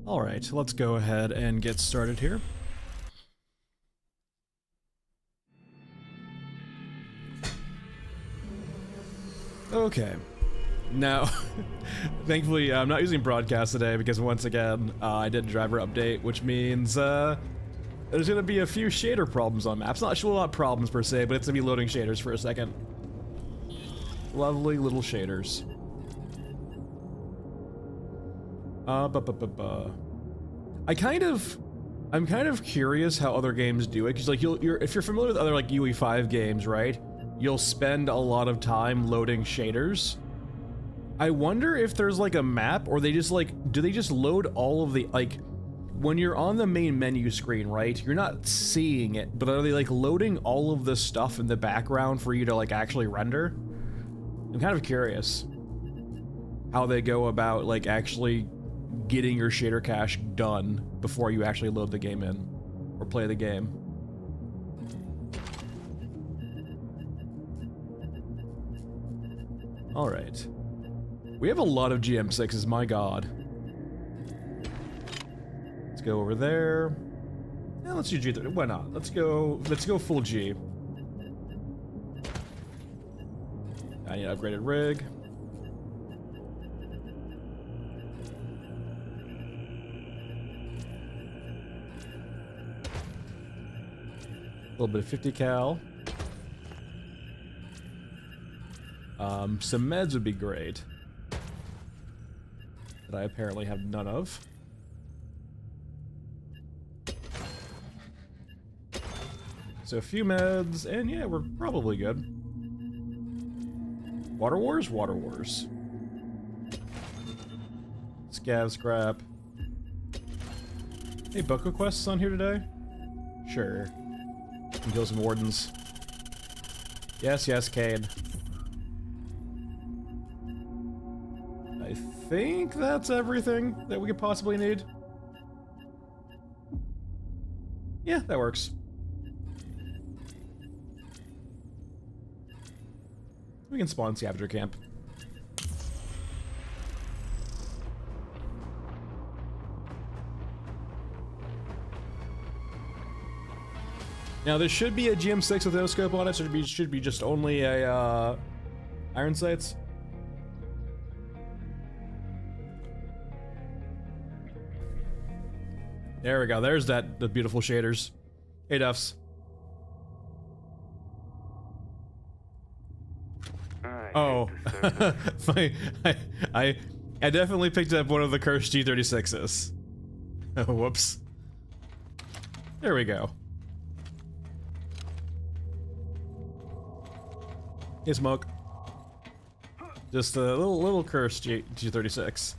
Alright, let's go ahead and get started here. Okay. Now, thankfully, I'm not using broadcast today because once again, I did a driver update, which means there's going to be a few shader problems on maps. Not sure a lot of problems per se, but it's going to be loading shaders for a second. Lovely little shaders. I'm kind of curious how other games do it, because like if you're familiar with other like UE5 games, right? You'll spend a lot of time loading shaders. I wonder if there's like a map, or they just like, do they just load all of the, like, when you're on the main menu screen, right? You're not seeing it, but are they like loading all of this stuff in the background for you to like actually render? I'm kind of curious how they go about like actually getting your shader cache done before you actually load the game in or play the game. All right. We have a lot of GM6s, my god. Let's go over there. Yeah, let's do G30. Why not? Let's go full G. I need an upgraded rig. A little bit of 50 cal. Some meds would be great. That I apparently have none of. So a few meds, and yeah, we're probably good. Water Wars? Water Wars. Scav scrap. Hey, bucko quests on here today? Sure. Can kill some wardens. Yes, yes, Cade. I think that's everything that we could possibly need. Yeah, that works. We can spawn scavenger camp. Now there should be a GM6 with no scope on it, so it should be just only a iron sights. There we go. There's the beautiful shaders. Hey, Duffs. Oh, I definitely picked up one of the cursed G36s. Oh, whoops. There we go. Hey, Smoke. Just a little cursed G36.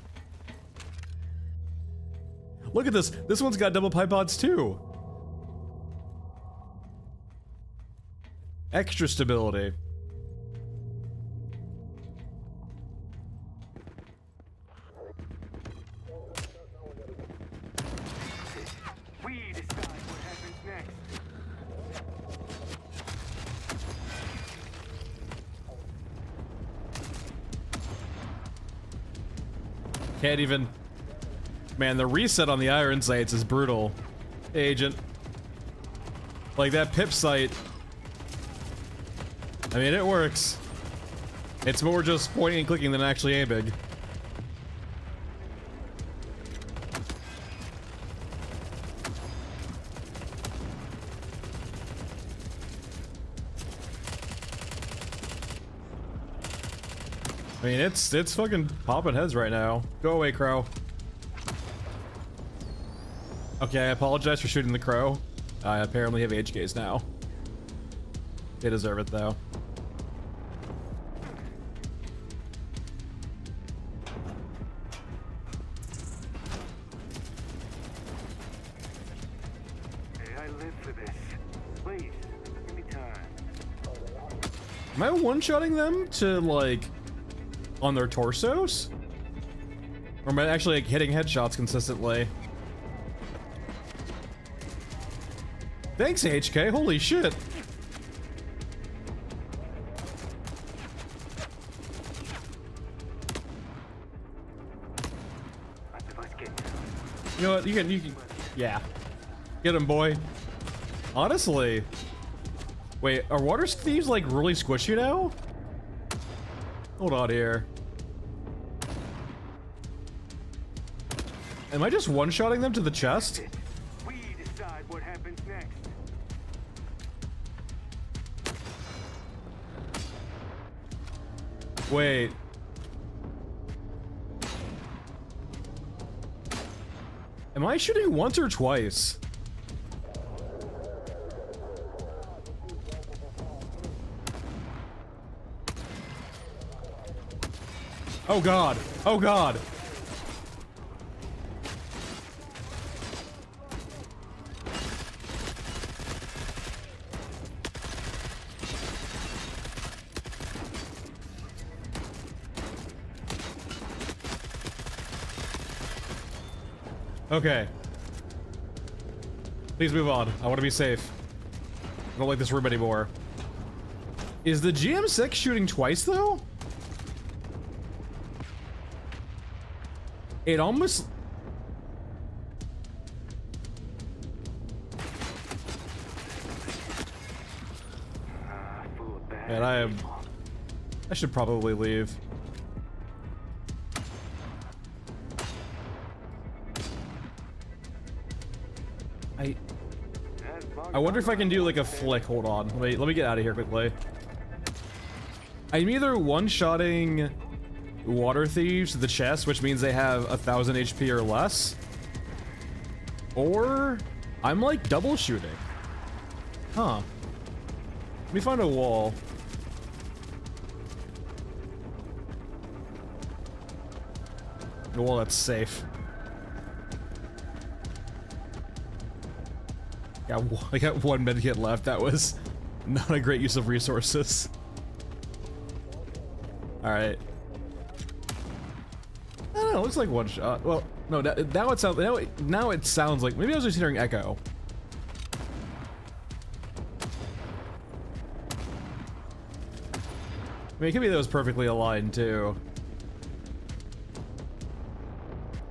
Look at this. This one's got double pipe pods too. Extra stability. We decide what happens next. Can't even. Man, the reset on the iron sights is brutal. Hey, Agent. Like that pip sight. I mean, it works. It's more just pointing and clicking than actually aiming. I mean, it's fucking popping heads right now. Go away, Crow. Okay, I apologize for shooting the crow. I apparently have HKs now. They deserve it, though. Hey, I live for this. Please, give me time. Am I one-shotting them to, like, on their torsos? Or am I actually, like, hitting headshots consistently? Thanks, HK. Holy shit. You know what? You can. Yeah. Get him, boy. Honestly. Wait, are water thieves like really squishy now? Hold on here. Am I just one-shotting them to the chest? We decide what happens next. Wait. Am I shooting once or twice? Oh god. Oh god. Okay. Please move on. I want to be safe. I don't like this room anymore. Is the GM6 shooting twice though? It almost... Man, I should probably leave. I wonder if I can do like a flick. Hold on. Let me get out of here quickly. I'm either one-shotting water thieves to the chest, which means they have 1,000 HP or less, or I'm like double shooting. Huh. Let me find a wall. A wall that's safe. Yeah, I got one medkit left. That was not a great use of resources. Alright. I don't know, it looks like one shot. Well, no, now it sounds now it sounds like maybe I was just hearing echo. I mean, it could be that it was perfectly aligned too.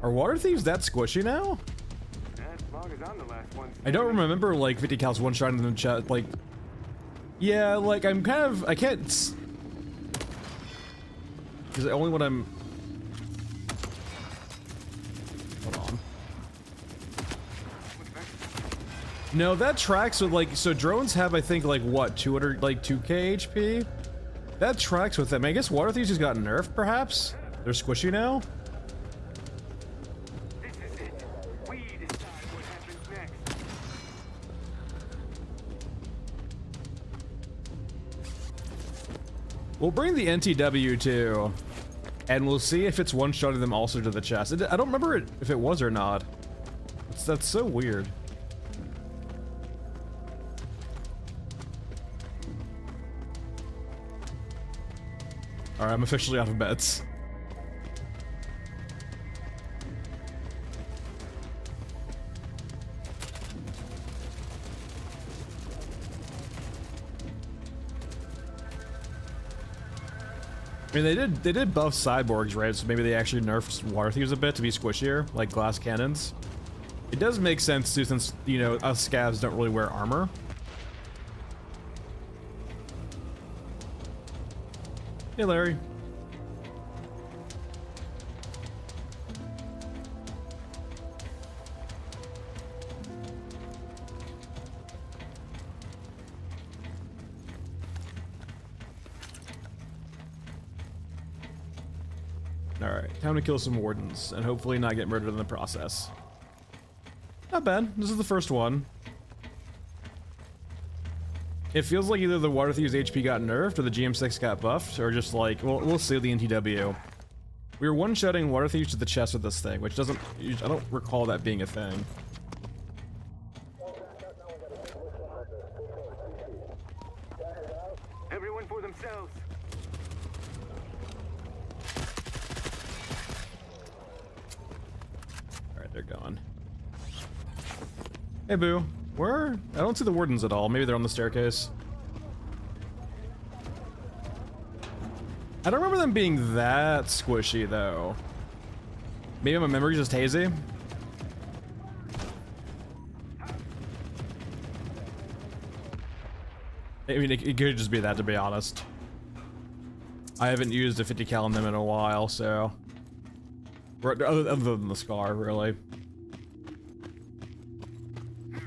Are water thieves that squishy now? I don't remember like 50 cals one shot in the chat. Like, yeah, like I'm kind of I can't. Because only when I'm. Hold on. No, that tracks with like so drones have I think like what 200 like 2k HP. That tracks with them. I guess water thieves just got nerfed. Perhaps they're squishy now. We'll bring the NTW too, and we'll see if it's one-shotting them also to the chest. I don't remember if it was or not. That's so weird. Alright, I'm officially out of beds. I mean, they did buff cyborgs, right? So maybe they actually nerfed water thieves a bit to be squishier, like glass cannons. It does make sense too, since you know us scavs don't really wear armor. Hey, Larry. Alright, time to kill some wardens, and hopefully not get murdered in the process. Not bad, this is the first one. It feels like either the water thieves HP got nerfed or the GM6 got buffed, or just like, well, we'll see the NTW. We were one-shotting water thieves to the chest with this thing, which doesn't, I don't recall that being a thing. Everyone for themselves. Alright, they're gone. Hey, Boo. Where? I don't see the wardens at all. Maybe they're on the staircase. I don't remember them being that squishy, though. Maybe my memory's just hazy. I mean, it could just be that, to be honest. I haven't used a 50 cal in them in a while, so... Other than the scar, really.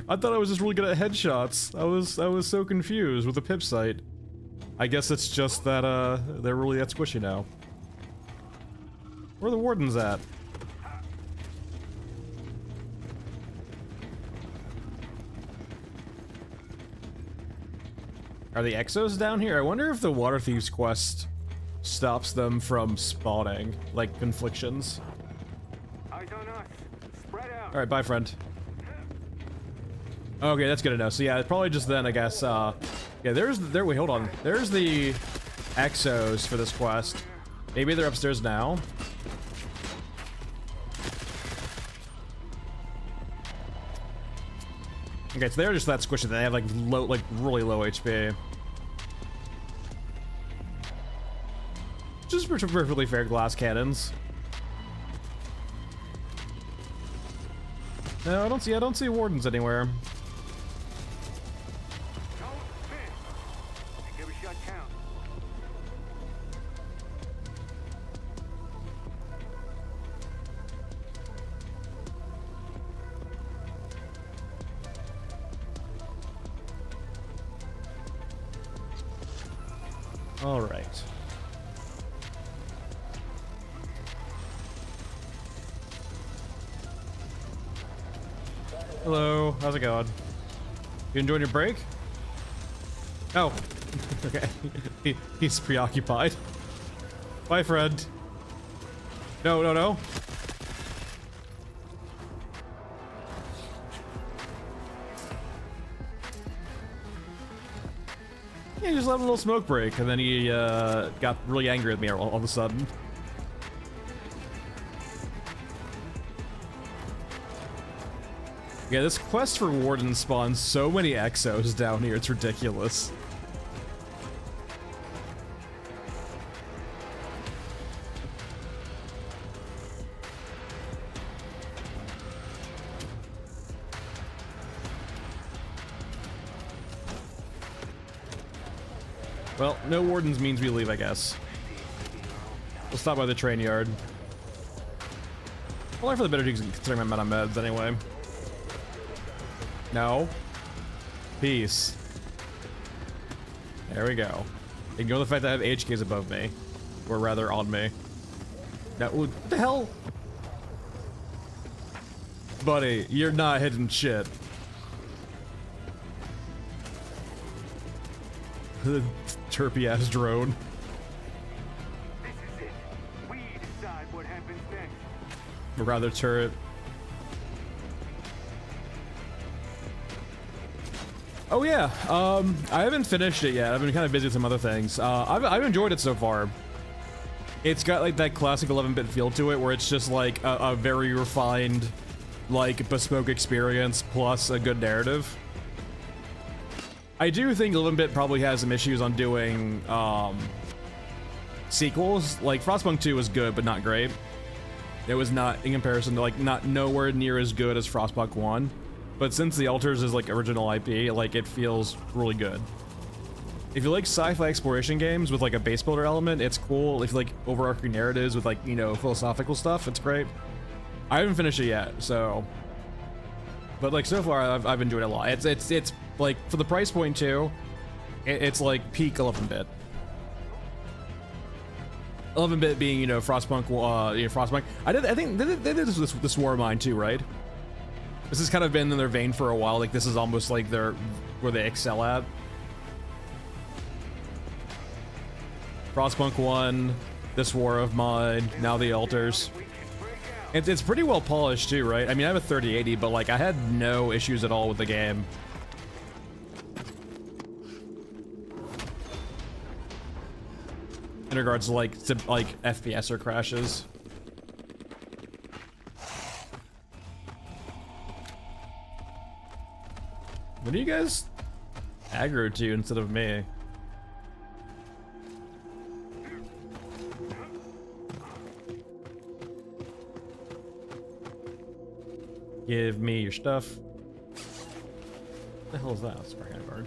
I thought I was just really good at headshots. I was so confused with the pip sight. I guess it's just that, they're really that squishy now. Where are the wardens at? Are the exos down here? I wonder if the Water Thieves quest stops them from spawning, like conflictions. Eyes on us. Spread out. Alright, bye, friend. Okay, that's good to know. So yeah, it's probably just then, I guess, yeah, wait, hold on. There's the exos for this quest. Maybe they're upstairs now. Okay, so they're just that squishy. They have like low, like really low HP. Just perfectly fair glass cannons. No, I don't see wardens anywhere. Don't miss. And give a shot count. All right. Hello, how's it going? You enjoying your break? Oh, okay. He's preoccupied. Bye, friend. No, no, no. Yeah, he just let a little smoke break, and then he got really angry at me all of a sudden. Yeah, this quest for Warden spawns so many exos down here, it's ridiculous. Well, no wardens means we leave, I guess. We'll stop by the train yard. Well, for the better considering I'm out of meds anyway. No. Peace. There we go. Ignore the fact that I have HKs above me. Or rather, on me. Now, what the hell? Buddy, you're not hitting shit. The chirpy ass drone. This is it. We decide what happens next. Or rather, turret. Oh yeah, I haven't finished it yet. I've been kind of busy with some other things. I've enjoyed it so far. It's got like that classic 11-bit feel to it, where it's just like a very refined, like bespoke experience plus a good narrative. I do think 11-bit probably has some issues on doing sequels. Like Frostpunk 2 was good, but not great. It was not, in comparison to like, not nowhere near as good as Frostpunk 1. But since The Altars is like original IP, like it feels really good. If you like sci-fi exploration games with like a base builder element, it's cool. If you like overarching narratives with like, you know, philosophical stuff, it's great. I haven't finished it yet, so. But like so far, I've enjoyed it a lot. It's like for the price point too, it's like peak 11-bit. 11-bit being, you know, Frostpunk, Frostpunk. I think they did this War of Mine too, right? This has kind of been in their vein for a while. Like this is almost like where they excel at. Frostpunk 1, this War of Mine, now the Altars. It's pretty well polished too, right? I mean, I have a 3080, but like I had no issues at all with the game. In regards to like FPS or crashes. What are you guys aggro to instead of me? Give me your stuff. What the hell is that? Sparking guard.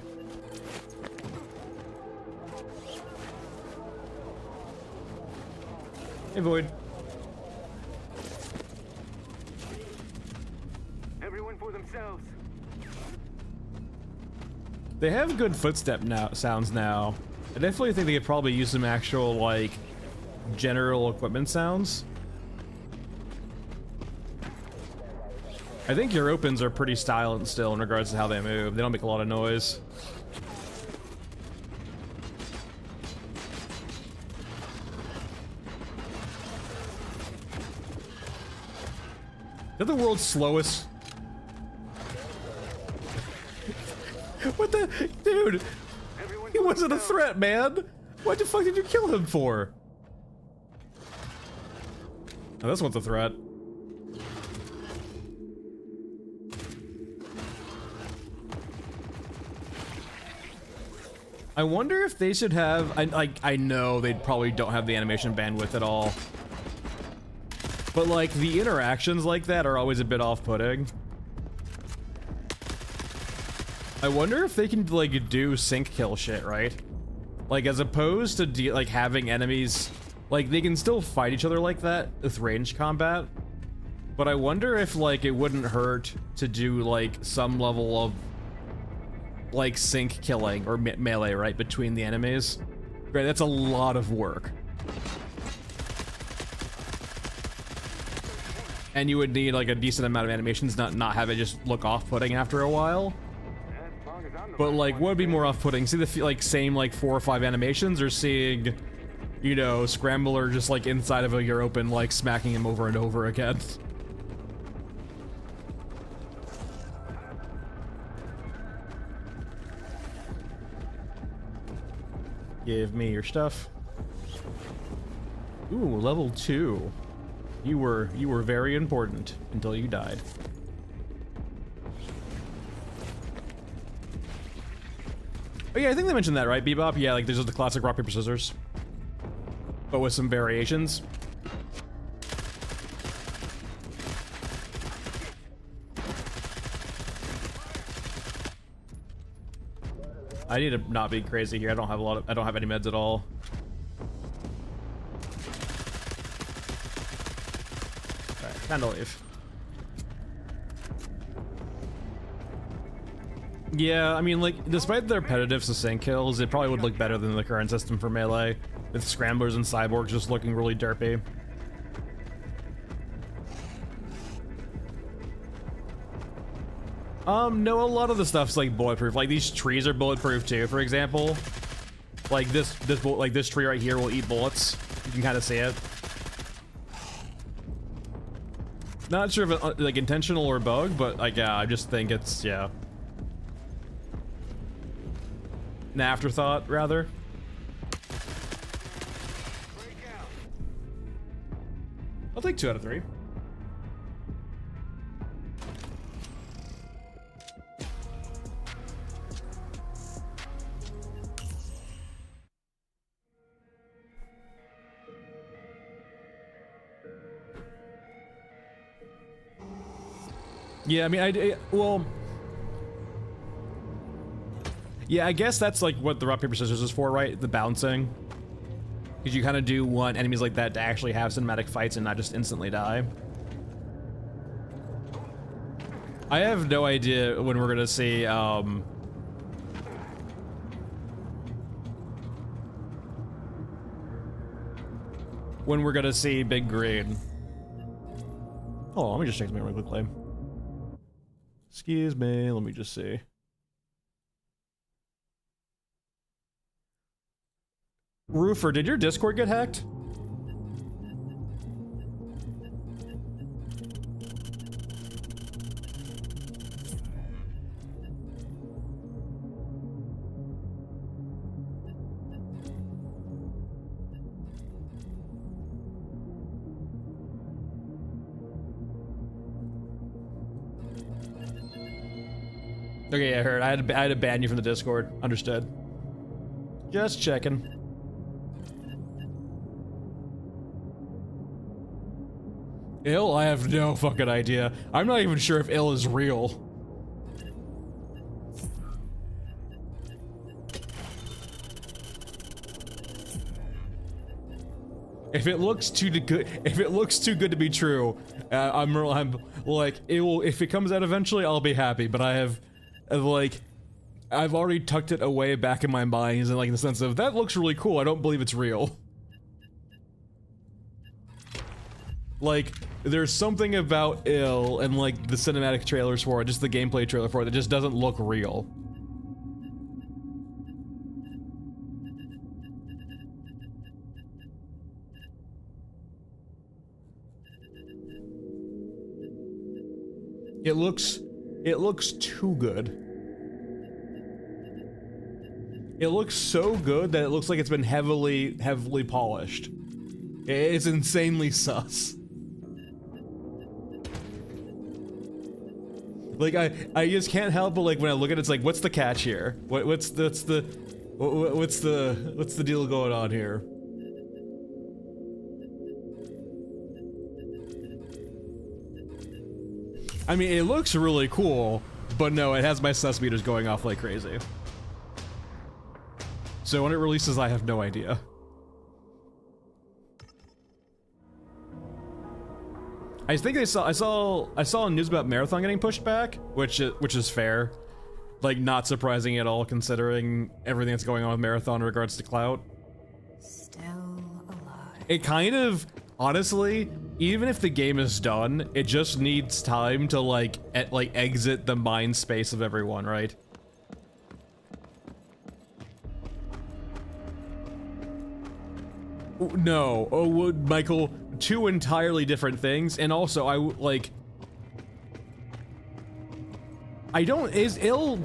Hey, Void. Everyone for themselves. They have good footstep sounds now. I definitely think they could probably use some actual, like, general equipment sounds. I think your opens are pretty silent still in regards to how they move. They don't make a lot of noise. They're the world's slowest. What the? Dude! He wasn't a threat, man! What the fuck did you kill him for? Oh, this one's a threat. I wonder if they should have, I know they probably don't have the animation bandwidth at all. But like, the interactions like that are always a bit off-putting. I wonder if they can like do sync kill shit, right? Like as opposed to like having enemies, like they can still fight each other like that with ranged combat. But I wonder if like it wouldn't hurt to do like some level of like sync killing or melee, right, between the enemies. Right, that's a lot of work. And you would need like a decent amount of animations, not have it just look off-putting after a while. But like, what would be more off-putting? See the like same like 4 or 5 animations, or seeing, you know, Scrambler just like inside of a European like smacking him over and over again. Give me your stuff. Ooh, level 2. You were very important until you died. Oh yeah, I think they mentioned that, right, Bebop? Yeah, like there's just the classic rock, paper, scissors. But with some variations. I need to not be crazy here. I don't have any meds at all. Alright, time to leave. Yeah, I mean, like, despite the repetitive succinct kills, it probably would look better than the current system for melee, with scramblers and cyborgs just looking really derpy. No, a lot of the stuff's like bulletproof. Like these trees are bulletproof too, for example. Like this tree right here will eat bullets. You can kind of see it. Not sure if it's like intentional or bug, but like yeah, I just think it's yeah. An afterthought, rather. I'll take 2 out of 3. Yeah, I mean, well... Yeah, I guess that's like what the rock, paper, scissors is for, right? The bouncing. Because you kind of do want enemies like that to actually have cinematic fights and not just instantly die. I have no idea when we're gonna see, when we're gonna see Big Green. Oh, let me just check something really quickly. Excuse me, let me just see. Roofer, did your Discord get hacked? Okay, I heard. I had to ban you from the Discord. Understood. Just checking. Ill? I have no fucking idea. I'm not even sure if ill is real. If it looks too good, if it looks too good to be true, I'm like, it will. If it comes out eventually, I'll be happy. But I have, like, I've already tucked it away back in my mind, and like in the sense of that looks really cool. I don't believe it's real. Like, there's something about ill and like the cinematic trailers for it, just the gameplay trailer for it, that just doesn't look real. It looks too good. It looks so good that it looks like it's been heavily polished. It's insanely sus. Like I just can't help but like when I look at it, it's like, what's the catch here? What's the deal going on here? I mean, it looks really cool, but no, it has my sus meters going off like crazy. So when it releases, I have no idea. I think I saw news about Marathon getting pushed back, which is fair. Like, not surprising at all considering everything that's going on with Marathon in regards to clout. Still alive. It kind of, honestly, even if the game is done, it just needs time to like exit the mind space of everyone, right? No, oh, Michael, two entirely different things, and also is ill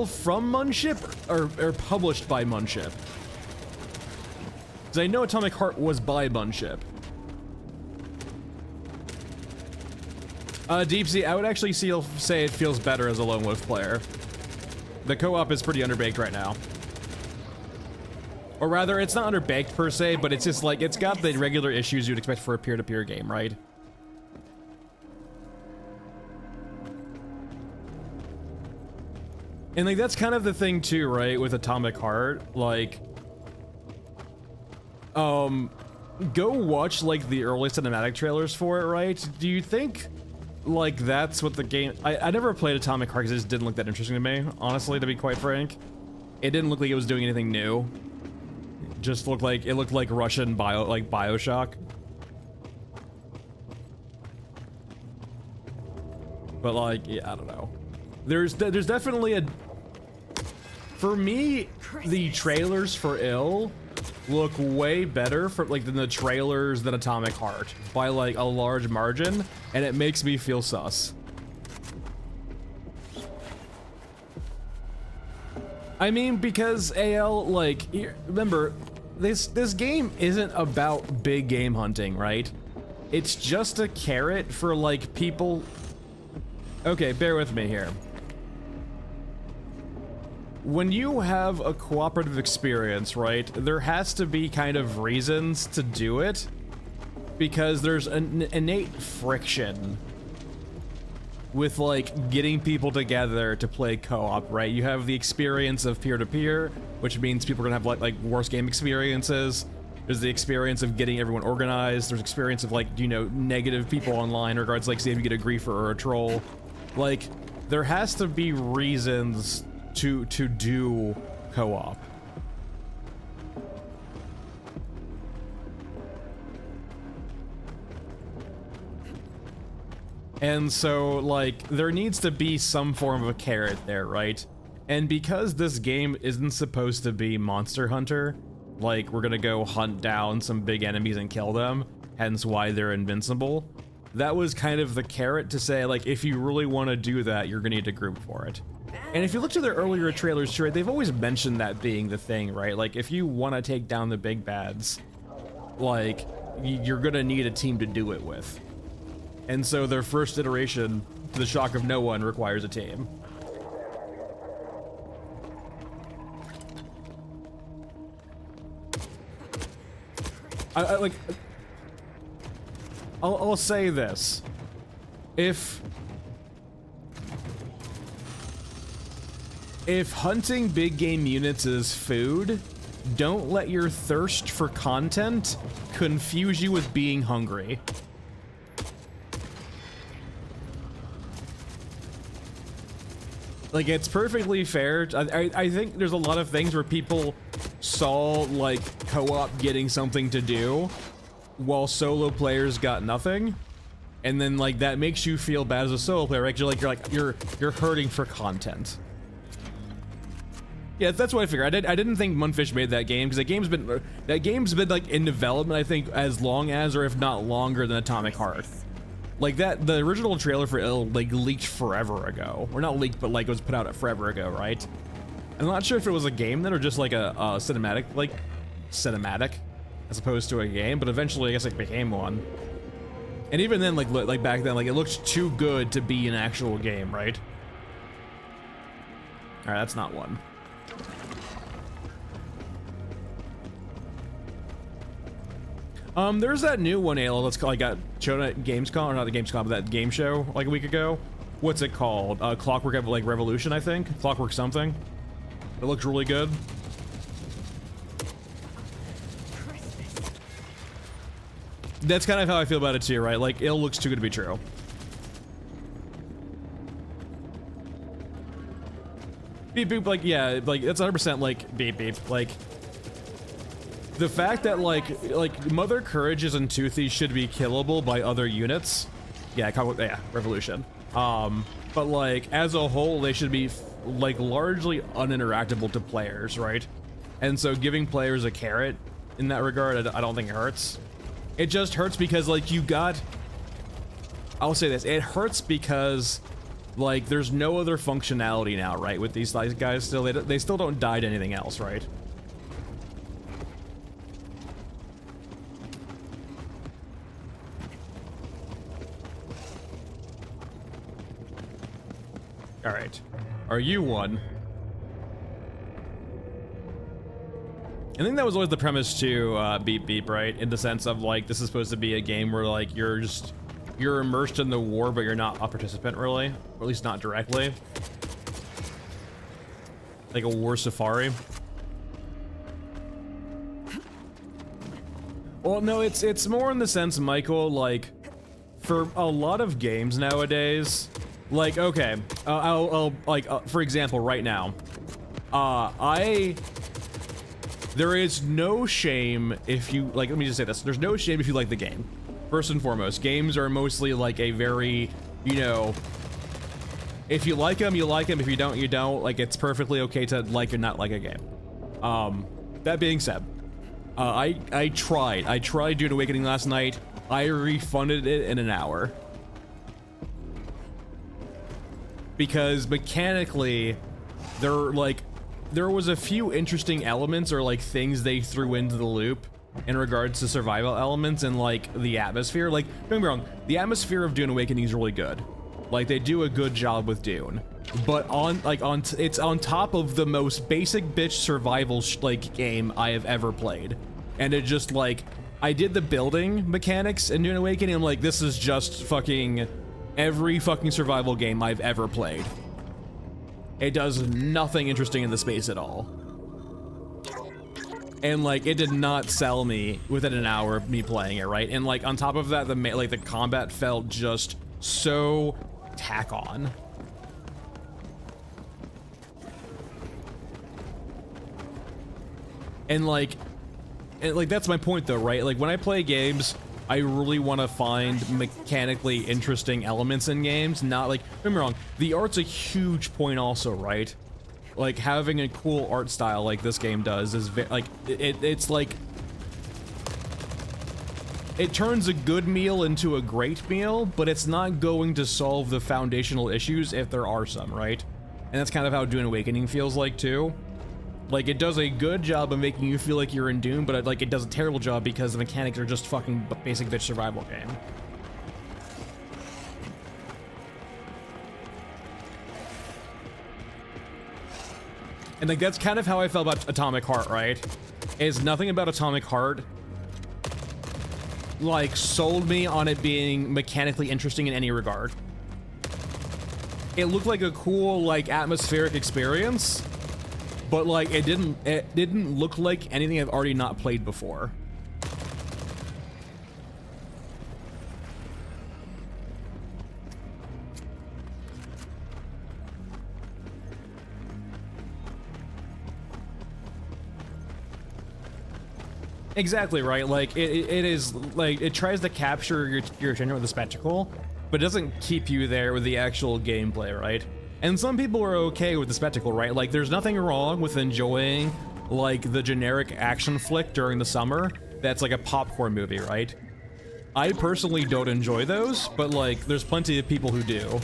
from Munship or published by Munship? Because I know Atomic Heart was by Munship. Deep Sea, I would actually say it feels better as a lone wolf player. The co-op is pretty underbaked right now. Or rather, it's not underbaked per se, but it's just like, it's got the regular issues you'd expect for a peer-to-peer game, right? And like, that's kind of the thing too, right, with Atomic Heart, like, go watch like the early cinematic trailers for it, right? Do you think like that's what the game, I never played Atomic Heart because it just didn't look that interesting to me, honestly, to be quite frank. It didn't look like it was doing anything new. Just looked like, it looked like Russian Bioshock. But like, yeah, I don't know. There's definitely a, for me, the trailers for Ill look way better than the trailers than Atomic Heart by like a large margin, and it makes me feel sus. I mean, because AL, like, remember, this game isn't about big game hunting, right? It's just a carrot for like people. Okay, bear with me here. When you have a cooperative experience, right, there has to be kind of reasons to do it, because there's an innate friction with like getting people together to play co-op, right? You have the experience of peer-to-peer, which means people are gonna have like worse game experiences. There's the experience of getting everyone organized. There's experience of like, you know, negative people online in regards, like, say if you get a griefer or a troll. Like, there has to be reasons to do co-op. And so, like, there needs to be some form of a carrot there, right? And because this game isn't supposed to be Monster Hunter, like, we're gonna go hunt down some big enemies and kill them, hence why they're invincible, that was kind of the carrot to say, like, if you really want to do that, you're gonna need a group for it. And if you look to their earlier trailers, too, right, they've always mentioned that being the thing, right? Like, if you want to take down the big bads, like, you're gonna need a team to do it with. And so their first iteration, to the shock of no one, requires a team. I'll say this. If hunting big game units is food, don't let your thirst for content confuse you with being hungry. Like, it's perfectly fair. I think there's a lot of things where people saw, like, co-op getting something to do while solo players got nothing. And then, like, that makes you feel bad as a solo player, right? You're hurting for content. Yeah, that's what I figured. I didn't think Munfish made that game, because that game's been like in development, I think, as long as, or if not longer than Atomic Heart. Like the original trailer for it, like, leaked forever ago. Or not leaked, but like it was put out forever ago, right? I'm not sure if it was a game then, or just like a cinematic, as opposed to a game, but eventually I guess it became one. And even then, like back then, like, it looked too good to be an actual game, right? Alright, that's not one. There's that new one, Ayla, that's called, like, got shown at Gamescom, or not the Gamescom, but that game show, like, a week ago. What's it called? Clockwork, like, Revolution, I think? Clockwork something. It looks really good. That's kind of how I feel about it too, right? Like, it looks too good to be true. Beep boop, like, yeah, like, that's 100% like beep beep, like, the fact that like Mother Courages and Toothy should be killable by other units, yeah, Revolution. But like as a whole, they should be like largely uninteractable to players, right? And so giving players a carrot in that regard, I don't think it hurts. It just hurts because like I'll say this, it hurts because like there's no other functionality now, right? With these guys still, they still don't die to anything else, right? All right, are you one? I think that was always the premise to Beep Beep, right? In the sense of like, this is supposed to be a game where like you're immersed in the war, but you're not a participant really, or at least not directly. Like a war safari. Well, no, it's more in the sense, Michael, like for a lot of games nowadays, like, okay, I'll for example, right now, there is no shame if you, like, let me just say this, there's no shame if you like the game. First and foremost, games are mostly like a very, you know, if you like them, you like them, if you don't, you don't, like, it's perfectly okay to like or not like a game. That being said, I tried Dune Awakening last night, I refunded it in an hour. Because mechanically, there was a few interesting elements or like things they threw into the loop in regards to survival elements and like the atmosphere. Like, don't get me wrong, the atmosphere of Dune Awakening is really good. Like, they do a good job with Dune, but it's on top of the most basic bitch survival game I have ever played, and it just like, I did the building mechanics in Dune Awakening. I'm like, this is just fucking every fucking survival game I've ever played. It does nothing interesting in the space at all. And like, it did not sell me within an hour of me playing it, right? And like, on top of that, the combat felt just so tack on. And like that's my point though, right? Like, when I play games, I really want to find mechanically interesting elements in games, not like, don't get me wrong, the art's a huge point also, right? Like, having a cool art style like this game does is like, it's like, it turns a good meal into a great meal, but it's not going to solve the foundational issues if there are some, right? And that's kind of how Dune Awakening feels like too. Like, it does a good job of making you feel like you're in Doom, but like, it does a terrible job because the mechanics are just fucking basic bitch survival game. And like, that's kind of how I felt about Atomic Heart, right? Is nothing about Atomic Heart like sold me on it being mechanically interesting in any regard. It looked like a cool, like, atmospheric experience, but like it didn't look like anything I've already not played before. Exactly right. Like it is like it tries to capture your attention with the spectacle, but it doesn't keep you there with the actual gameplay, right? And some people are okay with the spectacle, right? Like there's nothing wrong with enjoying like the generic action flick during the summer that's like a popcorn movie, right? I personally don't enjoy those, but like there's plenty of people who do.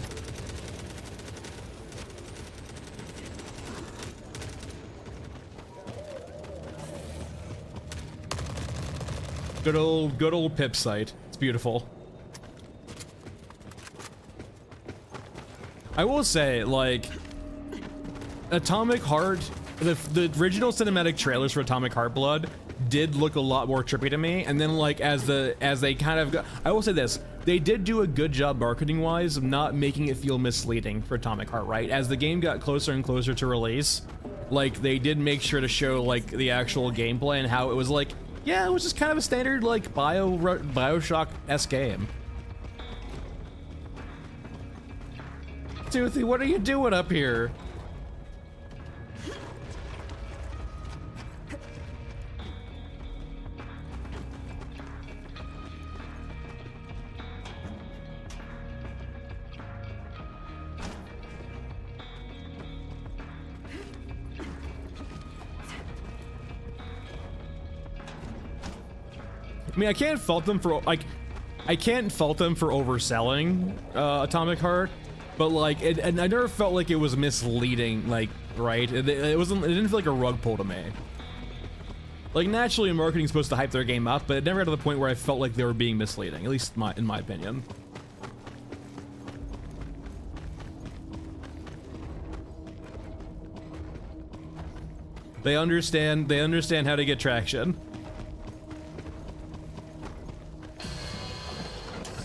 Good old Pip site. It's beautiful. I will say, like, Atomic Heart, the original cinematic trailers for Atomic Heart Blood did look a lot more trippy to me, and then like as they kind of got, I will say this, they did do a good job marketing wise of not making it feel misleading for Atomic Heart, right? As the game got closer and closer to release, like they did make sure to show like the actual gameplay and how it was like, yeah, it was just kind of a standard like Bioshock-esque game. Toothy, what are you doing up here? I mean, I can't fault them for overselling Atomic Heart, but like, and I never felt like it was misleading, like, right? It didn't feel like a rug pull to me. Like, naturally, marketing's supposed to hype their game up, but it never got to the point where I felt like they were being misleading, at least in my opinion. They understand how to get traction.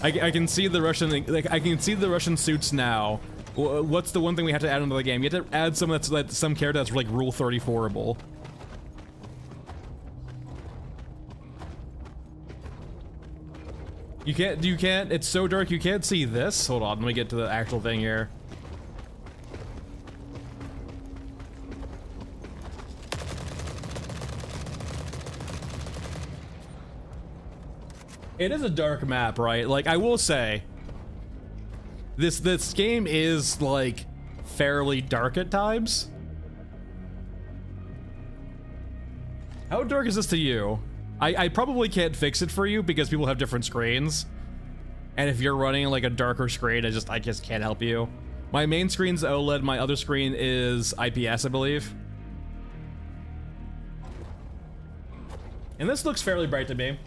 I can see the Russian, like, I can see the Russian suits now. What's the one thing we have to add into the game? You have to add some character that's like Rule 34able. You can't, it's so dark you can't see this. Hold on, let me get to the actual thing here. It is a dark map, right? Like, I will say, this game is, like, fairly dark at times. How dark is this to you? I probably can't fix it for you because people have different screens. And if you're running, like, a darker screen, I just can't help you. My main screen's OLED, my other screen is IPS, I believe. And this looks fairly bright to me.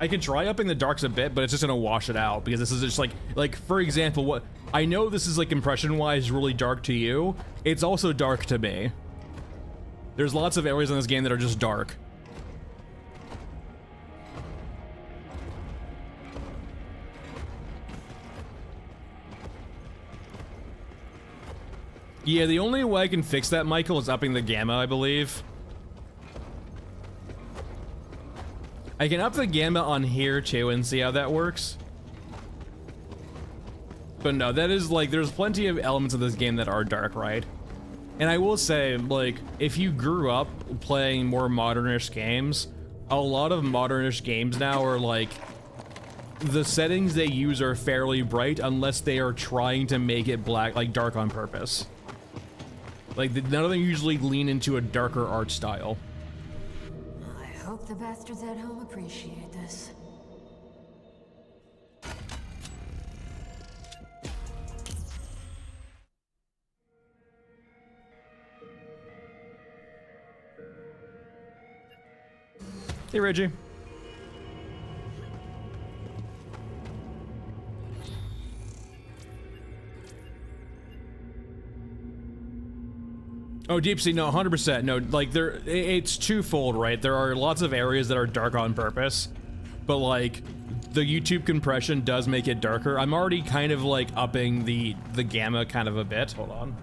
I can try upping the darks a bit, but it's just gonna wash it out because this is just like for example, what I know this is like impression-wise really dark to you. It's also dark to me. There's lots of areas in this game that are just dark. Yeah, the only way I can fix that, Michael, is upping the gamma, I believe. I can up the gamma on here too and see how that works. But no, that is like, there's plenty of elements of this game that are dark, right? And I will say, like, if you grew up playing more modernish games, a lot of modernish games now are like, the settings they use are fairly bright unless they are trying to make it black, like dark on purpose. Like, none of them usually lean into a darker art style. I hope the bastards at home appreciate this. Hey, Reggie. Oh, Deep Sea, no, 100%. No, like, it's twofold, right? There are lots of areas that are dark on purpose, but, like, the YouTube compression does make it darker. I'm already kind of, like, upping the gamma kind of a bit. Hold on.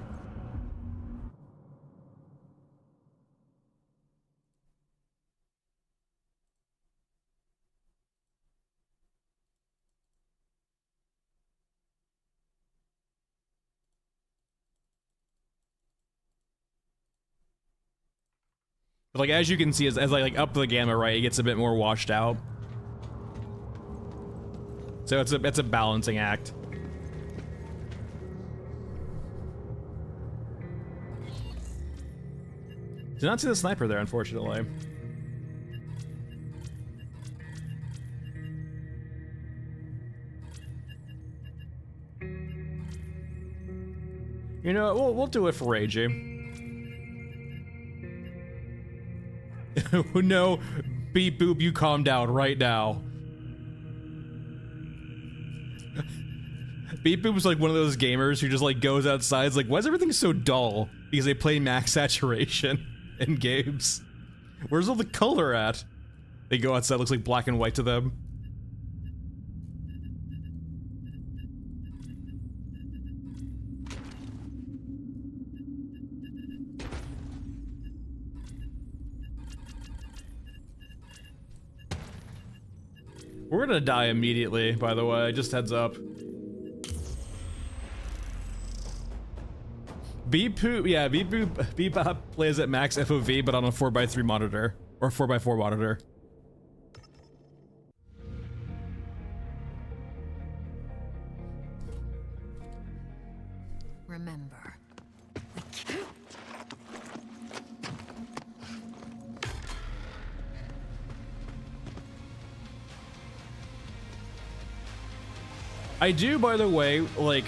But like, as you can see, as I like up the gamma, right, it gets a bit more washed out. So it's a balancing act. Did not see the sniper there, unfortunately. You know, we'll do it for Ragey. No, beep boop, you calm down right now. Beep boop's like one of those gamers who just like goes outside, is like, why is everything so dull? Because they play max saturation in games. Where's all the color at? They go outside, looks like black and white to them. We're gonna die immediately, by the way, just heads up. Beep poop, yeah, beep boop, beep bop plays at max FOV, but on a 4x3 monitor, or 4x4 monitor. Remember. I do, by the way, like,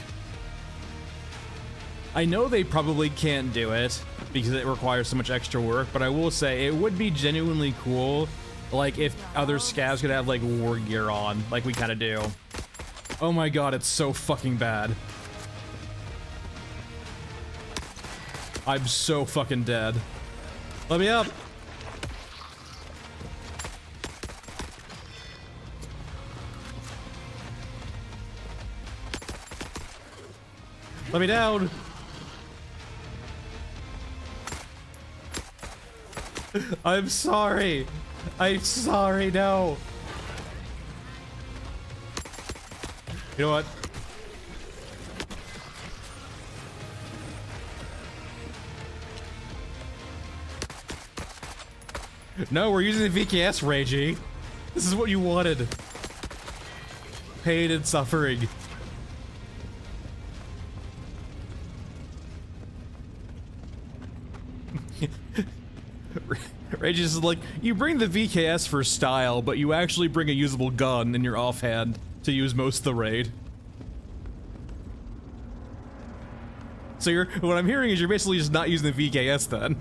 I know they probably can't do it because it requires so much extra work, but I will say it would be genuinely cool, like, if other scavs could have, like, war gear on, like we kind of do. Oh my god, it's so fucking bad. I'm so fucking dead. Let me up! Let me down! I'm sorry! I'm sorry, no! You know what? No, we're using the VKS, Ragey. This is what you wanted. Pain and suffering. Ragey is like, you bring the VKS for style, but you actually bring a usable gun in your offhand to use most of the raid. So what I'm hearing is you're basically just not using the VKS then.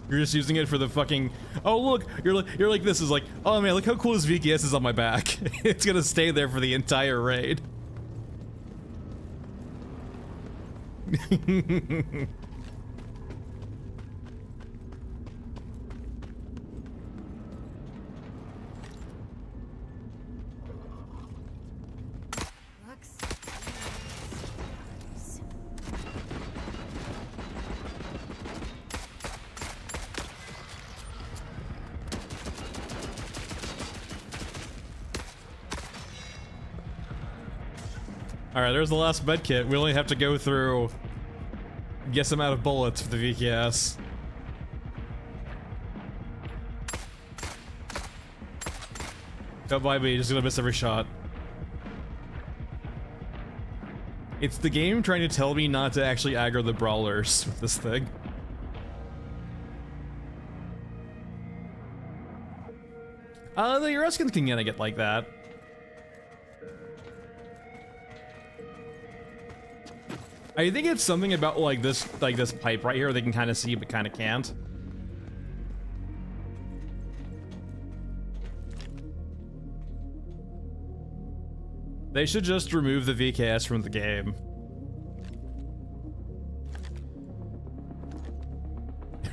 You're just using it for the fucking, oh look, you're like this is like, oh man, look how cool this VKS is on my back. It's gonna stay there for the entire raid. Alright, there's the last med kit. We only have to go through guess amount of bullets for the VKS. Don't mind me, just gonna miss every shot. It's the game trying to tell me not to actually aggro the brawlers with this thing. The Eureskins can kinda get like that. I think it's something about like this pipe right here they can kind of see but kind of can't. They should just remove the VKS from the game.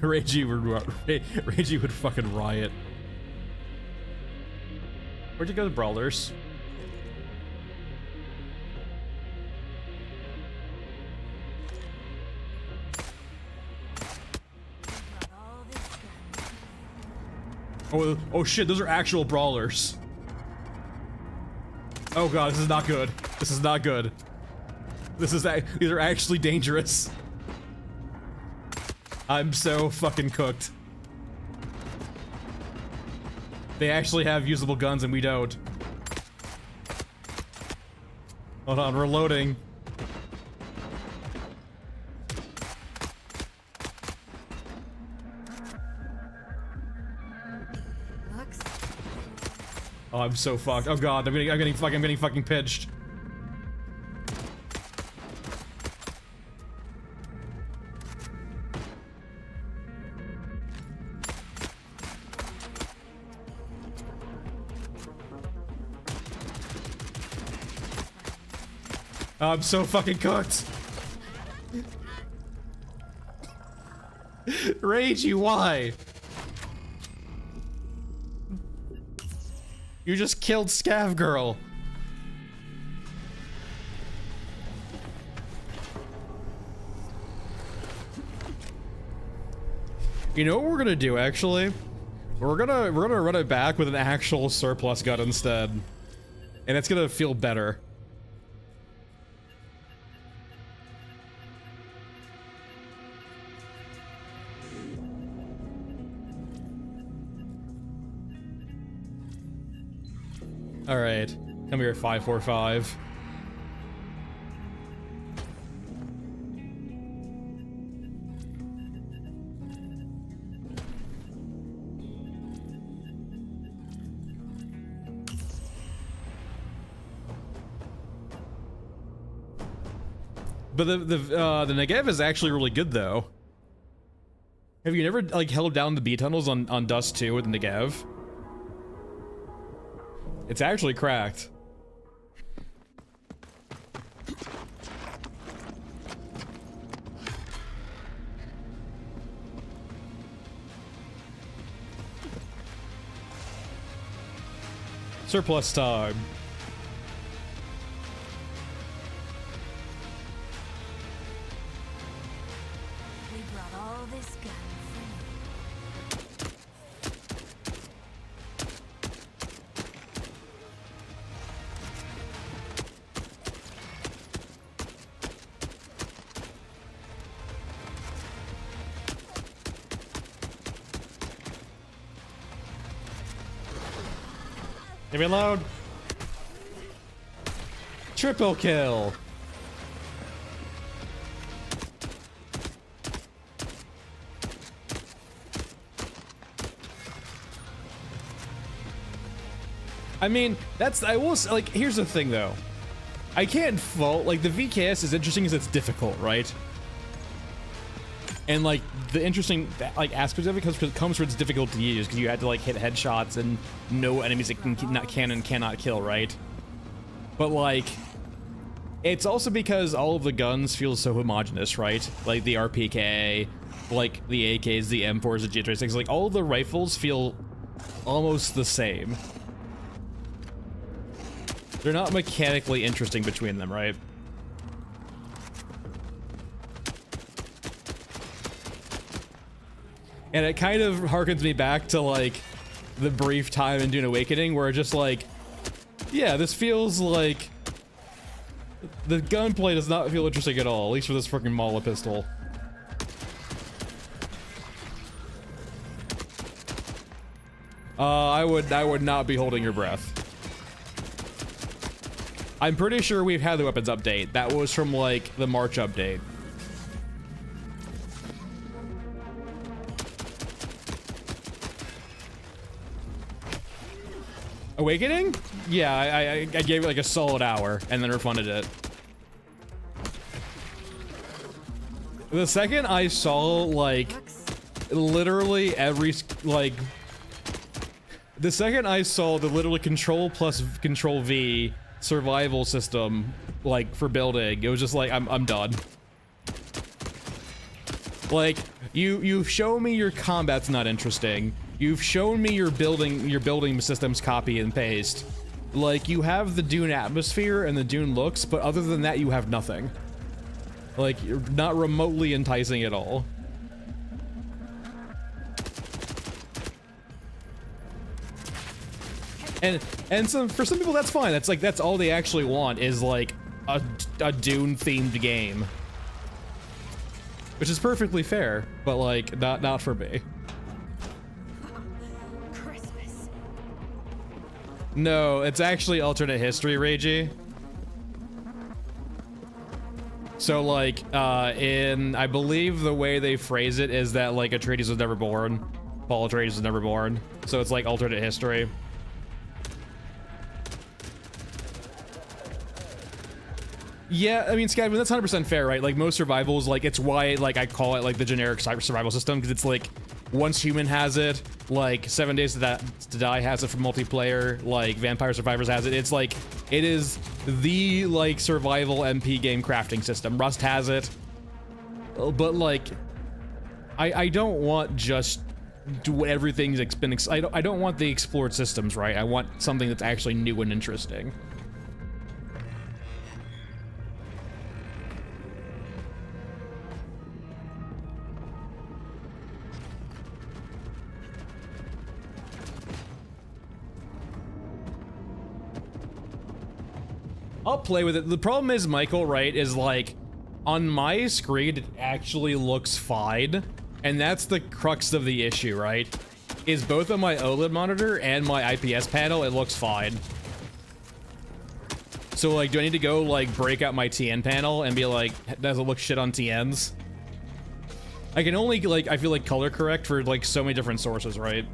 Ragey would fucking riot. Where'd you go, the brawlers? Oh shit, those are actual brawlers. Oh god, this is not good. This is not good. These are actually dangerous. I'm so fucking cooked. They actually have usable guns and we don't. Hold on, we're loading. Looks. Oh, I'm so fucked. Oh god, I'm getting fucking pitched. I'm so fucking cooked. Rage, you why? You just killed Scav Girl. You know what we're gonna do actually? We're gonna run it back with an actual surplus gun instead. And it's gonna feel better. All right, come here, 545. But the Negev is actually really good though. Have you never like held down the B tunnels on Dust 2 with the Negev? It's actually cracked. Surplus time. We brought all this gun for you. Give me a load. Triple kill. I mean, I will say, like, here's the thing though. I can't fault, like, the VKS is interesting because it's difficult, right? And like the interesting like aspect of it comes from its difficult to use because you had to like hit headshots and no enemies that cannot kill, right? But like it's also because all of the guns feel so homogenous, right? Like the RPK, like the AKs, the M4s, the G36, like all of the rifles feel almost the same. They're not mechanically interesting between them, right? And it kind of harkens me back to like the brief time in Dune Awakening where just like, yeah, this feels like the gunplay does not feel interesting at all, at least for this freaking Mala pistol. I would not be holding your breath. I'm pretty sure we've had the weapons update. That was from like the March update. Awakening? Yeah, I gave it like a solid hour and then refunded it. The second I saw like literally every like the second I saw the literally control plus control V survival system like for building, it was just like I'm done. Like you show me your combat's not interesting. You've shown me your building systems copy and paste. Like, you have the Dune atmosphere and the Dune looks, but other than that, you have nothing. Like, you're not remotely enticing at all. And so for some people, that's fine. That's like, that's all they actually want is like a Dune-themed game. which is perfectly fair, but like not for me. Christmas. No, it's actually alternate history, Reiji. So like I believe the way they phrase it is that like Atreides was never born. Paul Atreides was never born. So it's like alternate history. Yeah, I mean, Scott, that's 100% fair, right? Like most survivals, like it's why like I call it like the generic cyber survival system, because it's like once human has it, like 7 Days to Die has it for multiplayer, like Vampire Survivors has it. It's like it is the like survival MP game crafting system. Rust has it, but like I don't want just do everything's been. I don't want the explored systems, right? I want something that's actually new and interesting. I'll play with it. The problem is, Michael, right, is like on my screen, it actually looks fine. And that's the crux of the issue, right? Is both on my OLED monitor and my IPS panel, it looks fine. So like, do I need to go like break out my TN panel and be like, does it look shit on TNs? I can only like, I feel like color correct for like so many different sources, right?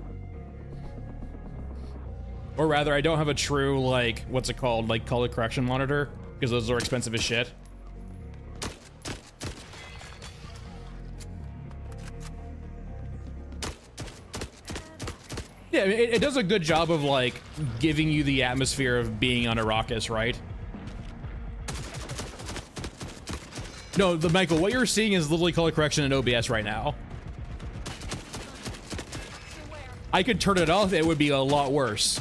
Or rather, I don't have a true, like, what's it called? Like, color correction monitor, because those are expensive as shit. Yeah, it does a good job of, like, giving you the atmosphere of being on Arrakis, right? No, Michael, what you're seeing is literally color correction in OBS right now. I could turn it off, it would be a lot worse.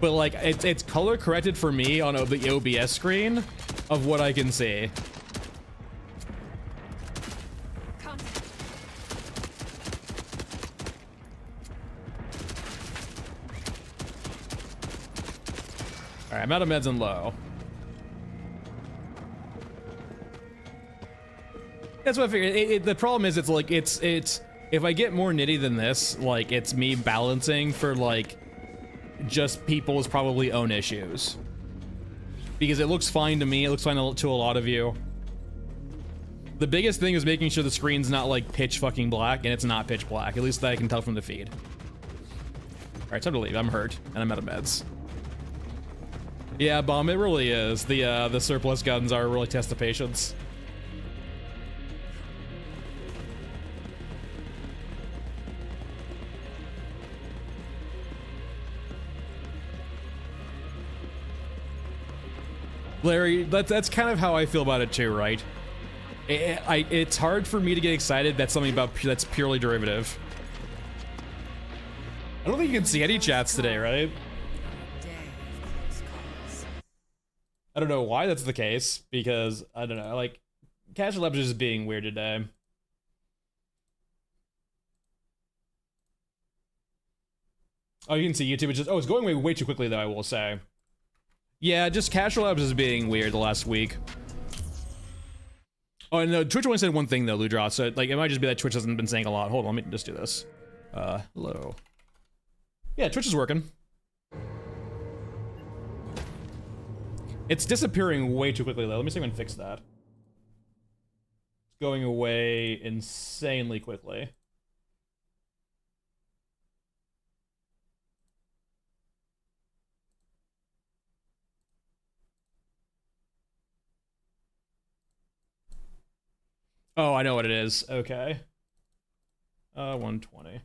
But like, it's color corrected for me on the OBS screen of what I can see. All right, I'm out of meds and low. That's what I figured. The problem is, it's like, it's if I get more nitty than this, like it's me balancing for like just people's probably own issues, because it looks fine to me, it looks fine to a lot of you. The biggest thing is making sure the screen's not like pitch fucking black, and it's not pitch black, at least that I can tell from the feed. All right, time to leave. I'm hurt and I'm out of meds. Yeah, Bomb, it really is. The surplus guns are really test of patience. Larry, that's kind of how I feel about it too, right? It's hard for me to get excited that's something that's purely derivative. I don't think you can see any chats today, right? I don't know why that's the case, because I don't know, like Casual Labs is just being weird today. Oh, you can see YouTube. It's just, it's going way too quickly though, I will say. Yeah, just Casual Labs is being weird the last week. Oh, and no, Twitch only said one thing though, Ludra, so like it might just be that Twitch hasn't been saying a lot. Hold on, let me just do this. Hello. Yeah, Twitch is working. It's disappearing way too quickly though. Let me see if I can fix that. It's going away insanely quickly. Oh, I know what it is. Okay. 120.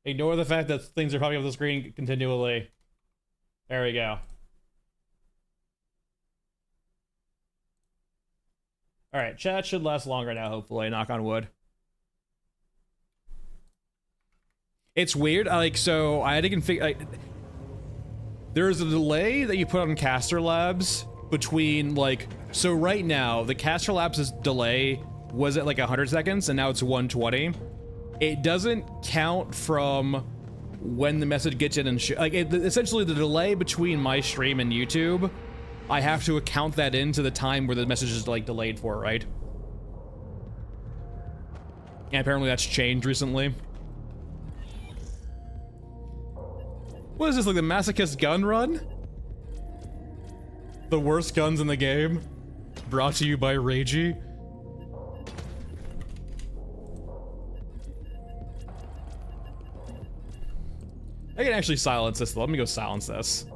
Ignore the fact that things are popping up the screen continually. There we go. All right, chat should last longer now, hopefully. Knock on wood. It's weird. Like, so I had to configure. There's a delay that you put on Caster Labs between like, so right now the Caster Labs' delay was at like 100 seconds and now it's 120. It doesn't count from when the message gets in and like essentially the delay between my stream and YouTube I have to account that into the time where the message is like delayed for, right? And apparently that's changed recently. What is this, like the masochist gun run? The worst guns in the game? Brought to you by Ragey. I can actually silence this. Let me go silence this.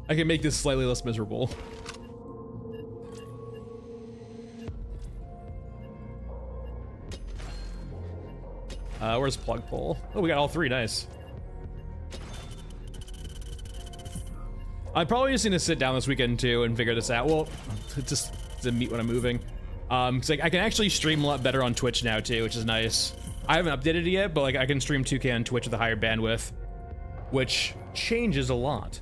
I can make this slightly less miserable. Where's plug pull? Oh, we got all three, nice. I probably just need to sit down this weekend too and figure this out. Well, just to meet when I'm moving. Cause like I can actually stream a lot better on Twitch now too, which is nice. I haven't updated it yet, but like I can stream 2K on Twitch with a higher bandwidth, which changes a lot.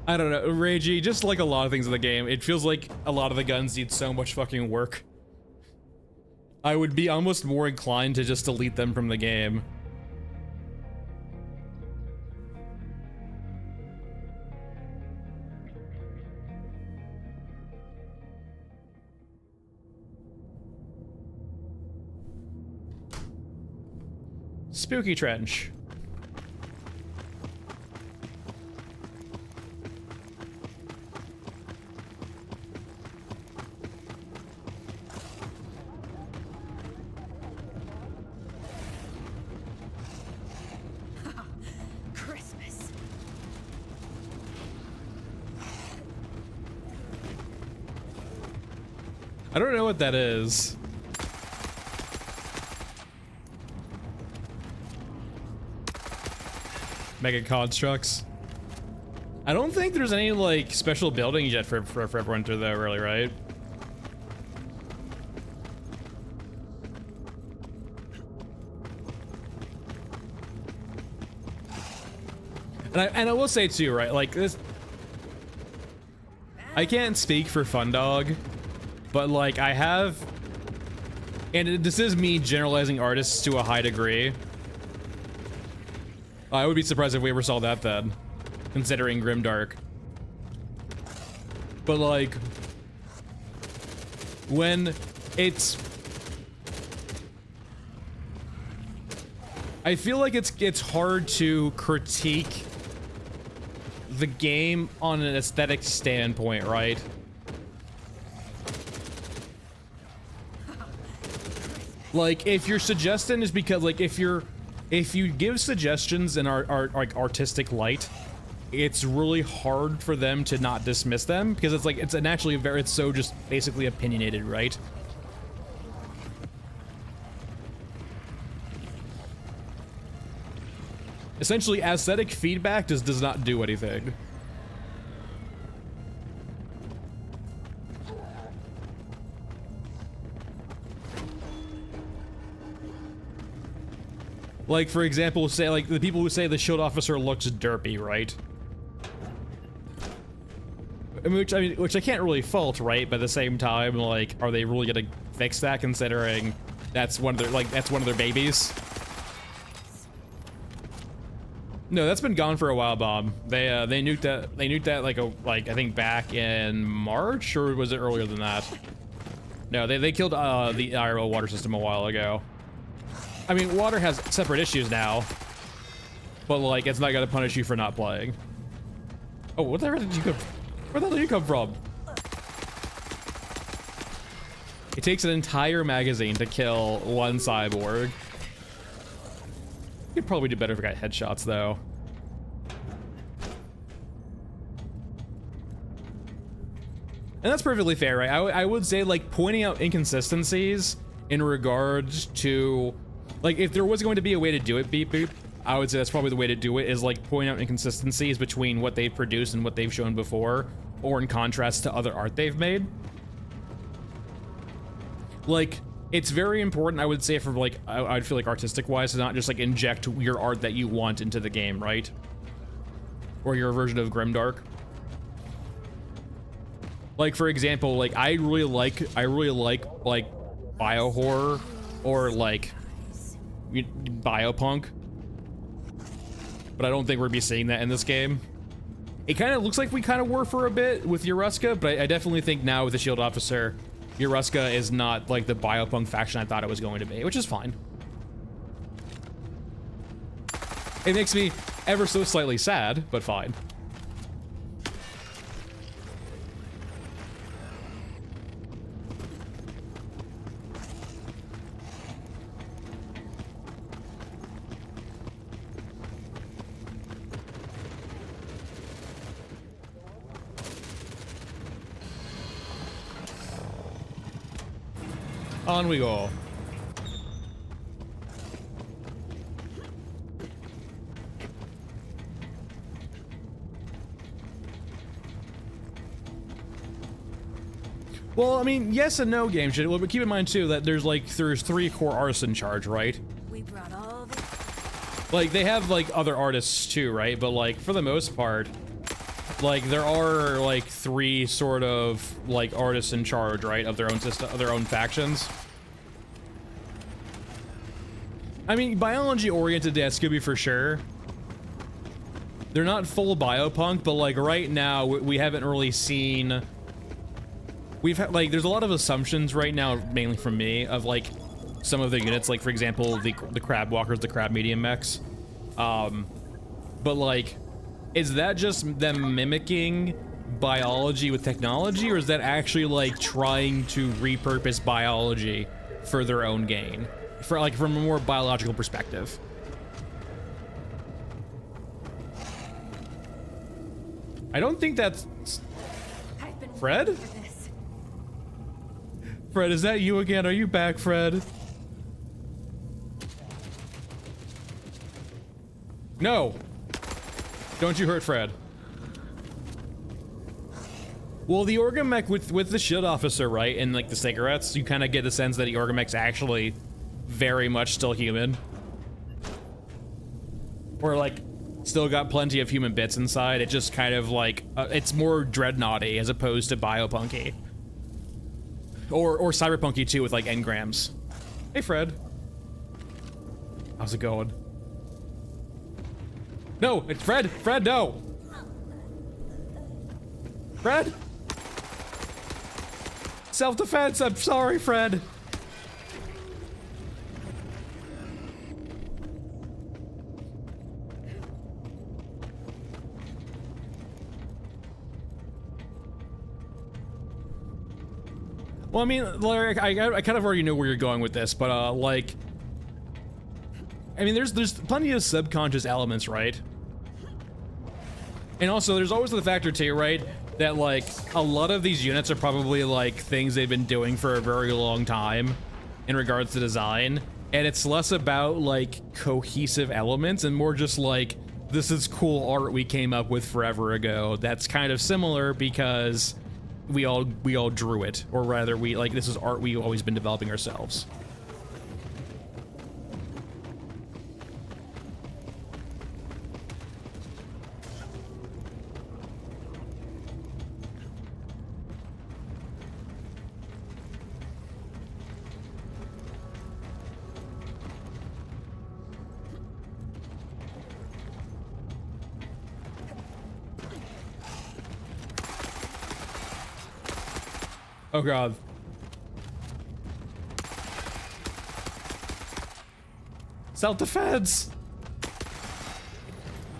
I don't know, Ragey, just like a lot of things in the game, it feels like a lot of the guns need so much fucking work. I would be almost more inclined to just delete them from the game. Spooky Trench. Christmas. I don't know what that is. Mega constructs. I don't think there's any like special buildings yet for Everwinter though, really, right? And I will say too, right? Like this, I can't speak for Fundog, but like I have, and this is me generalizing artists to a high degree. I would be surprised if we ever saw that then, considering Grimdark. But like, when it's, I feel like it's hard to critique the game on an aesthetic standpoint, right? Like, if your suggestion is because, like, if you give suggestions in our like artistic light, it's really hard for them to not dismiss them because it's like it's so just basically opinionated, right? Essentially, aesthetic feedback does not do anything. Like, for example, say, like, the people who say the shield officer looks derpy, right? Which I can't really fault, right? But at the same time, like, are they really gonna fix that considering that's one of their, like, that's one of their babies? No, that's been gone for a while, Bob. They nuked that like I think back in March, or was it earlier than that? No, they killed the IRL water system a while ago. I mean, water has separate issues now, but like it's not gonna punish you for not playing. Oh, what the hell did you come? Where the hell did you come from? It takes an entire magazine to kill one cyborg. You'd probably do better if I got headshots, though. And that's perfectly fair, right? I would say, like, pointing out inconsistencies in regards to, like, if there was going to be a way to do it, beep boop, I would say that's probably the way to do it, is, like, point out inconsistencies between what they've produced and what they've shown before, or in contrast to other art they've made. Like, it's very important, I would say, for like, I'd feel like artistic-wise, to not just like inject your art that you want into the game, right? Or your version of Grimdark. Like for example, like I really like bio horror or like biopunk, but I don't think we're gonna be seeing that in this game. It kind of looks like we kind of were for a bit with Yoruska, but I definitely think now with the Shield Officer, Yoruska is not like the biopunk faction I thought it was going to be, which is fine. It makes me ever so slightly sad, but fine. On we go. Well, I mean, yes and no, game shit. Well, but keep in mind too that there's 3 core artists in charge, right? We brought all this. Like they have like other artists too, right? But like for the most part, like there are like 3 sort of like artists in charge, right, of their own system, of their own factions. I mean, biology-oriented Scooby for sure. They're not full biopunk, but like right now we haven't really seen. We've had like there's a lot of assumptions right now, mainly from me, of like some of the units, like for example the crab walkers, the crab medium mechs. But like, is that just them mimicking biology with technology, or is that actually like trying to repurpose biology for their own gain, for like from a more biological perspective? I don't think that's I've been Fred? waiting for this. Fred, is that you again? Are you back, Fred? No! Don't you hurt Fred. Well, the organ mech with the shield officer, right, and like the cigarettes, you kind of get the sense that the organ mech's actually very much still human. Or like, still got plenty of human bits inside. It just kind of like, it's more dreadnoughty as opposed to biopunky. Or cyberpunky too, with like engrams. Hey Fred. How's it going? No, it's Fred! Fred, no! Fred? Self-defense, I'm sorry, Fred. Well, I mean, Larry, I kind of already know where you're going with this, but like, I mean, there's plenty of subconscious elements, right? And also, there's always the factor too, right, that like a lot of these units are probably like things they've been doing for a very long time in regards to design, and it's less about like cohesive elements and more just like, this is cool art we came up with forever ago. That's kind of similar because we all drew it, or rather we like, this is art we've always been developing ourselves. Oh god. Self-defense.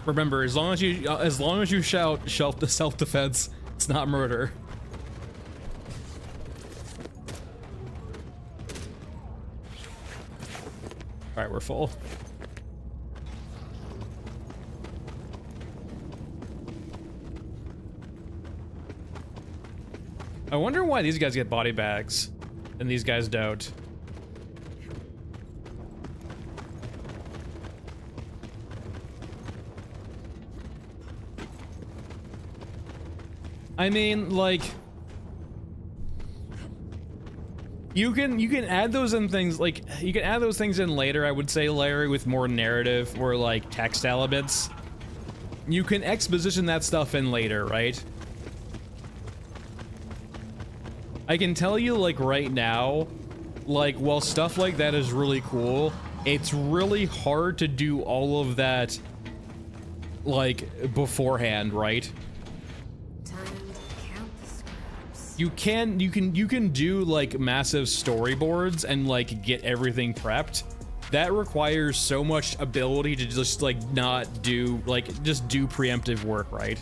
Remember, as long as you shout self-defense, it's not murder. All right, we're full. I wonder why these guys get body bags and these guys don't. I mean, like, you can add those in things, like, you can add those things in later, I would say, Larry, with more narrative or like text elements. You can exposition that stuff in later, right? I can tell you, like, right now, like, while stuff like that is really cool, it's really hard to do all of that, like, beforehand, right? Time to count the scraps. You can do, like, massive storyboards and, like, get everything prepped. That requires so much ability to just, like, not do, like, just do preemptive work, right?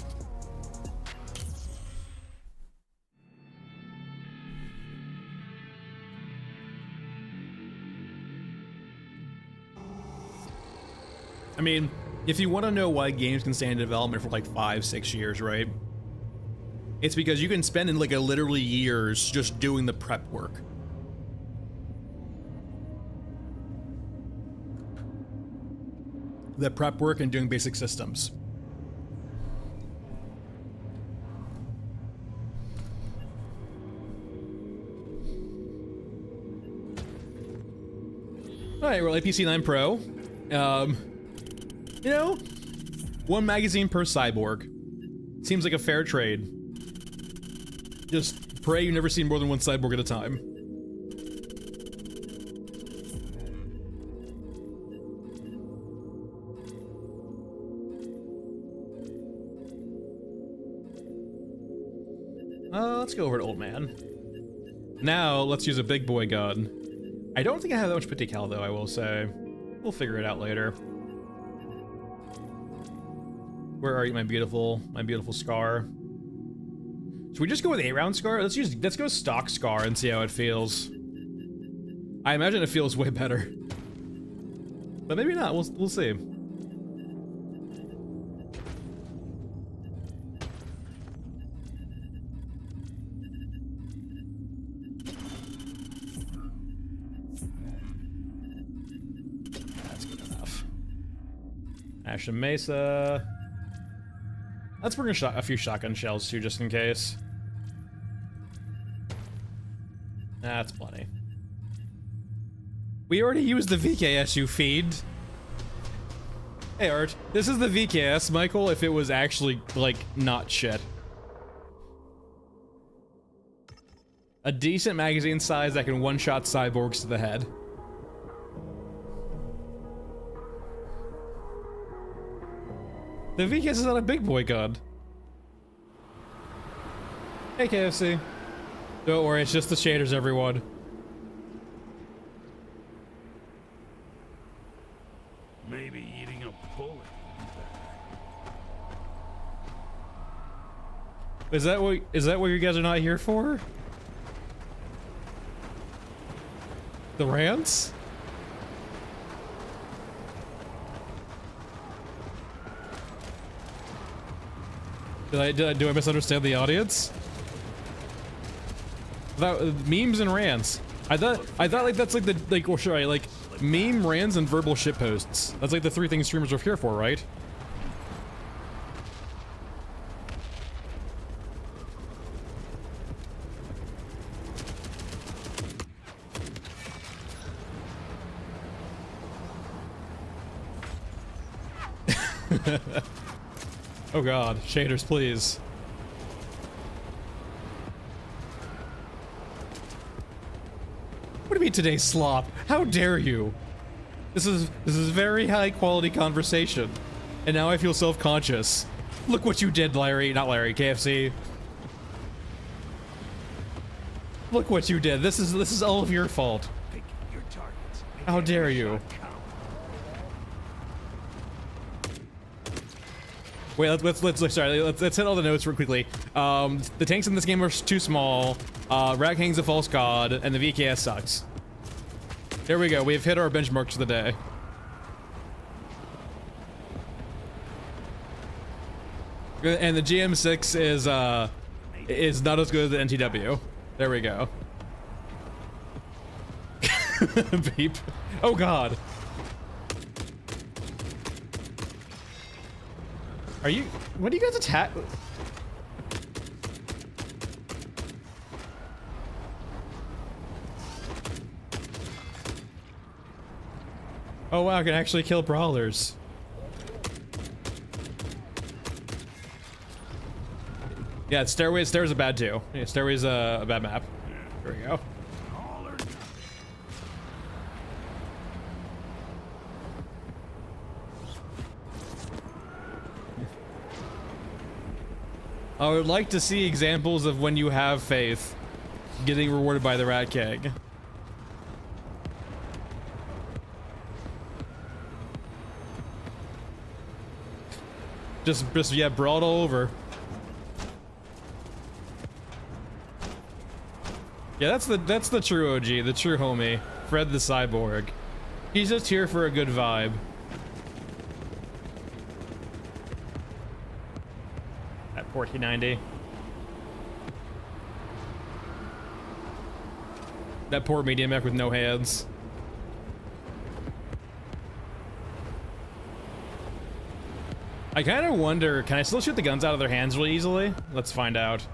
I mean, if you want to know why games can stay in development for like 5-6 years, right? It's because you can spend in like literally years just doing the prep work. The prep work and doing basic systems. Alright, we're APC 9 Pro. You know, one magazine per cyborg. Seems like a fair trade. Just pray you never see more than one cyborg at a time. Let's go over to Old Man. Now, let's use a big boy gun. I don't think I have that much Petit-Cal though, I will say. We'll figure it out later. Where are you, my beautiful Scar? Should we just go with 8-round Scar? Let's go stock Scar and see how it feels. I imagine it feels way better. But maybe not, we'll see. That's good enough. Ash and Mesa. Let's bring a few shotgun shells too, just in case. That's plenty. We already used the VKS, you fiend. Hey Art, this is the VKS, Michael, if it was actually, like, not shit. A decent magazine size that can one-shot cyborgs to the head. The VKS is not a big boy gun. Hey KFC. Don't worry, it's just the shaders, everyone. Maybe eating a bullet. Is that what you guys are not here for? The rants? Do I misunderstand the audience? Memes and rants. I thought like that's like like meme, rants, and verbal shitposts. That's like the 3 things streamers are here for, right? Oh god, shaders, please. What do you mean today's slop? How dare you? This is very high quality conversation. And now I feel self-conscious. Look what you did, Larry. Not Larry, KFC. Look what you did. This is all of your fault. Pick your targets. How dare you? Wait, let's hit all the notes real quickly. The tanks in this game are too small. Rag Hang's a false god, and the VKS sucks. There we go. We've hit our benchmarks for the day. And the GM6 is not as good as the NTW. There we go. Beep. Oh god. Are you? What do you guys attack? Oh wow, I can actually kill brawlers. Yeah, stairs are bad too. Yeah, stairway's a bad map. There we go. I would like to see examples of when you have faith getting rewarded by the Rat King. Just yeah, brawled all over. Yeah, that's the true OG, the true homie, Fred the Cyborg. He's just here for a good vibe. At 1490. That poor medium mech with no hands. I kind of wonder, can I still shoot the guns out of their hands really easily? Let's find out.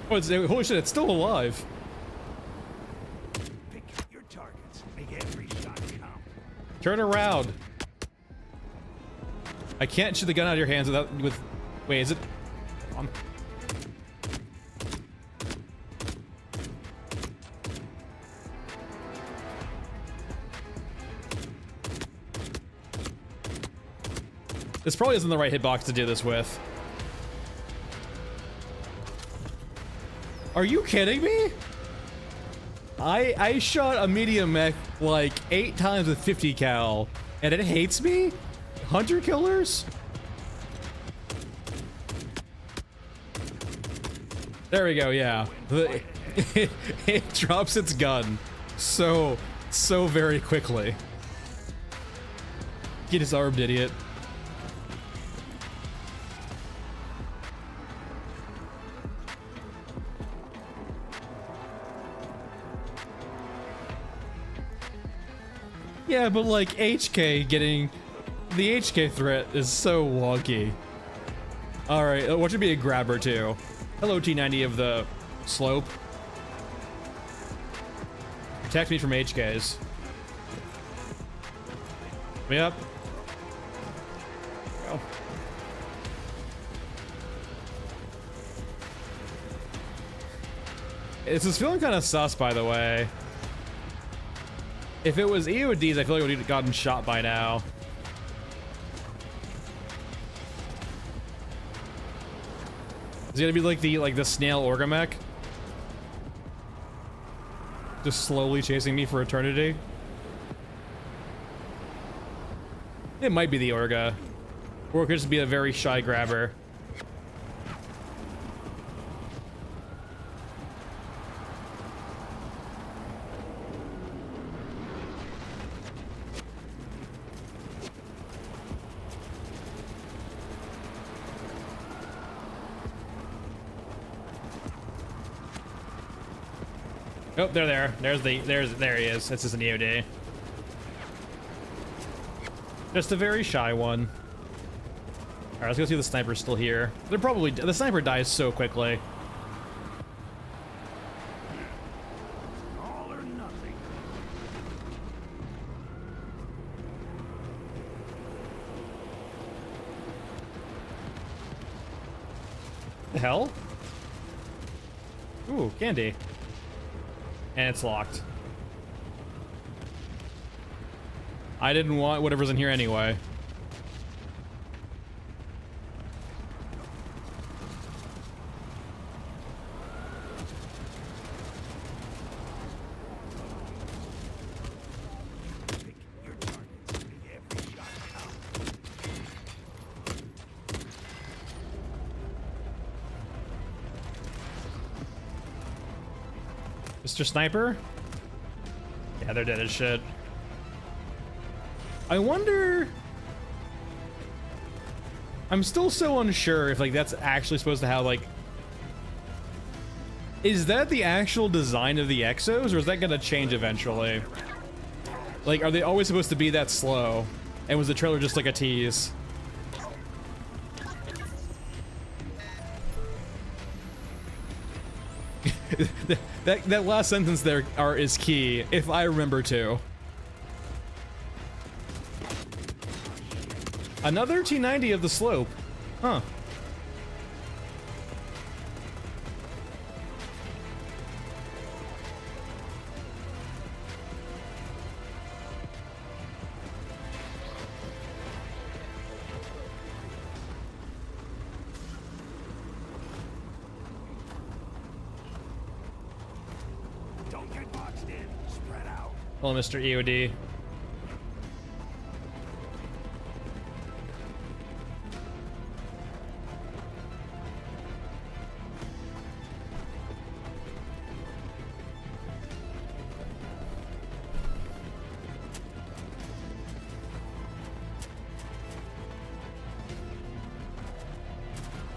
Oh, holy shit, it's still alive. Pick your targets. Make every shot count. Turn around. I can't shoot the gun out of your hands without, wait, is it on? This probably isn't the right hitbox to do this with. Are you kidding me? I shot a medium mech like 8 times with 50 cal and it hates me? Hunter killers? There we go, yeah. It drops its gun so very quickly. Get disarmed, idiot. Yeah, but like HK getting the HK threat is so wonky. All right, what should be a grabber too? Hello, T90 of the slope. Protect me from HKs. Yep. Go. This is feeling kind of sus, by the way. If it was EODs, I feel like we would have gotten shot by now. Is it gonna be like the snail Orgamech? Just slowly chasing me for eternity? It might be the Orga. Or it could just be a very shy grabber. Oh, they're there. There he is. This is an EOD. Just a very shy one. Alright, let's go see if the sniper's still here. They're probably, the sniper dies so quickly. All or nothing. The hell? Ooh, candy. And it's locked. I didn't want whatever's in here anyway. Pick your targets. Make every shot count. Mr. Sniper? Yeah, they're dead as shit. I wonder... I'm still so unsure if, like, that's actually supposed to have, like... Is that the actual design of the Exos, or is that gonna change eventually? Like, are they always supposed to be that slow? And was the trailer just like a tease? that last sentence there is key, if I remember to. Another T90 of the slope. Huh. Hello, Mr. EOD.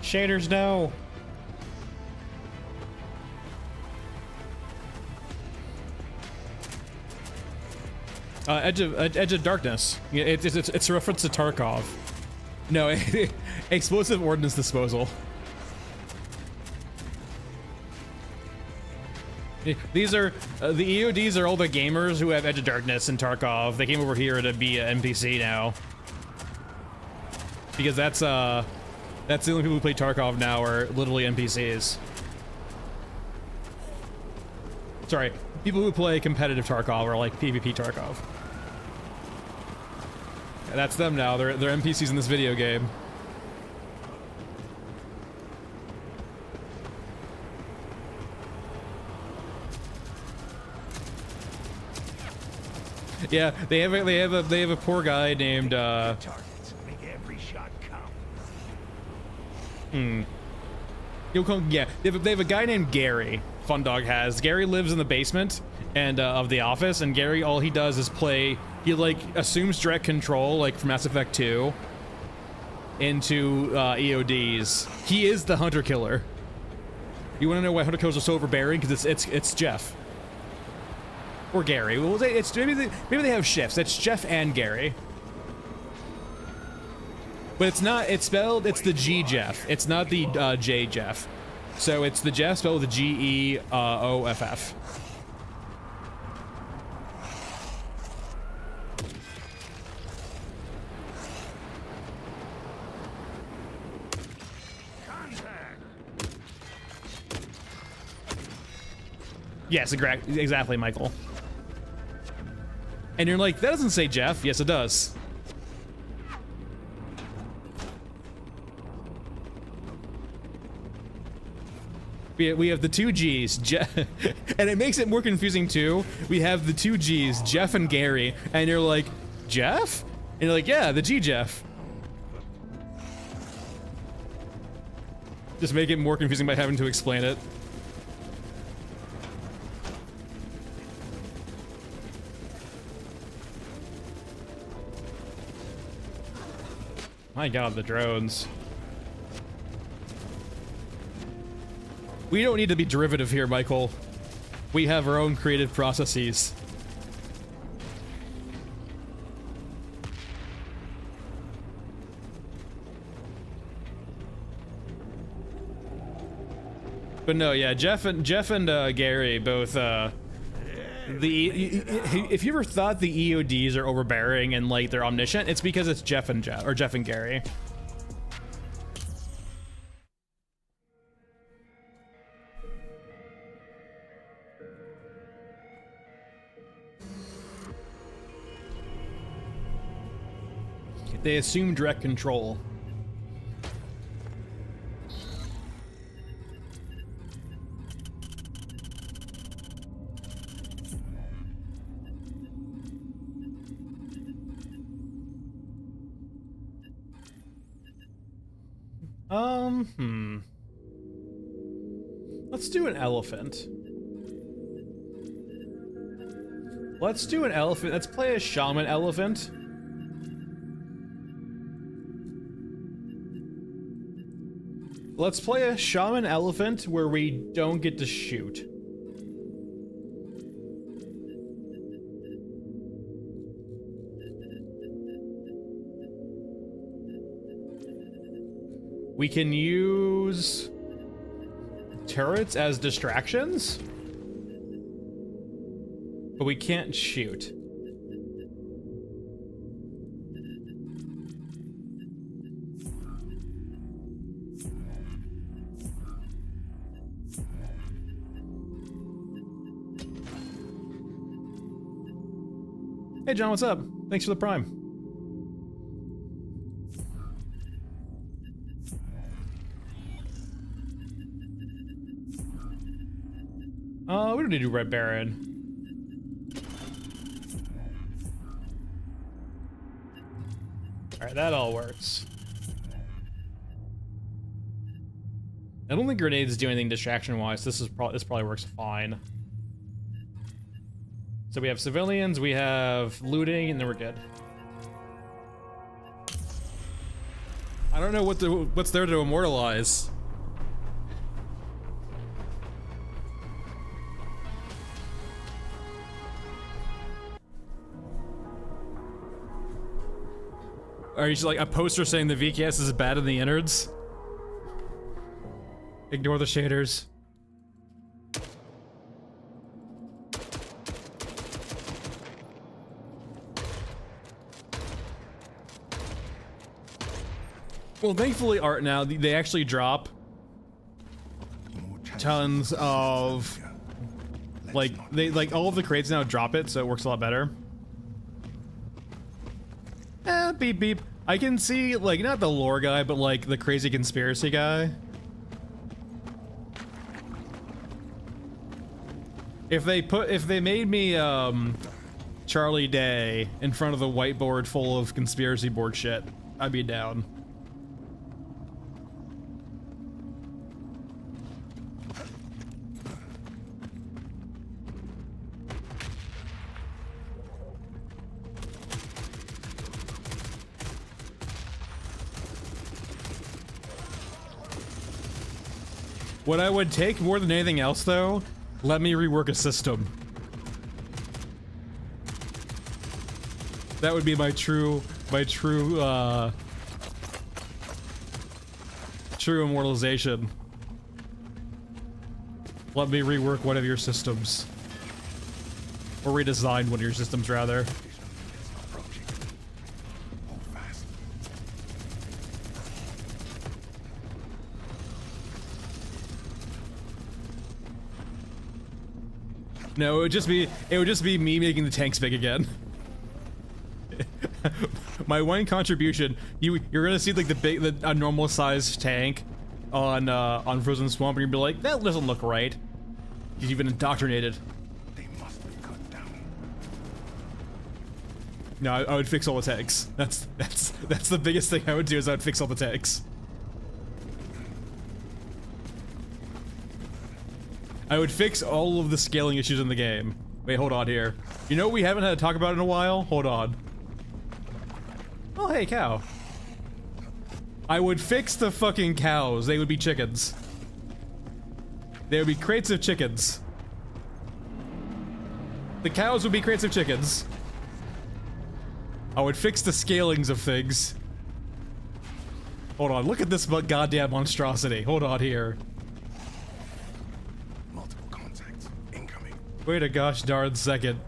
Shaders, no. Edge of Darkness. Yeah, it's a reference to Tarkov. No, explosive ordnance disposal. These are the EODs are all the gamers who have Edge of Darkness and Tarkov. They came over here to be an NPC now because that's the only people who play Tarkov now are literally NPCs. Sorry, people who play competitive Tarkov or like PvP Tarkov. Yeah, that's them now. They're NPCs in this video game. Yeah, they have a poor guy named Targets. Make every shot count. Yeah, they have a guy named Gary. Fundog has. Gary lives in the basement and of the office, and Gary, all he does is play. He like assumes direct control, like from Mass Effect 2, into EODs. He is the hunter killer. You want to know why hunter killers are so overbearing? Because it's Jeff or Gary. Well, it's maybe they have shifts. It's Jeff and Gary. But it's not, it's spelled, it's the G Jeff. It's not the J Jeff. So it's the Jeff spelled with the Geoff. Yes, exactly, Michael. And you're like, that doesn't say Jeff. Yes, it does. We have the two G's, and it makes it more confusing too. We have the two G's, Jeff and Gary, and you're like, Jeff? And you're like, yeah, the G Jeff. Just make it more confusing by having to explain it. My God, the drones. We don't need to be derivative here, Michael. We have our own creative processes. But no, yeah, Jeff and Gary both. If you ever thought the EODs are overbearing and like they're omniscient, it's because it's Jeff and Gary. They assume direct control. Let's do an elephant. Let's do an elephant. Let's play a shaman elephant. Let's play a shaman elephant where we don't get to shoot. We can use turrets as distractions, but we can't shoot. Hey John, what's up? Thanks for the prime. We don't need to do Red Baron. that all works. I don't think grenades do anything distraction-wise. This probably works fine. So we have civilians, we have looting, and then we're good. I don't know what's there to immortalize. Are you just like a poster saying the VKS is bad in the innards? Ignore the shaders. Well, thankfully, art now they actually drop tons of like all of the crates now drop it, so it works a lot better. Beep beep. I can see like not the lore guy, but like the crazy conspiracy guy. If they made me Charlie Day in front of the whiteboard full of conspiracy board shit, I'd be down. What I would take more than anything else, though, let me rework a system. That would be my true immortalization. Let me rework one of your systems. Or redesign one of your systems, rather. No, it would just be me making the tanks big again. My one contribution, you're gonna see like a normal sized tank on Frozen Swamp, and you'll be like, that doesn't look right. You've been indoctrinated. They must be cut down. No, I would fix all the tanks. That's the biggest thing I would do, is I would fix all the tanks. I would fix all of the scaling issues in the game. Wait, hold on here. You know what we haven't had to talk about in a while? Hold on. Oh, hey, cow. I would fix the fucking cows. They would be chickens. There would be crates of chickens. The cows would be crates of chickens. I would fix the scalings of things. Hold on, look at this goddamn monstrosity. Hold on here. Wait a gosh darn second.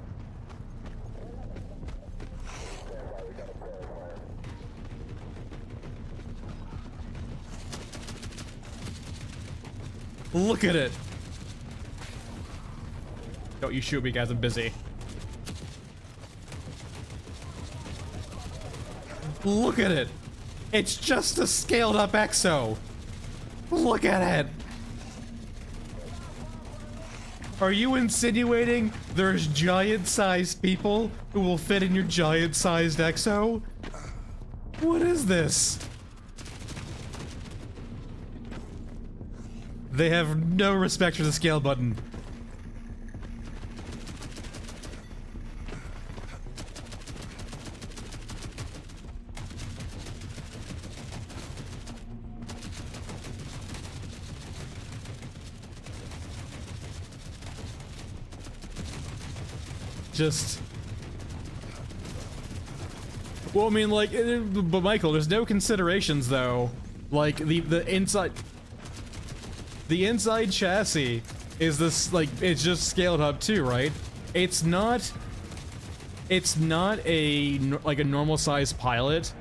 Look at it. Don't you shoot me, guys, I'm busy. Look at it. It's just a scaled up EXO. Look at it. Are you insinuating there's giant-sized people who will fit in your giant-sized EXO? What is this? They have no respect for the scale button. Just... Well, I mean, like, but Michael, there's no considerations, though. Like, the inside... The inside chassis is this, like, it's just scaled up too, right? It's not a, like, a normal-sized pilot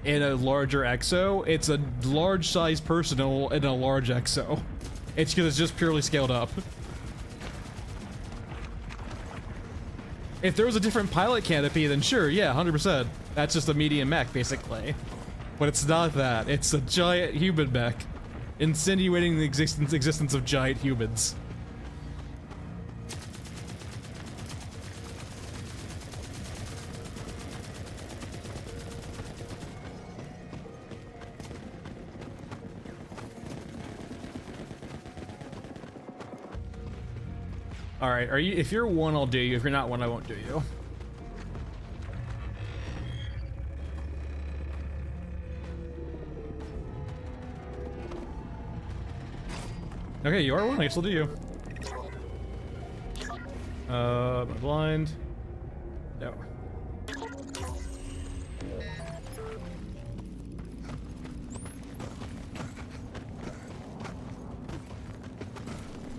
in a larger EXO. It's a large-sized personnel in a large EXO. It's because it's just purely scaled up. If there was a different pilot canopy, then sure, yeah, 100%. That's just a medium mech, basically. But it's not that. It's a giant human mech, insinuating the existence of giant humans. All right, are you? If you're one, I'll do you. If you're not one, I won't do you. Okay, you are one. I guess I'll do you. Am I blind? No.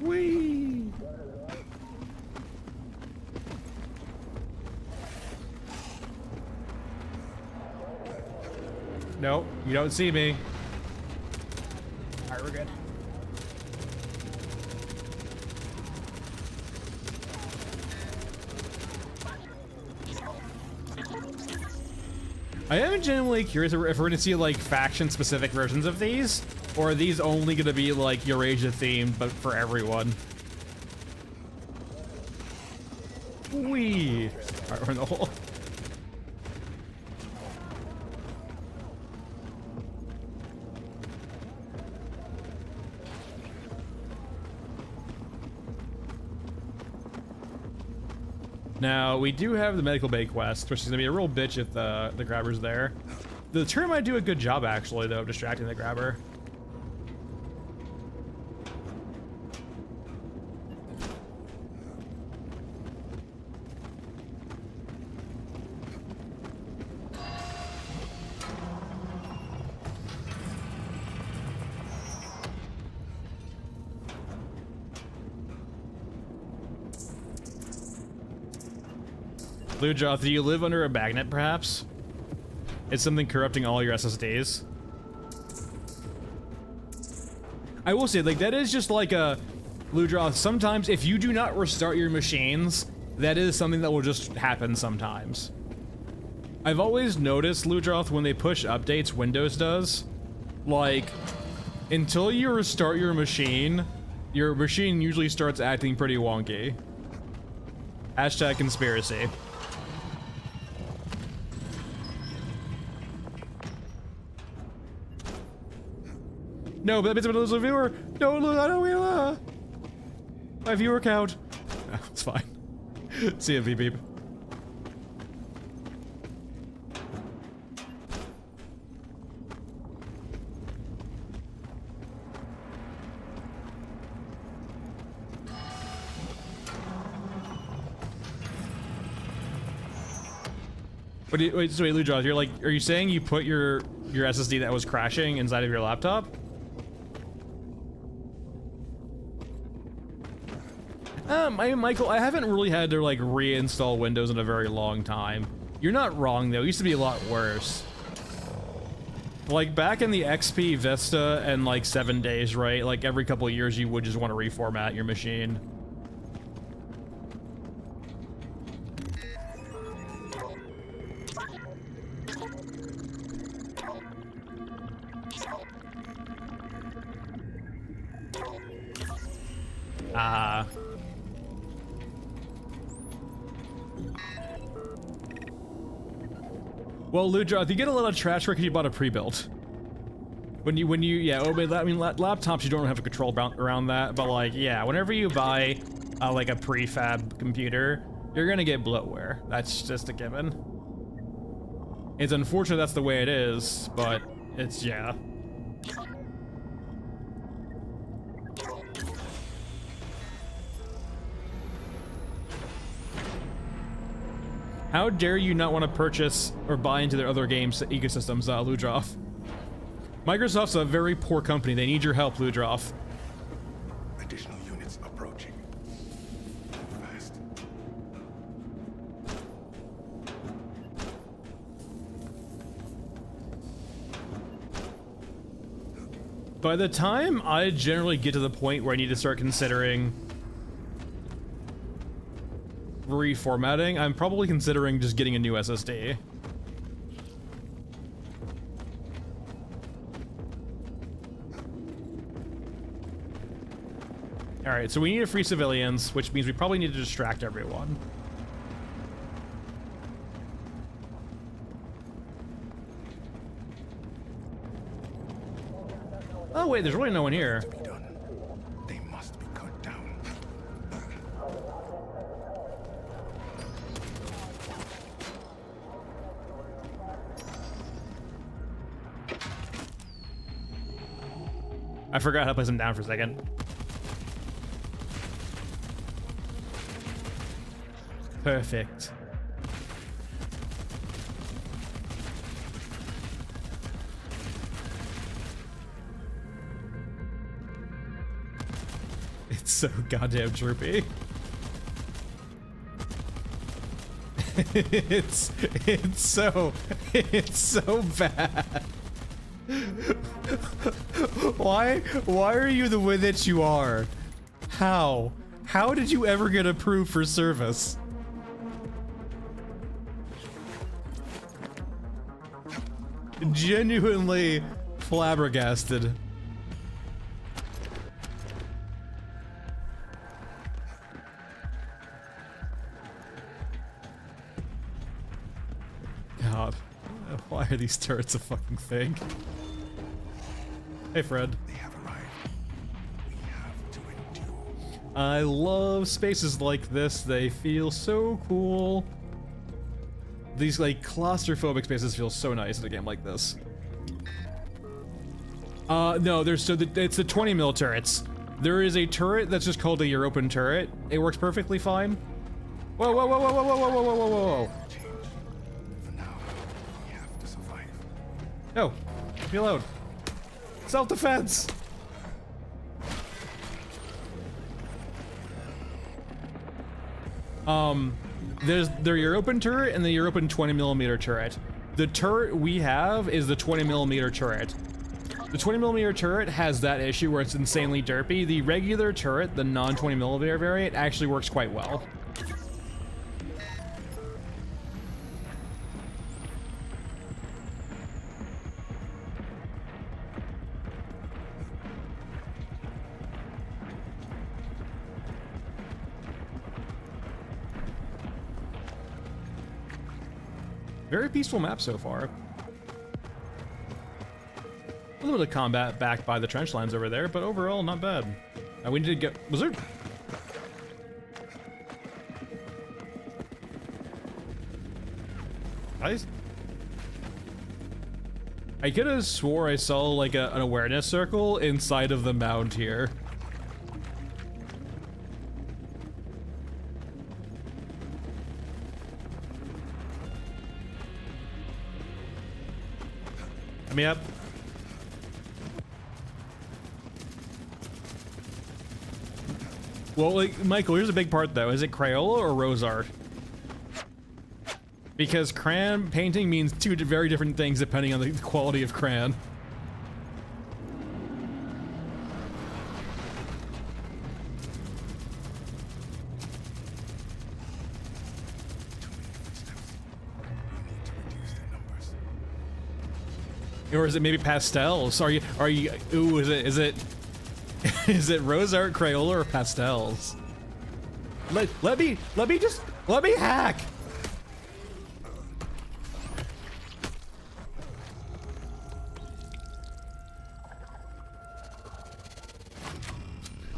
Whee! Nope, you don't see me. Alright, we're good. I am genuinely curious if we're gonna see like faction-specific versions of these, or are these only gonna be like Eurasia themed, but for everyone? Whee! Alright, we're in the hole. Now, we do have the medical bay quest, which is gonna be a real bitch if the grabber's there. The turret might do a good job, actually, though, of distracting the grabber. Lujoth, do you live under a magnet, perhaps? It's something corrupting all your SSDs. I will say, like, that is just like a... Lujoth, sometimes if you do not restart your machines, that is something that will just happen sometimes. I've always noticed, Lujoth, when they push updates, Windows does. Like, until you restart your machine usually starts acting pretty wonky. Hashtag conspiracy. No, but it's a viewer. No, look, I don't my viewer count. No, it's fine. See ya, beep beep. Wait, so wait, Lujoth, you're like, are you saying you put your SSD that was crashing inside of your laptop? Michael, I haven't really had to like reinstall Windows in a very long time. You're not wrong though, it used to be a lot worse. Like back in the XP Vista and like 7 days, right? Like every couple of years you would just want to reformat your machine. Well, Lujoth, you get a lot of trash because you bought a pre-built. Yeah, I mean, laptops, you don't have a control around that, but like, yeah, whenever you buy, like a prefab computer, you're gonna get bloatware. That's just a given. It's unfortunate that's the way it is, but it's, yeah. How dare you not want to purchase or buy into their other games ecosystems, Lujoth? Microsoft's a very poor company. They need your help, Lujoth. Additional units approaching. Fast. By the time I generally get to the point where I need to start considering reformatting, I'm probably considering just getting a new SSD. Alright, so we need to free civilians, which means we probably need to distract everyone. Oh wait, there's really no one here. They must be cut down. I forgot how to place them down for a second. Perfect. It's so goddamn droopy. it's so bad. Why are you the way that you are? How did you ever get approved for service? Genuinely flabbergasted. God, why are these turrets a fucking thing? Hey, Fred. They have arrived. We have to endure. I love spaces like this. They feel so cool. These like claustrophobic spaces feel so nice in a game like this. No, it's the 20 mil turrets. There is a turret that's just called a European turret. It works perfectly fine. Whoa, whoa, whoa, whoa, whoa, whoa, whoa, whoa, whoa, whoa. Change. For now, we have to survive. No, be alone. Self-defense. There's the European turret and the European 20mm turret. The turret we have is the 20mm turret. The 20mm turret has that issue where it's insanely derpy. The regular turret, the non-20mm variant, actually works quite well. Very peaceful map so far. A little bit of combat backed by the trench lines over there, but overall not bad. We need to get... Was there... I could have swore I saw like an awareness circle inside of the mound here. Me up. Well, like, Michael, here's a big part though. Is it Crayola or Rose Art? Because crayon painting means two very different things depending on the quality of crayon. Or is it maybe pastels? Are you, ooh, is it is it Rose Art, Crayola, or pastels? Let me hack!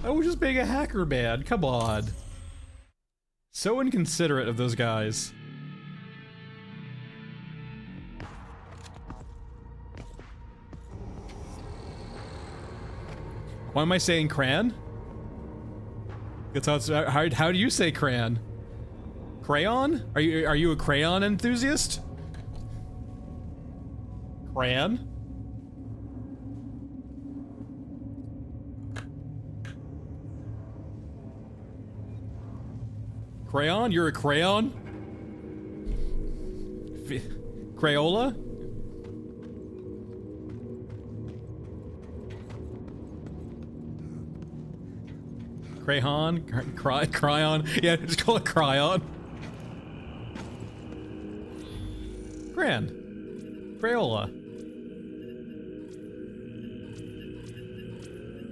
I was just being a hacker, man, come on. So inconsiderate of those guys. Why am I saying crayon? That's how it's, how do you say crayon? Crayon? Are you a crayon enthusiast? Crayon? Crayon? You're a crayon? Crayola? Crayon? Cryon? Yeah, just call it Cryon. Crayon. Crayola.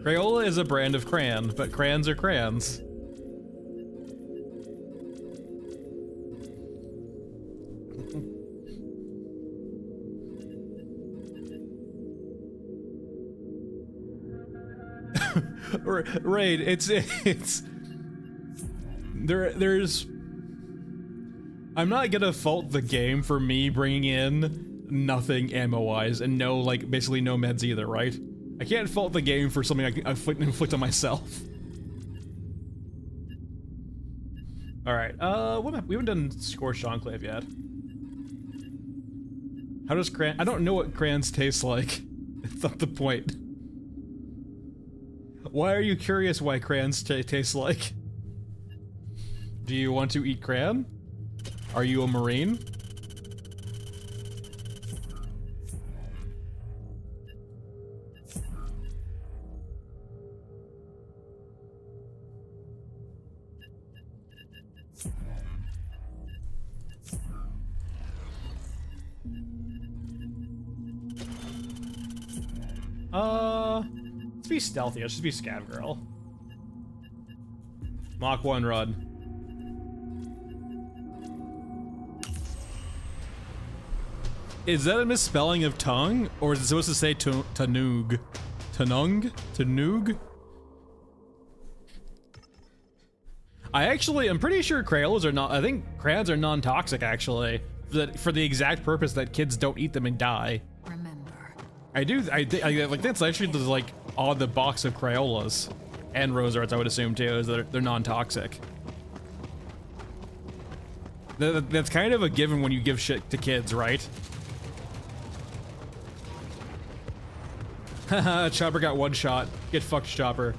Crayola is a brand of crayon, but crayons are crayons. Raid, there's I'm not gonna fault the game for me bringing in nothing ammo-wise and no, like, basically no meds either, right? I can't fault the game for something I can inflict on myself. Alright, we haven't done Scorched Enclave yet. How does I don't know what crayons taste like. That's not the point. Why are you curious why crayons taste like? Do you want to eat crayon? Are you a Marine? Let's be stealthy. Let's just be Scav Girl. Mach 1 run. Is that a misspelling of tongue? Or is it supposed to say Tanug? Tanung? Tanug? I'm pretty sure Crayolas are not, I think crayons are non-toxic actually. For the exact purpose that kids don't eat them and die. I think that's actually like on the box of Crayolas and Rose Arts, I would assume too, is that they're non-toxic. That's kind of a given when you give shit to kids, right? Haha, Chopper got one shot. Get fucked, Chopper.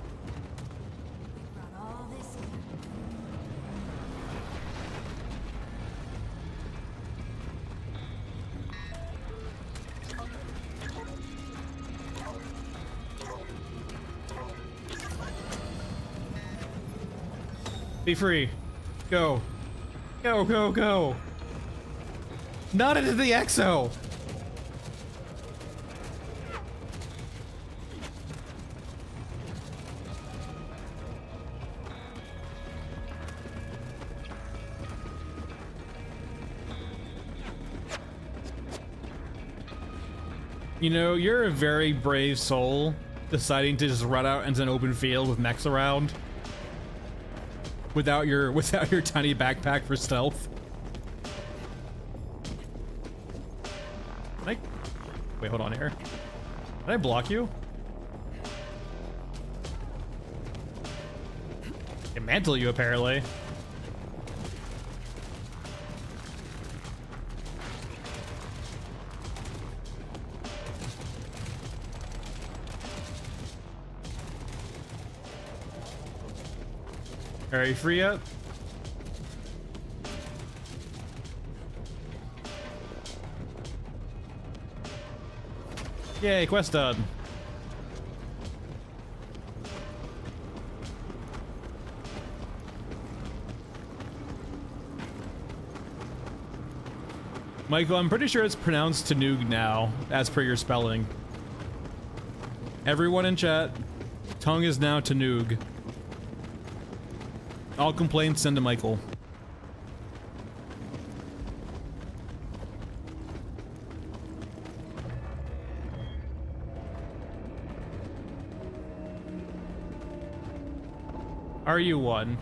Be free. Go. Go, go, go. Not into the EXO. You know, you're a very brave soul deciding to just run out into an open field with mechs around. Without your tiny backpack for stealth. Wait, hold on here. Did I block you? I can mantle you apparently. Are you free yet? Yay, quest done. Michael, I'm pretty sure it's pronounced Tanug now, as per your spelling. Everyone in chat, tongue is now Tanug. All complaints send to Michael. Are you one?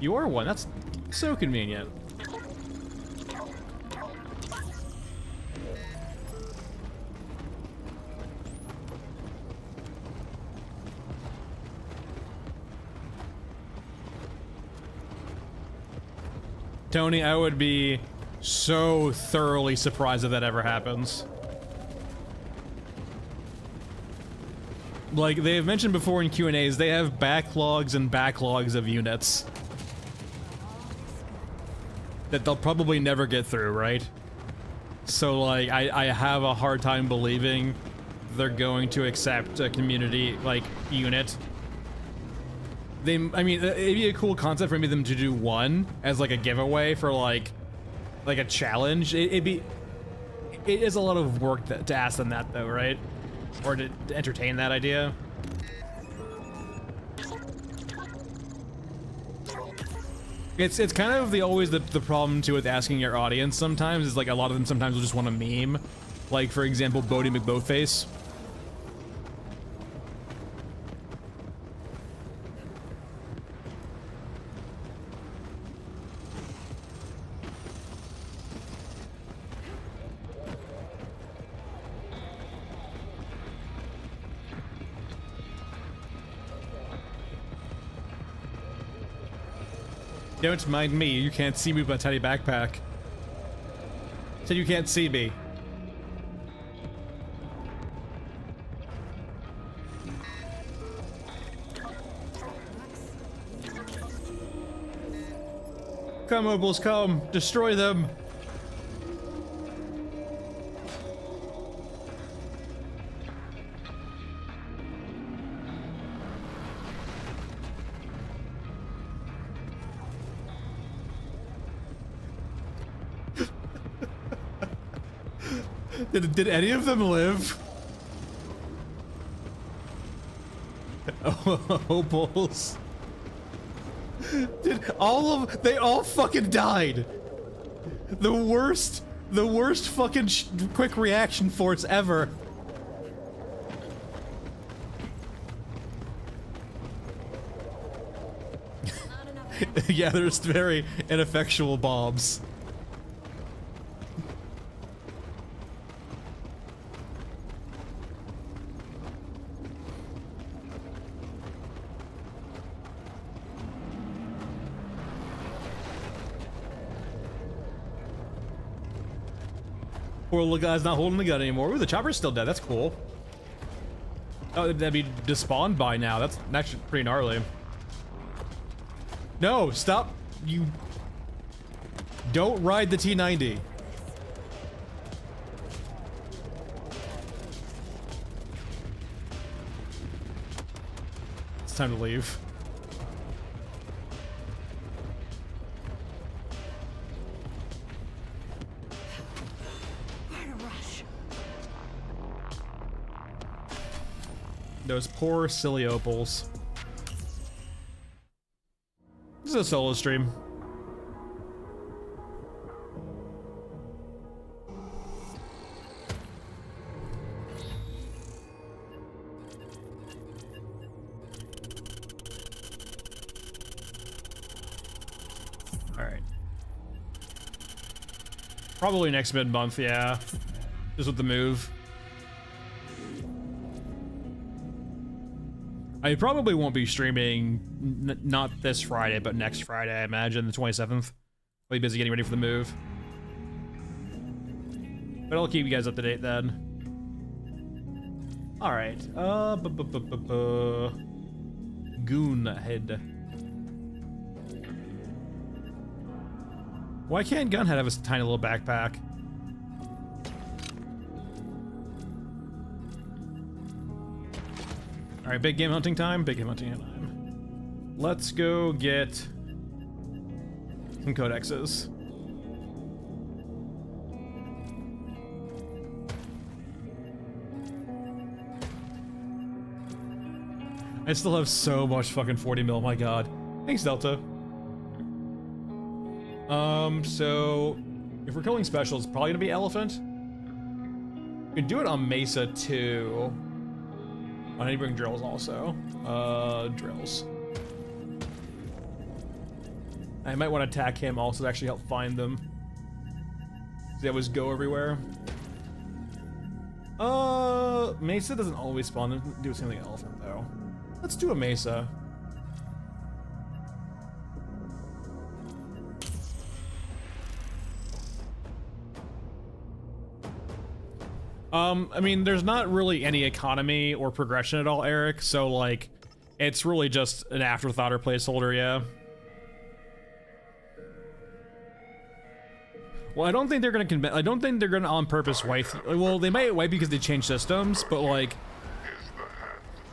You are one. That's so convenient. Tony, I would be so thoroughly surprised if that ever happens. Like, they've mentioned before in Q&As, they have backlogs and backlogs of units that they'll probably never get through, right? So, like, I have a hard time believing they're going to accept a community, like, unit. I mean, it'd be a cool concept for maybe them to do one as like a giveaway for like a challenge. It is a lot of work to ask them that though, right? Or to entertain that idea. It's kind of always the problem too with asking your audience sometimes is like a lot of them sometimes will just want a meme. Like for example, Bodie McBoatface. Don't mind me, you can't see me with my tiny backpack. Said you can't see me. Come, mobiles, come! Destroy them! Did any of them live? Oh, opals. They all fucking died. The worst fucking quick reaction force ever. Yeah, there's very ineffectual bombs. Poor little guy's not holding the gun anymore. Ooh, the chopper's still dead. That's cool. Oh, that'd be despawned by now. That's actually pretty gnarly. No, stop. You don't ride the T-90. It's time to leave. Those poor silly opals. This is a solo stream. All right. Probably next mid-month, yeah. Just with the move. I probably won't be streaming, not this Friday, but next Friday, I imagine, the 27th. I'll be busy getting ready for the move. But I'll keep you guys up to date then. Alright, Goon Head. Why can't Gunhead have a tiny little backpack? All right, big game hunting time. Big game hunting time. Let's go get some codexes. I still have so much fucking 40 mil. My God. Thanks, Delta. So if we're killing special, it's probably gonna be elephant. We can do it on Mesa too. I need to bring drills also. Drills. I might want to attack him also to actually help find them. They always go everywhere. Mesa doesn't always spawn. Doesn't do the same thing as elephant though. Let's do a Mesa. I mean, there's not really any economy or progression at all, Eric, so, like, it's really just an afterthought or placeholder, yeah. Well, I don't think they're gonna on purpose wipe. Well, they might wipe because they change systems, but, like,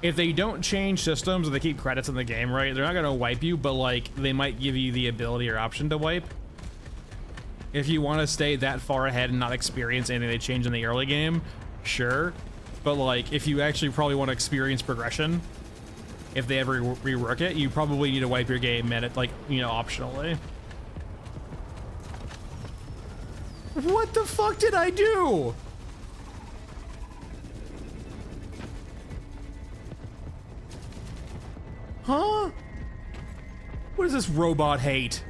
if they don't change systems or they keep credits in the game, right, they're not gonna wipe you, but, like, they might give you the ability or option to wipe. If you want to stay that far ahead and not experience anything they change in the early game, sure. But like, if you actually probably want to experience progression, if they ever rework it, you probably need to wipe your game and it, like, you know, optionally. What the fuck did I do? Huh? What is this robot hate?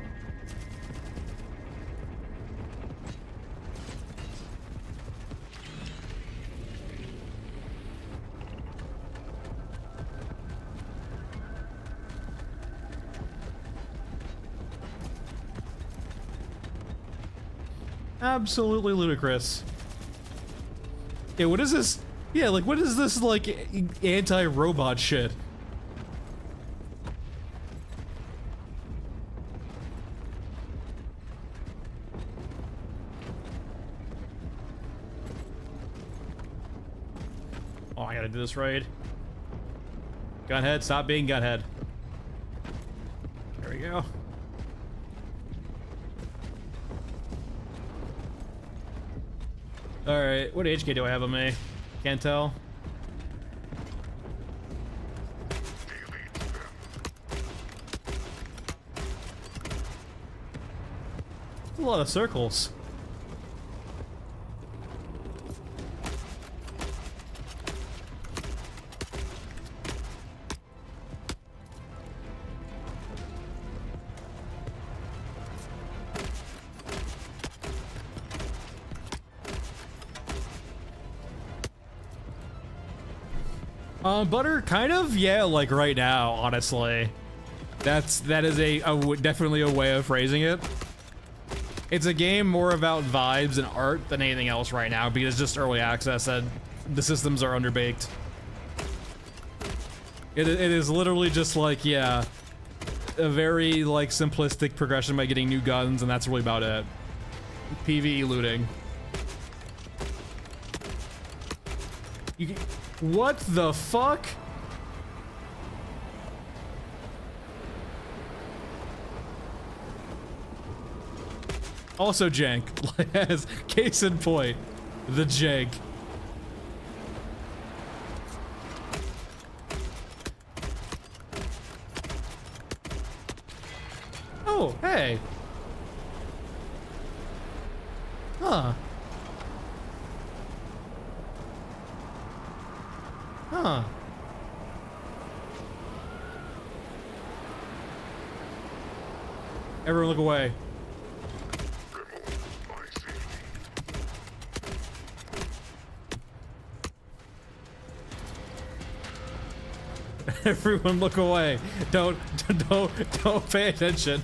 Absolutely ludicrous. Yeah, what is this? Yeah, like, what is this, like, anti-robot shit? Oh, I gotta do this right. Gunhead, stop being gunhead. There we go. Alright, what HK do I have on me? Can't tell. A lot of circles. Butter, kind of, yeah, like right now, honestly. That is definitely a way of phrasing it. It's a game more about vibes and art than anything else right now, because it's just early access and the systems are underbaked. It is literally just like, yeah, a very, like, simplistic progression by getting new guns, and that's really about it. PvE looting. What the fuck? Also jank. As case in point, the jank. Oh, hey. Huh. Huh. Everyone look away. Everyone look away. Don't pay attention.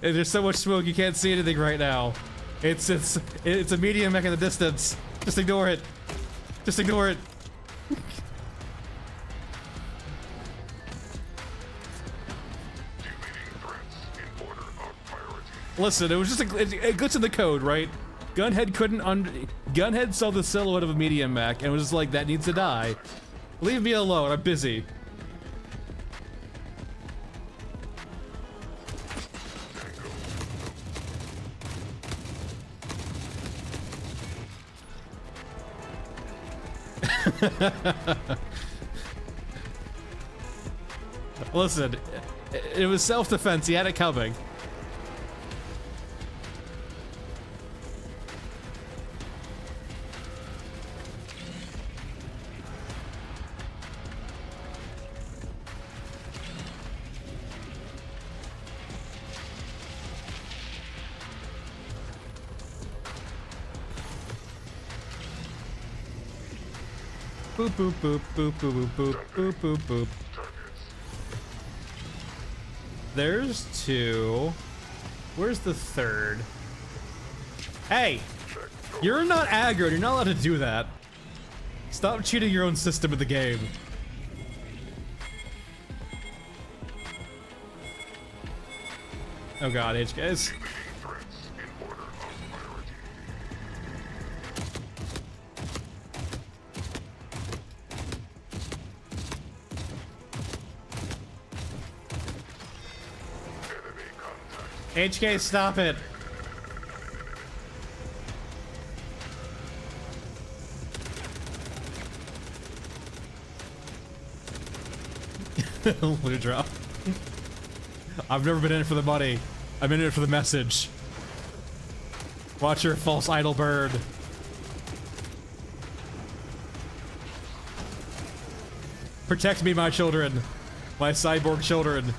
There's so much smoke you can't see anything right now. It's a medium mech in the distance. Just ignore it. Just ignore it. Listen, it was just a glitch in the code, right? Gunhead saw the silhouette of a medium mech and was just like, that needs to die. Leave me alone, I'm busy. Listen, it was self-defense, he had it coming. Boop boop boop boop boop boop boop boop boop. There's two. Where's the third? Hey! You're not aggro, you're not allowed to do that. Stop cheating your own system of the game. Oh god, H guys. HK, stop it. Loot drop. I've never been in it for the money. I'm in it for the message. Watch your false idol bird. Protect me, my children. My cyborg children.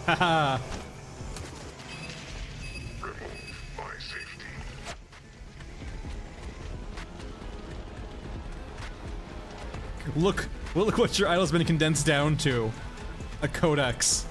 Haha. Well, look what your idol's been condensed down to. A codex.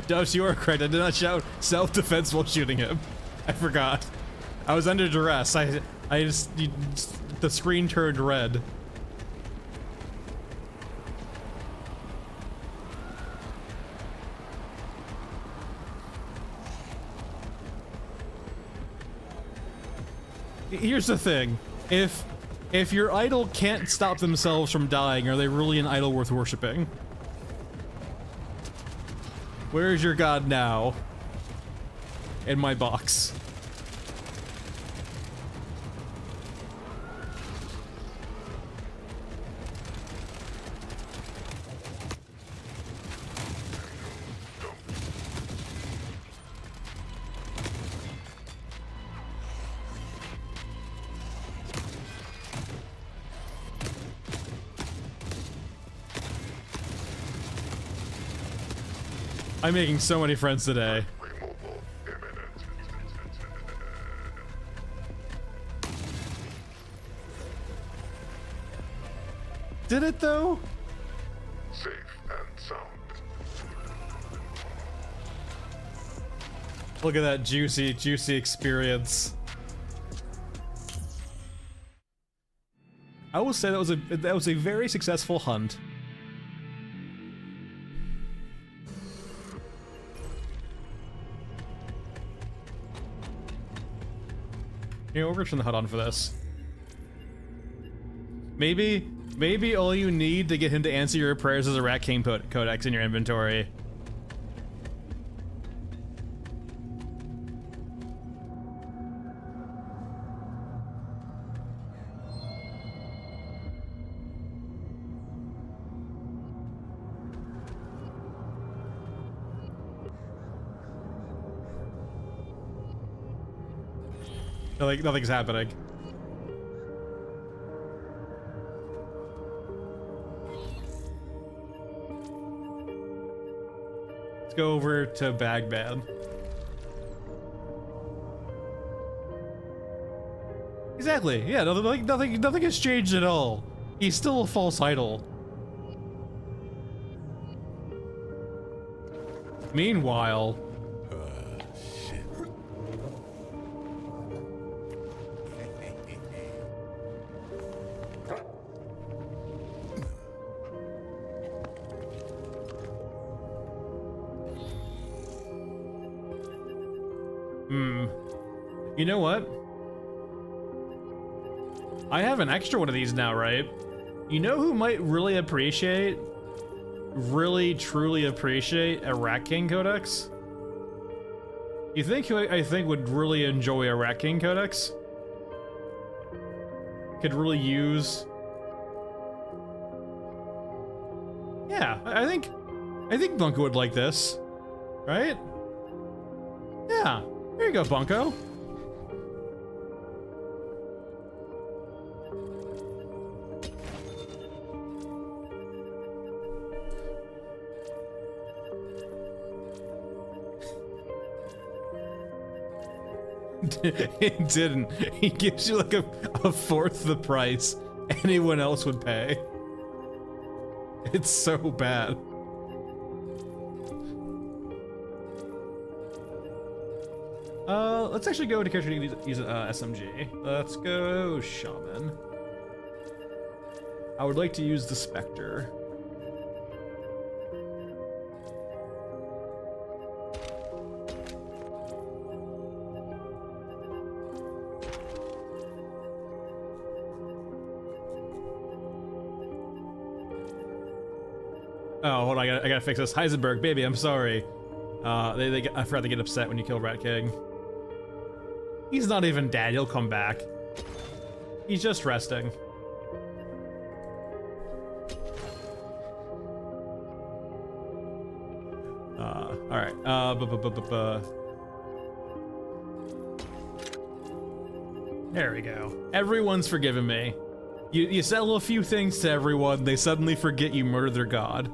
Dubs, you are correct. I did not shout self-defense while shooting him. I forgot. I was under duress. The screen turned red. Here's the thing. If your idol can't stop themselves from dying, are they really an idol worth worshipping? Where is your god now? In my box. I'm making so many friends today. Did it though? Safe and sound. Look at that juicy, juicy experience. I will say that was a very successful hunt. You know, we're gonna turn the HUD on for this. Maybe all you need to get him to answer your prayers is a Rat King codex in your inventory. Nothing's happening. Let's go over to Bagman. Exactly. Yeah, nothing has changed at all. He's still a false idol. Meanwhile, you know what? I have an extra one of these now, right? You know who might really appreciate, really truly appreciate a Rat King codex? You think who I think would really enjoy a Rat King codex? Could really use... Yeah, I think Bunko would like this, right? Yeah, there you go, Bunko. It didn't. He gives you like a fourth the price anyone else would pay. It's so bad. Let's actually go to character use SMG. Let's go Shaman. I would like to use the Spectre. Oh, hold on, I gotta fix this. Heisenberg, baby, I'm sorry. I forgot to get upset when you kill Rat King. He's not even dead, he'll come back. He's just resting. Alright, There we go. Everyone's forgiven me. You sell a few things to everyone, they suddenly forget you murdered their god.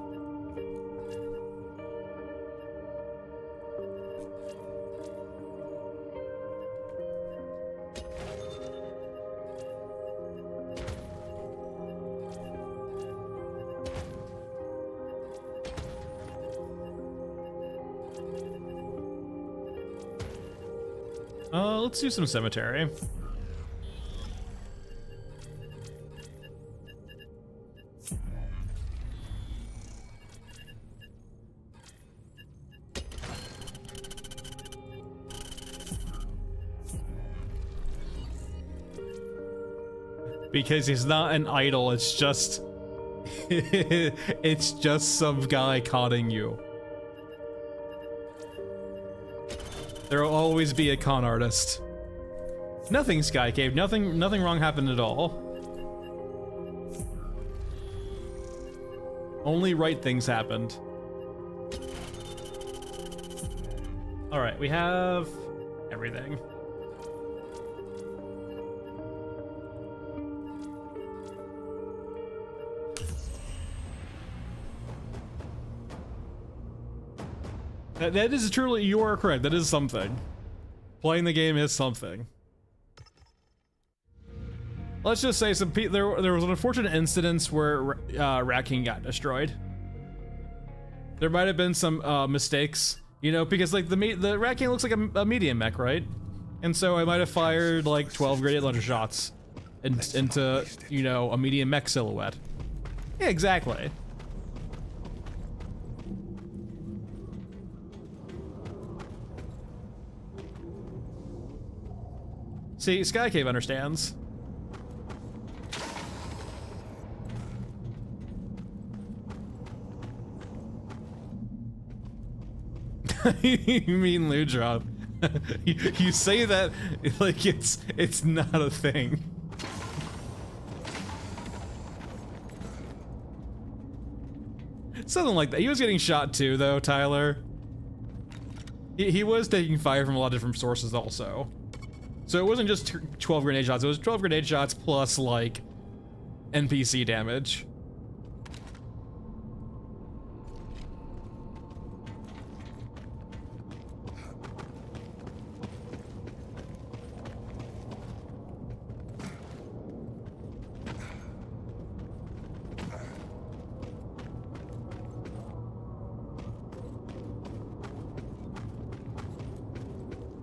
Let's do some cemetery. Because he's not an idol, it's just it's just some guy conning you. There'll always be a con artist. Nothing, Sky Cave. Nothing wrong happened at all. Only right things happened. All right, we have everything. That is truly, you are correct. That is something. Playing the game is something. Let's just say there was an unfortunate incident where Rat King got destroyed. There might have been some mistakes, you know, because like the Rat King looks like a medium mech, right? And so I might have fired like 12 grenade launcher shots into, you know, a medium mech silhouette. Yeah, exactly. See, Sky Cave understands. You mean loot drop? You say that like it's not a thing. Something like that. He was getting shot too, though, Tyler. He was taking fire from a lot of different sources also. So it wasn't just 12 grenade shots, it was 12 grenade shots plus, like, NPC damage.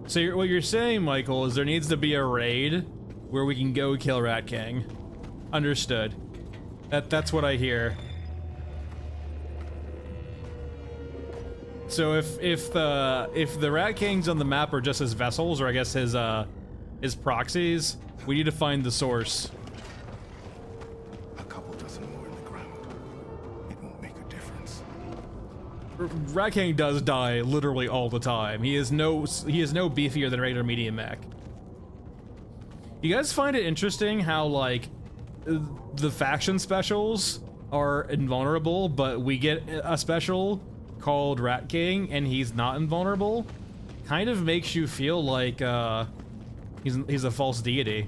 So what you're saying, Michael, is there needs to be a raid where we can go kill Rat King. Understood. That's what I hear. So if the Rat Kings on the map are just his vessels, or I guess his proxies, we need to find the source. A couple dozen more in the ground. It won't make a difference. Rat King does die literally all the time. He is no beefier than regular medium mech. You guys find it interesting how like the faction specials are invulnerable, but we get a special called Rat King and he's not invulnerable? Kind of makes you feel like he's a false deity.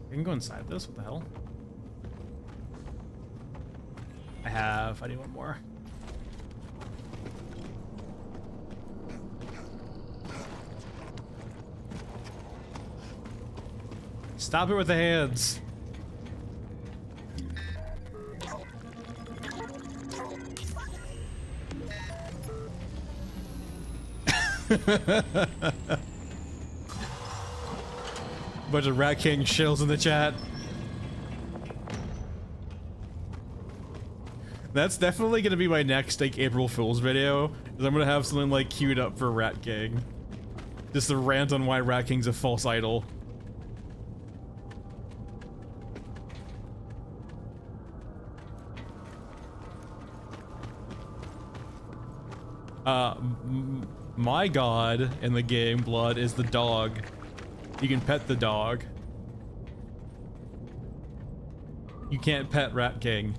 I can go inside this, what the hell? I need one more. Stop it with the hands. Bunch of Rat King shills in the chat. That's definitely gonna be my next like April Fool's video. Is I'm gonna have something like queued up for Rat King. Just a rant on why Rat King's a false idol. My god in the game, Blood, is the dog. You can pet the dog. You can't pet Rat King.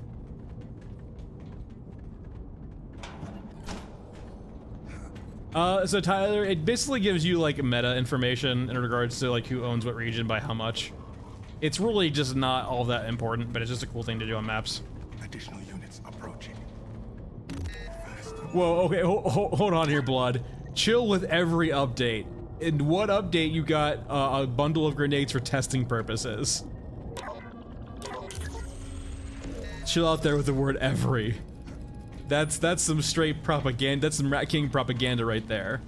So Tyler, it basically gives you like meta information in regards to like who owns what region by how much. It's really just not all that important, but it's just a cool thing to do on maps. Additional units approaching. Whoa, okay, hold on here, Blood. Chill with every update. In what update you got a bundle of grenades for testing purposes? Chill out there with the word every. That's some straight propaganda. That's some Rat King propaganda right there.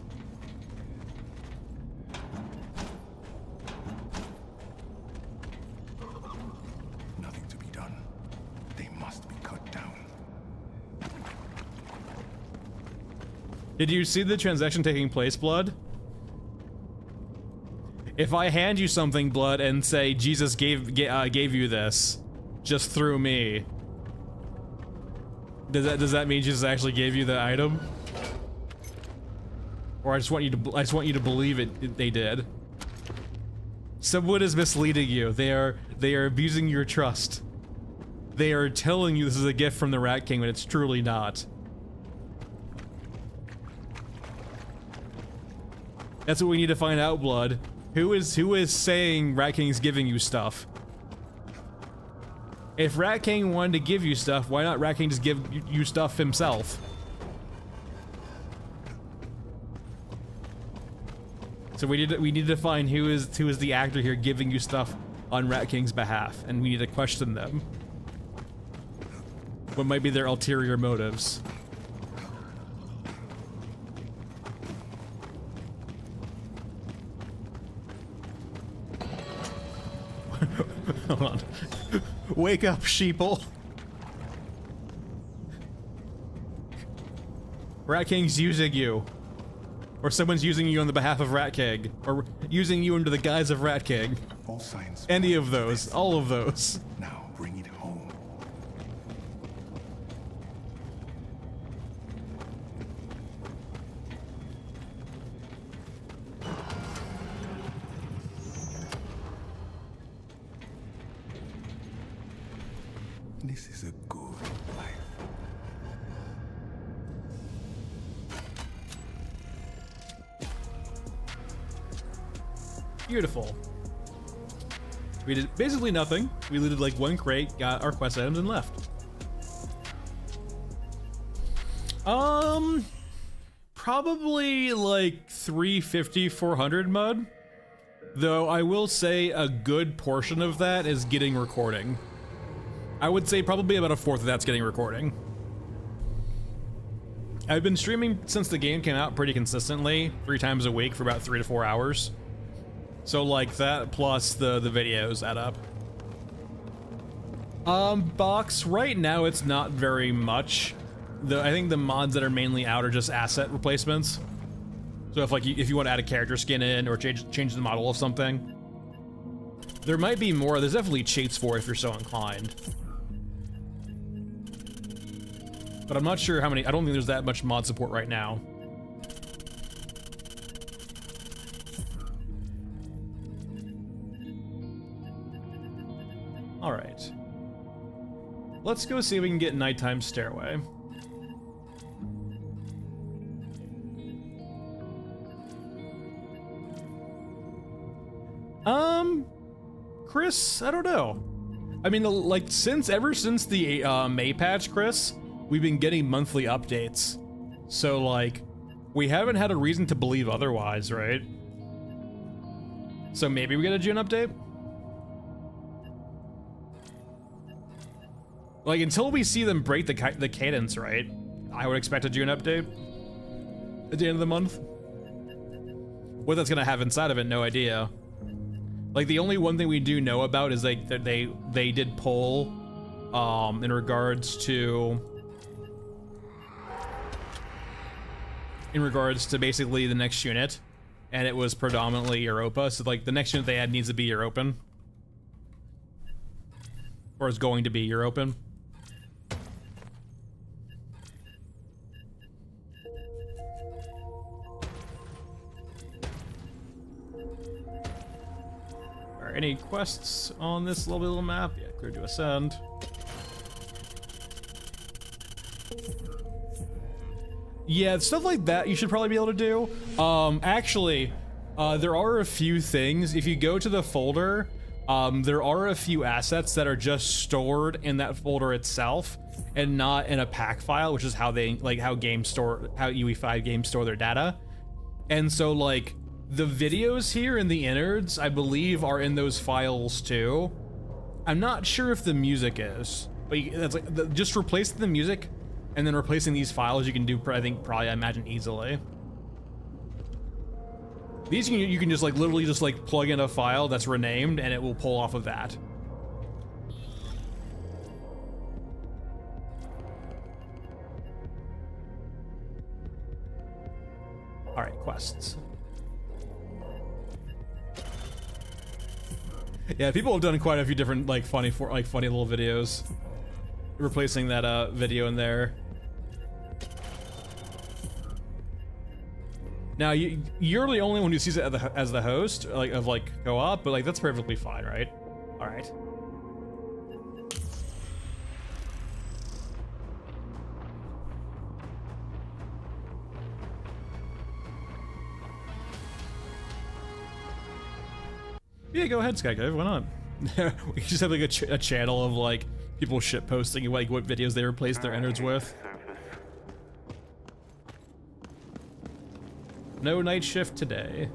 Nothing to be done. They must be cut down. Did you see the transaction taking place, Blood? If I hand you something, Blood, and say Jesus gave you this, just through me, does that mean Jesus actually gave you the item? Or I just want you to believe they did. Someone is misleading you. They are abusing your trust. They are telling you this is a gift from the Rat King when it's truly not. That's what we need to find out, Blood. Who is saying Rat King's giving you stuff? If Rat King wanted to give you stuff, why not Rat King just give you stuff himself? So we need to find who is the actor here giving you stuff on Rat King's behalf, and we need to question them. What might be their ulterior motives? Hold on. Wake up, sheeple. Rat King's using you. Or someone's using you on the behalf of Rat King. Or using you under the guise of Rat King. All signs. Any of those. All of those. Now bring it home. This is a good life. Beautiful. We did basically nothing. We looted like one crate, got our quest items, and left. Probably like 350, 400 mud. Though I will say a good portion of that is getting recording. I would say probably about a fourth of that's getting recording. I've been streaming since the game came out pretty consistently, 3 times a week for about 3 to 4 hours. So like that plus the videos add up. Box, right now it's not very much. I think the mods that are mainly out are just asset replacements. So if you want to add a character skin in or change the model of something. There might be more, there's definitely cheats for it if you're so inclined. But I'm not sure how many, I don't think there's that much mod support right now. All right. Let's go see if we can get Nighttime Stairway. Chris, I don't know. I mean, like, ever since the May patch, Chris, we've been getting monthly updates. So, like, we haven't had a reason to believe otherwise, right? So maybe we get a June update? Like, until we see them break the cadence, right? I would expect a June update at the end of the month. What that's gonna have inside of it, no idea. Like, the only one thing we do know about is like that they did poll in regards to basically the next unit, and it was predominantly Europa. So like the next unit they had needs to be European, or is going to be European. Are any quests on this little map? Yeah, clear to ascend. Yeah, stuff like that you should probably be able to do. Actually, there are a few things. If you go to the folder, there are a few assets that are just stored in that folder itself and not in a pack file, which is how they, like, how UE5 games store their data. And so, like, the videos here in the innards, I believe, are in those files too. I'm not sure if the music is, but that's like, just replacing the music and then replacing these files you can do, I think, probably, I imagine, easily. These you can just like literally just like plug in a file that's renamed and it will pull off of that. All right, quests. Yeah, people have done quite a few different like funny little videos, replacing that video in there. Now you're the only one who sees it as the host, like of like co-op, but like that's perfectly fine, right? All right. Yeah, go ahead, Skycove. Why not? We just have like a channel of like people shit posting like what videos they replaced their innards with. No night shift today.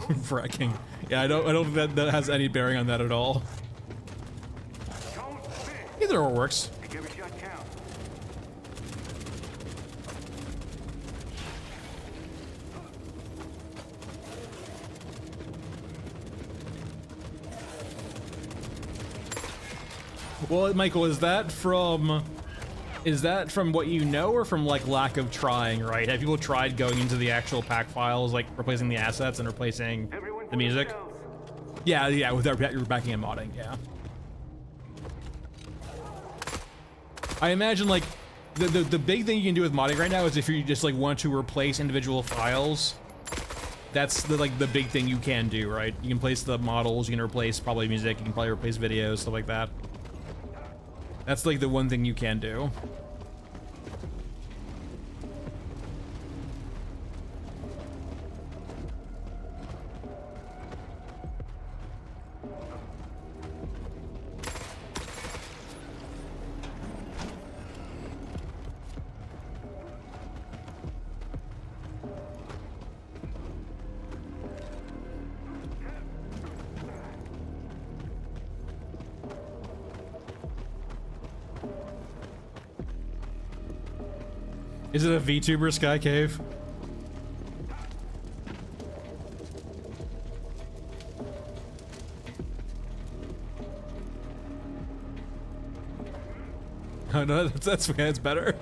Fracking. Yeah, I don't think that has any bearing on that at all. Either or works. Well, Michael, is that from what you know, or from like lack of trying, right? Have people tried going into the actual pack files, like replacing the assets and replacing the music? Yeah, with your backing and modding, yeah. I imagine like the big thing you can do with modding right now is if you just like want to replace individual files, that's the big thing you can do, right? You can place the models, you can replace probably music, you can probably replace videos, stuff like that. That's like the one thing you can do. Is it a VTuber Sky Cave? Oh no, that's better.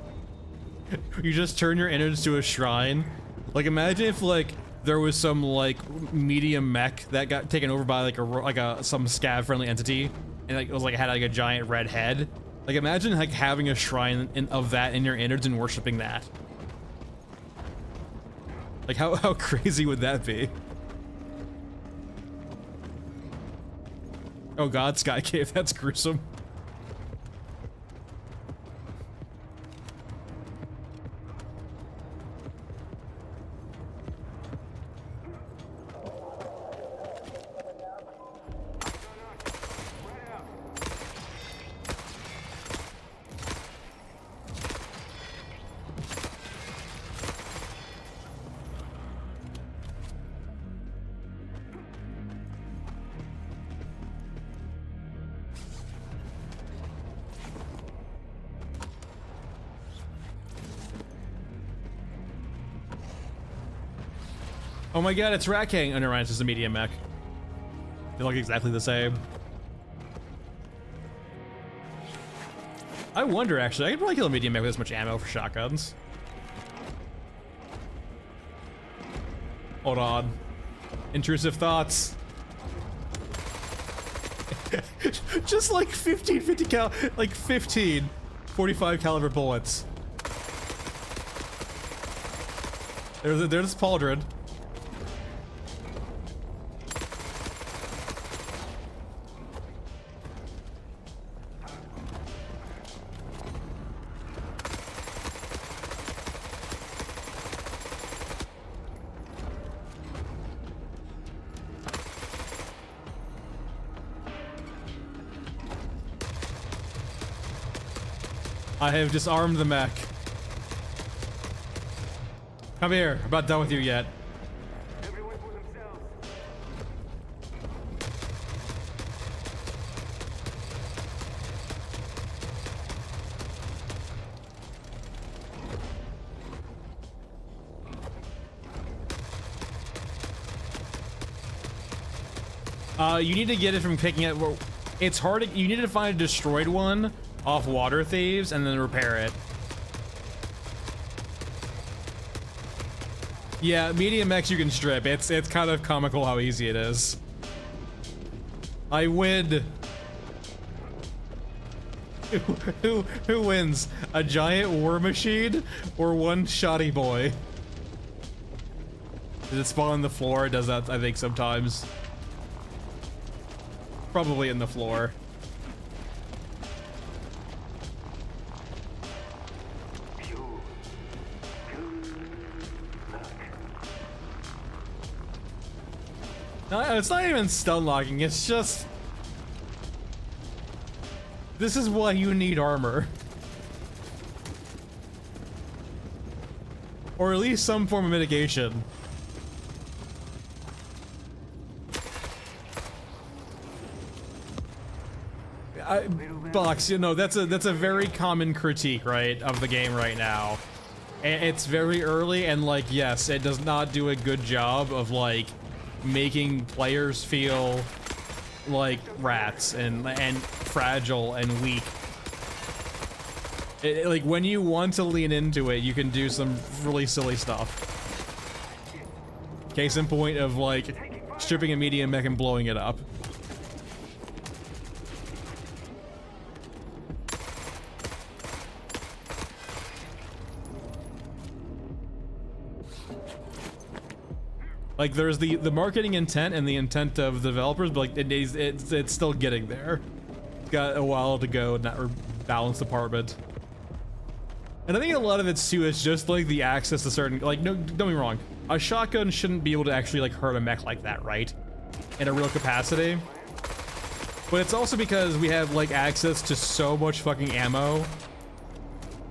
You just turn your innards to a shrine. Like, imagine if like there was some like medium mech that got taken over by like some scav friendly entity, and like it was like had like a giant red head. Like, imagine like having a shrine of that in your innards and worshiping that. Like, how crazy would that be? Oh god, Sky Cave, that's gruesome. Oh my god, it's Rat King. Oh, never mind, it's just a medium mech. They look exactly the same. I wonder, actually, I could probably kill a medium mech with this much ammo for shotguns. Hold on. Intrusive thoughts. Just like 50 cal, like 15. .45 caliber bullets. There's Pauldron. I have disarmed the mech. Come here, I'm about done with you yet. Everyone for themselves. You need to get it from picking it. It's hard. You need to find a destroyed one off water thieves and then repair it. Yeah, medium mechs you can strip. It's kind of comical how easy it is. I win. Who wins? A giant war machine or one shoddy boy? Does it spawn on the floor? It does that, I think, sometimes. Probably in the floor. No, it's not even stun locking, it's just... This is why you need armor. Or at least some form of mitigation. Box, you know, that's a very common critique, right, of the game right now. It's very early and, like, yes, it does not do a good job of, like, making players feel like rats and fragile and weak. Like, when you want to lean into it, you can do some really silly stuff. Case in point of, like, stripping a medium mech and blowing it up. Like, there's the marketing intent and the intent of the developers, but like it's still getting there. It's got a while to go in that balance department. And I think a lot of it too is just like the access to certain, like, no, don't get me wrong, a shotgun shouldn't be able to actually like hurt a mech like that, right? In a real capacity. But it's also because we have like access to so much fucking ammo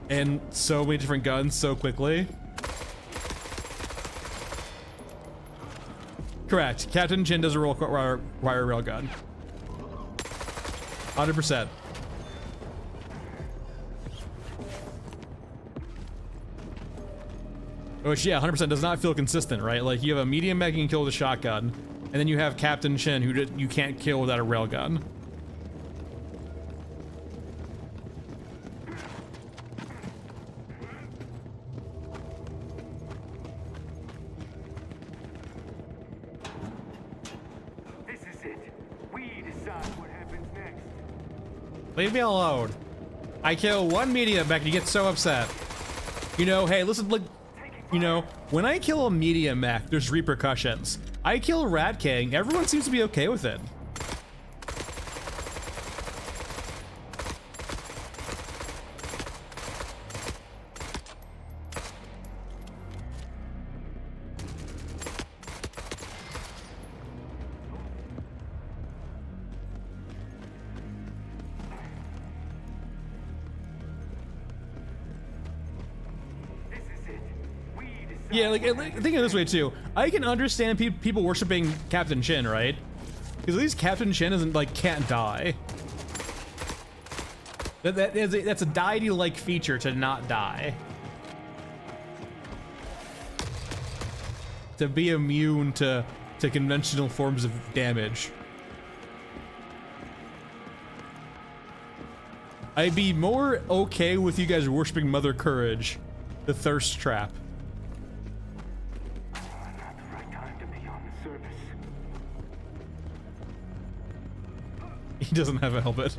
and so many different guns so quickly. Correct. Captain Chin does require a railgun. 100%. Which, yeah, 100% does not feel consistent, right? Like, you have a medium mech you can kill with a shotgun, and then you have Captain Chin who you can't kill without a railgun. Leave me alone. I kill one medium mech and you get so upset. You know, hey, listen, look, you know, when I kill a medium mech, there's repercussions. I kill Rat King, everyone seems to be okay with it. Yeah, like, think of it this way too. I can understand people worshiping Captain Chin, right? Because at least Captain Chin isn't like can't die. That's a deity-like feature to not die. To be immune to conventional forms of damage. I'd be more okay with you guys worshiping Mother Courage, the thirst trap. He doesn't have a helmet.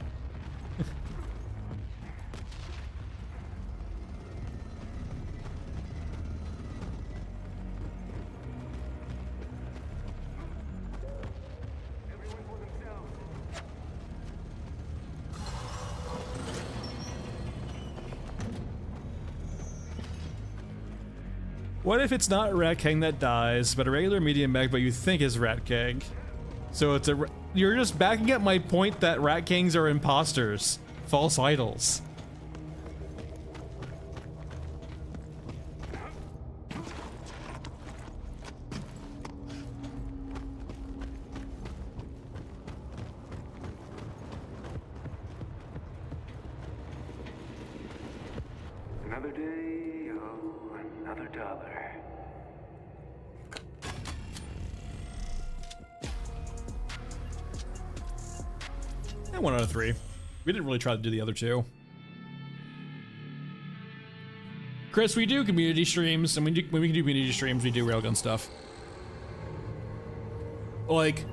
What if it's not Rat King that dies, but a regular medium mech, but you think is Rat King? So it's a. You're just backing up my point that Rat Kings are imposters, false idols. Another day, oh, another dollar. And 1 out of 3. We didn't really try to do the other two. Chris, we do community streams, and when we can do community streams, we do railgun stuff. Like,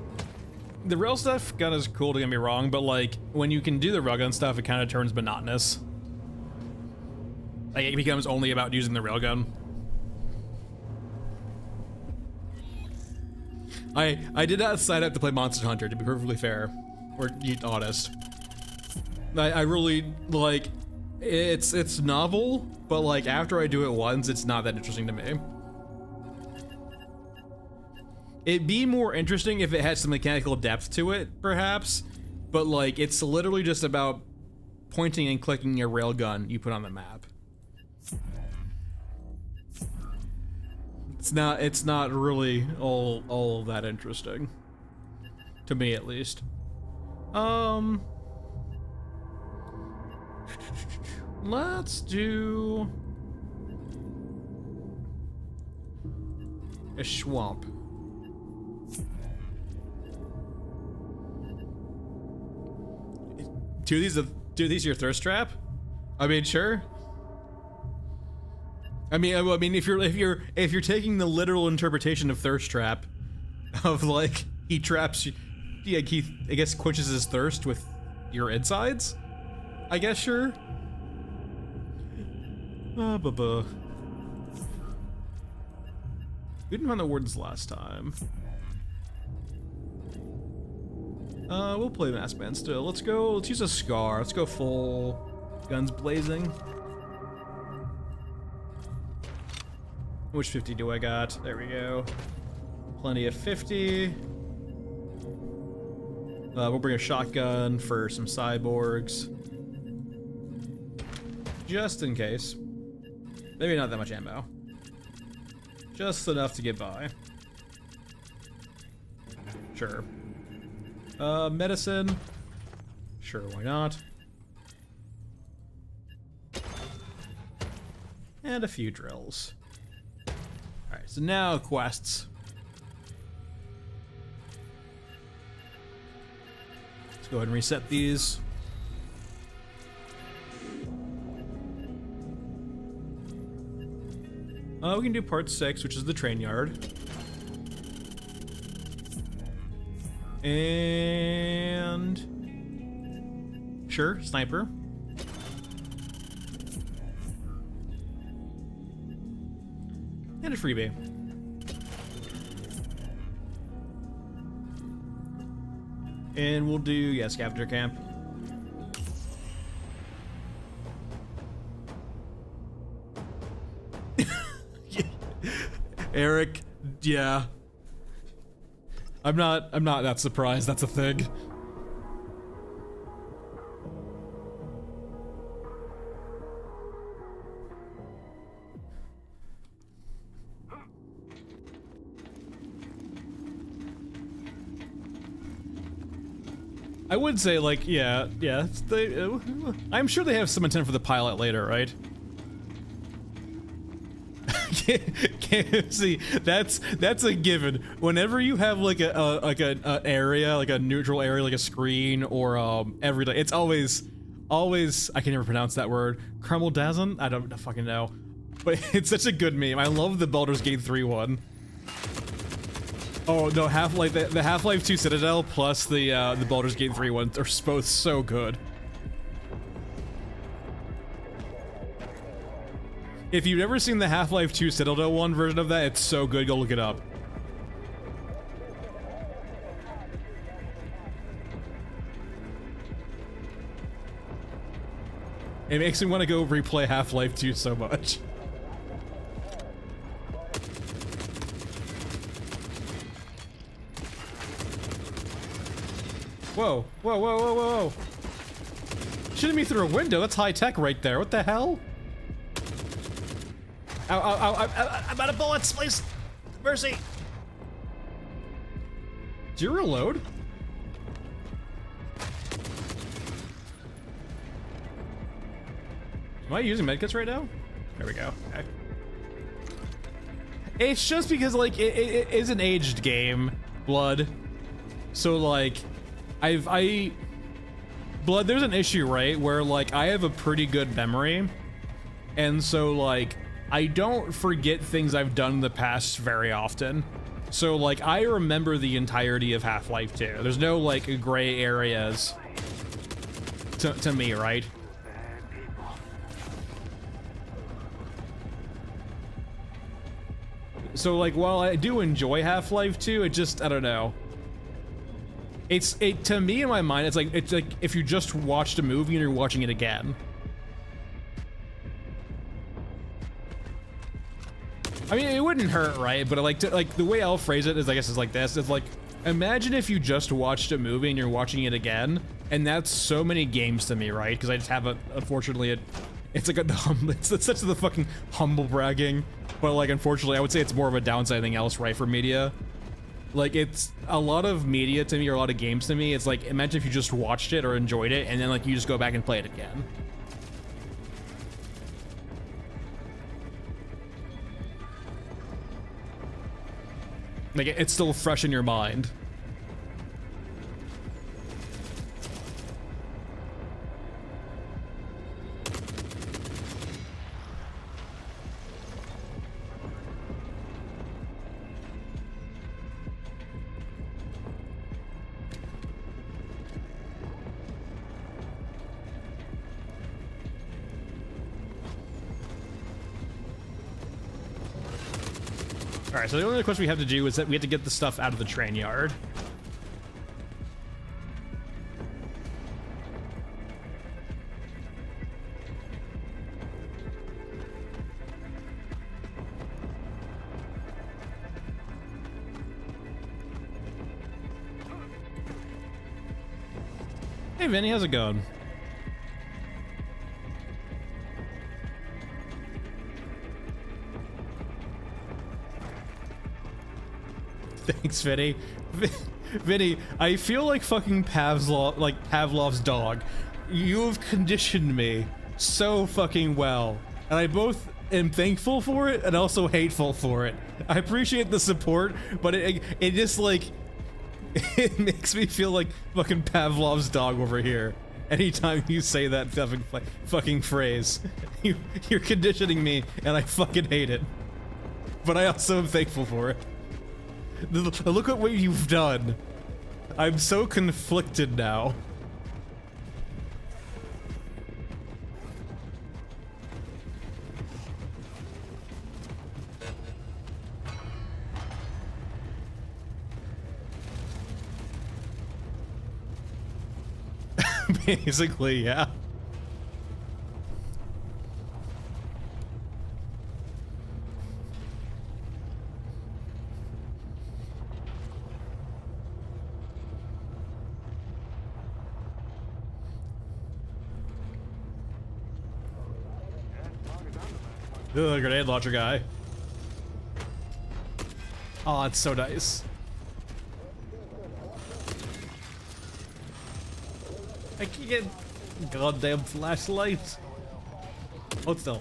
the rail stuff gun is cool, don't get me wrong, but like, when you can do the railgun stuff, it kind of turns monotonous. Like, it becomes only about using the railgun. I did not sign up to play Monster Hunter, to be perfectly fair. Or honest. I really, like, it's novel, but like, after I do it once, it's not that interesting to me. It'd be more interesting if it had some mechanical depth to it, perhaps, but like, it's literally just about pointing and clicking your railgun you put on the map. It's not really all that interesting. To me, at least. Let's do a swamp. Do these your thirst trap? I mean, sure. I mean, if you're taking the literal interpretation of thirst trap, of like he traps you, yeah, he I guess quenches his thirst with your insides. I guess sure. We didn't find the wardens last time. We'll play Masked Man still. Let's use a Scar. Let's go full guns blazing. Which 50 do I got? There we go. Plenty of 50. We'll bring a shotgun for some cyborgs. Just in case. Maybe not that much ammo. Just enough to get by. Sure. Medicine. Sure, why not? And a few drills. Alright, so now quests. Let's go ahead and reset these. We can do part 6, which is the train yard. And sure, sniper. And a freebie. And we'll do, yeah, scavenger camp. Eric, yeah. I'm not that surprised that's a thing. I would say, like, yeah, I'm sure they have some intent for the pilot later, right? See, that's a given. Whenever you have like a area, like a neutral area, like a screen or everything, it's always I can never pronounce that word. Krummeldazn? I don't fucking know, but it's such a good meme. I love the Baldur's Gate 3 one. Oh no, Half-Life, the Half-Life 2 Citadel plus the Baldur's Gate 3 one are both so good. If you've never seen the Half-Life 2 Citadel 1 version of that, it's so good, go look it up. It makes me want to go replay Half-Life 2 so much. Whoa, whoa, whoa, whoa, whoa, whoa. Shooting me through a window, that's high tech right there. What the hell? Ow, ow, ow, ow, I'm out of bullets, please. Mercy. Do you reload? Am I using medkits right now? There we go. Okay. It's just because, like, it is an aged game, Blood. So, like, Blood, there's an issue, right? Where, like, I have a pretty good memory. And so, like, I don't forget things I've done in the past very often. So, like, I remember the entirety of Half-Life 2. There's no, like, gray areas to me, right? So, like, while I do enjoy Half-Life 2, it just, I don't know. To me, in my mind, it's like if you just watched a movie and you're watching it again. I mean, it wouldn't hurt, right? But I like to, like, the way I'll phrase it is, I guess, is like this. It's like, imagine if you just watched a movie and you're watching it again, and that's so many games to me, right? Because I just have unfortunately, it's like it's such the fucking humble bragging, but like, unfortunately, I would say it's more of a downside than anything else, right, for media. Like, it's a lot of media to me, or a lot of games to me. It's like, imagine if you just watched it or enjoyed it, and then like you just go back and play it again. Like, it's still fresh in your mind. Alright, so the only quest we have to do is that we have to get the stuff out of the train yard. Hey Vinny, how's it going? Thanks, Vinny. Vinny, I feel like fucking Pavlov's dog. You have conditioned me so fucking well. And I both am thankful for it and also hateful for it. I appreciate the support, but it just, like, it makes me feel like fucking Pavlov's dog over here. Anytime you say that fucking phrase. You're conditioning me and I fucking hate it. But I also am thankful for it. Look at what you've done. I'm so conflicted now. Basically, yeah. Ugh, grenade launcher guy. Oh, it's so nice. I can't get goddamn flashlight. Hold still.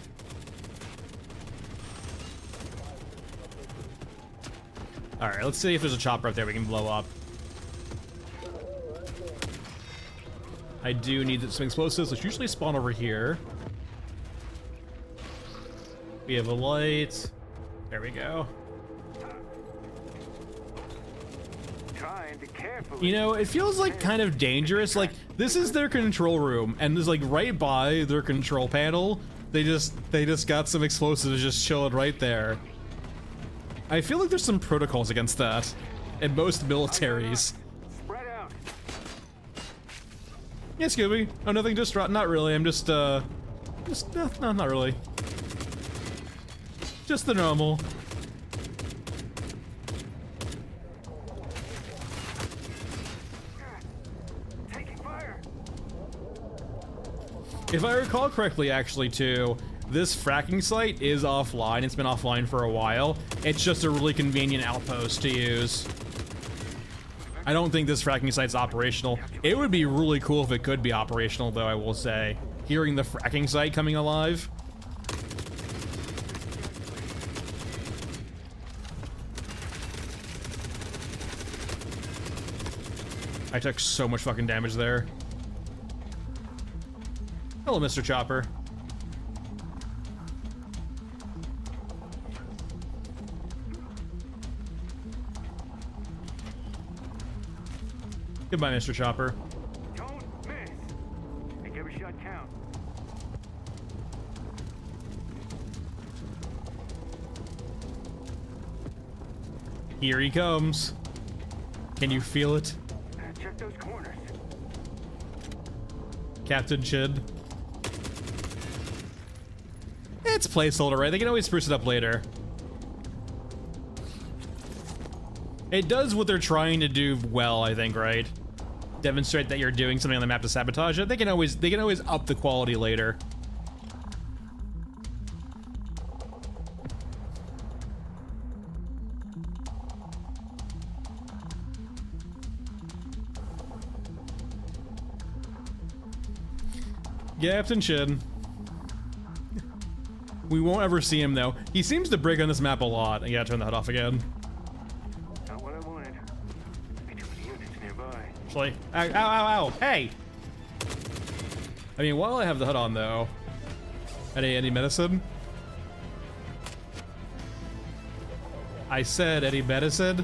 Alright, let's see if there's a chopper up there we can blow up. I do need some explosives, which usually spawn over here. We have a light. There we go. You know, it feels like kind of dangerous. Like, this is their control room, and there's like right by their control panel, they just got some explosives just chilling right there. I feel like there's some protocols against that in most militaries. Yeah, Scooby. Oh, nothing. Just not really. I'm just no, not really. Just the normal. If I recall correctly, actually, too, this fracking site is offline. It's been offline for a while. It's just a really convenient outpost to use. I don't think this fracking site's operational. It would be really cool if it could be operational, though, I will say. Hearing the fracking site coming alive. I took so much fucking damage there. Hello, Mr. Chopper. Goodbye, Mr. Chopper. Don't miss. Make every shot count. Here he comes. Can you feel it? Check those corners. Captain Chin. It's placeholder, right? They can always spruce it up later. It does what they're trying to do well, I think, right? Demonstrate that you're doing something on the map to sabotage it. They can always up the quality later. Captain Chin. We won't ever see him though. He seems to break on this map a lot. I gotta turn the HUD off again. Not what I wanted. Be too many units nearby. Actually, ow, ow, ow, hey! I mean, while I have the HUD on though, any medicine? I said any medicine?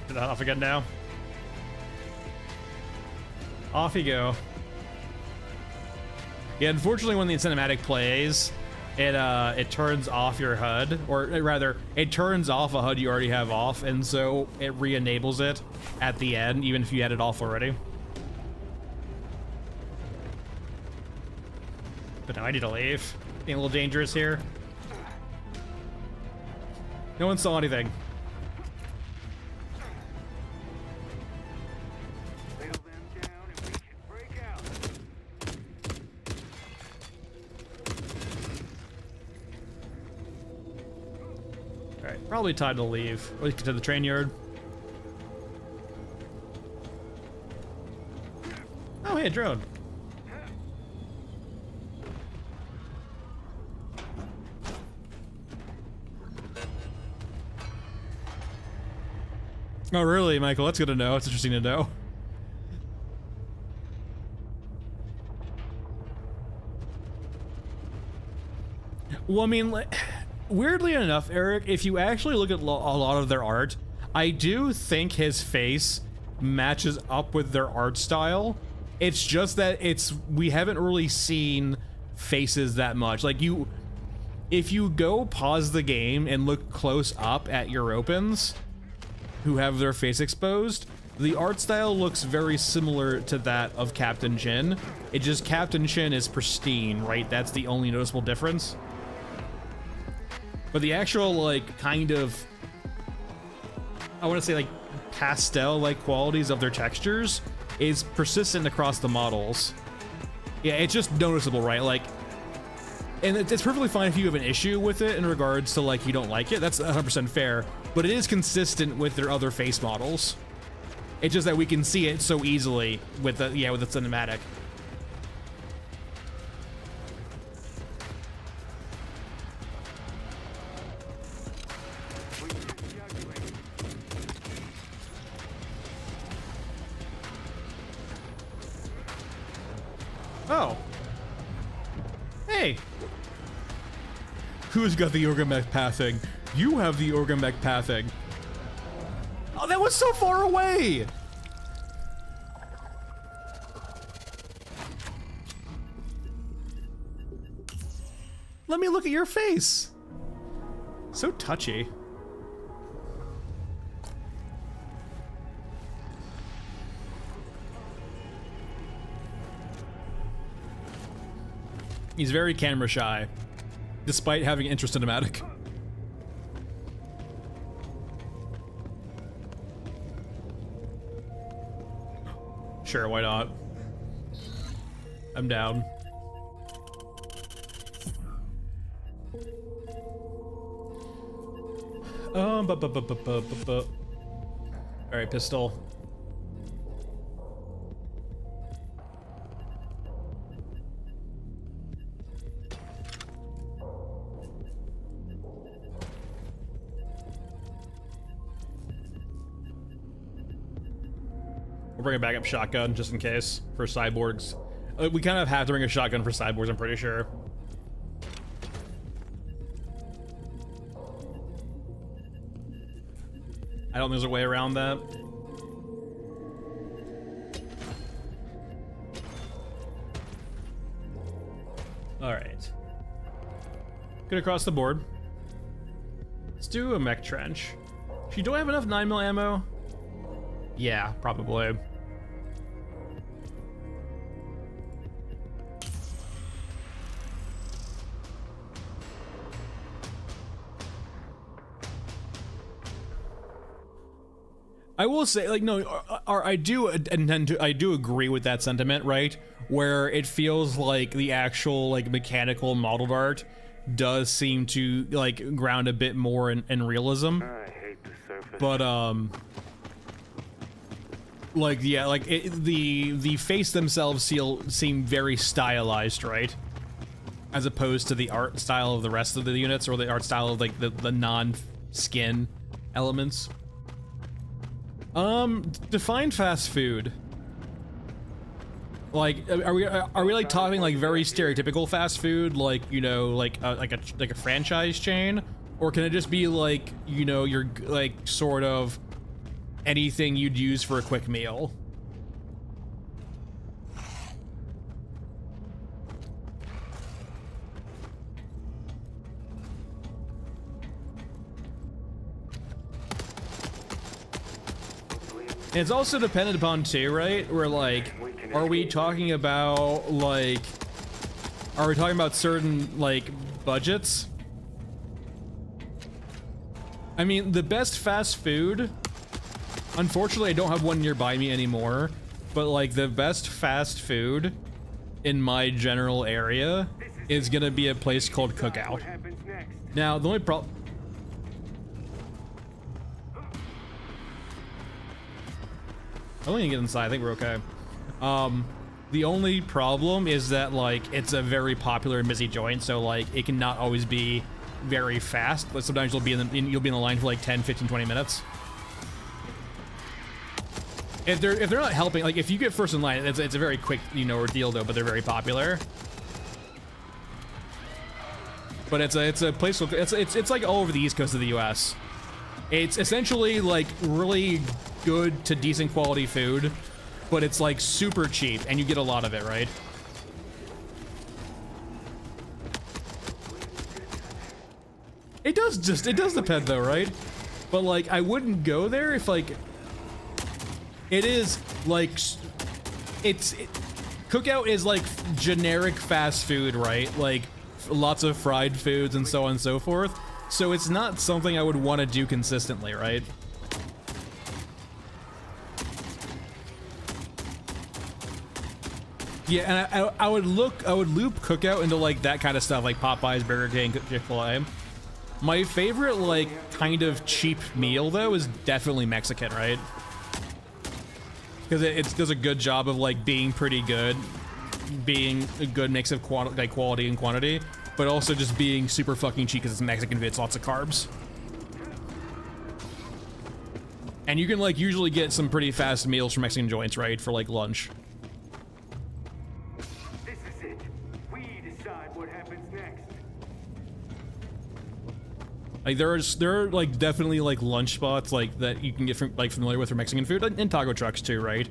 Turn that off again now. Off you go. Yeah, unfortunately when the cinematic plays, it turns off your HUD, or rather, it turns off a HUD you already have off, and so it re-enables it at the end, even if you had it off already. But now I need to leave. Being a little dangerous here. No one saw anything. Whittle them down and we can break out. Alright, probably time to leave. At least to the train yard. Oh, hey, a drone. Oh, really, Michael? That's good to know. It's interesting to know. Well, I mean, weirdly enough, Eric, if you actually look at a lot of their art, I do think his face matches up with their art style. It's just that we haven't really seen faces that much. Like, if you go pause the game and look close up at Europans who have their face exposed, the art style looks very similar to that of Captain Chin. It just, Captain Chin is pristine, right? That's the only noticeable difference. But the actual, like, kind of, I want to say, like, pastel-like qualities of their textures is persistent across the models. Yeah, it's just noticeable, right? Like, and it's perfectly fine if you have an issue with it in regards to, like, you don't like it. That's 100% fair. But it is consistent with their other face models. It's just that we can see it so easily with the, with the cinematic. Oh. Hey. Who's got the Orgamech pathing? You have the Orgamech pathing. Oh, that was so far away! Let me look at your face. So touchy. He's very camera shy, despite having interest in cinematic. Sure, why not? I'm down. Alright, pistol. We'll bring a backup shotgun just in case for cyborgs. We kind of have to bring a shotgun for cyborgs, I'm pretty sure. I don't think there's a way around that. All right. Good across the board. Let's do a mech trench. Do I have enough 9mm ammo? Yeah, probably. I will say, like, no, I do agree with that sentiment, right? Where it feels like the actual, like, mechanical modeled art does seem to, like, ground a bit more in realism. I hate the surface. But, like, yeah, like, the face themselves seem very stylized, right? As opposed to the art style of the rest of the units, or the art style of, like, the non-skin elements. Define fast food. Like, are we like talking like very stereotypical fast food, like, you know, like a franchise chain, or can it just be like, you know, your like sort of anything you'd use for a quick meal? It's also dependent upon too, right? We're like, are we talking about like, are we talking about certain like budgets? I mean, the best fast food, unfortunately I don't have one nearby me anymore, but like the best fast food in my general area is gonna be a place called Cookout. Now, the only problem, I don't think you get inside, I think we're okay. The only problem is that, like, it's a very popular and busy joint, so, like, it can not always be very fast. Like, sometimes you'll be in the line for, like, 10, 15, 20 minutes. If they're not helping, like, if you get first in line, it's a very quick, you know, ordeal, though, but they're very popular. But it's a place, it's like all over the east coast of the US. It's essentially, like, really good to decent quality food, but it's like super cheap and you get a lot of it, right? It does depend though, right? But like, I wouldn't go there if like, it is like, Cookout is like generic fast food, right? Like lots of fried foods and so on and so forth. So it's not something I would want to do consistently, right? Yeah, and I would loop Cookout into like that kind of stuff, like Popeyes, Burger King, Chick-fil-A. My favorite like kind of cheap meal though is definitely Mexican, right? Because it does a good job of like being pretty good, being a good mix of quality and quantity, but also just being super fucking cheap because it's Mexican food, it's lots of carbs. And you can like usually get some pretty fast meals from Mexican joints, right, for like lunch. This is it. We decide what happens next. Like there are like definitely like lunch spots like that you can get from like familiar with for Mexican food, and taco trucks too, right?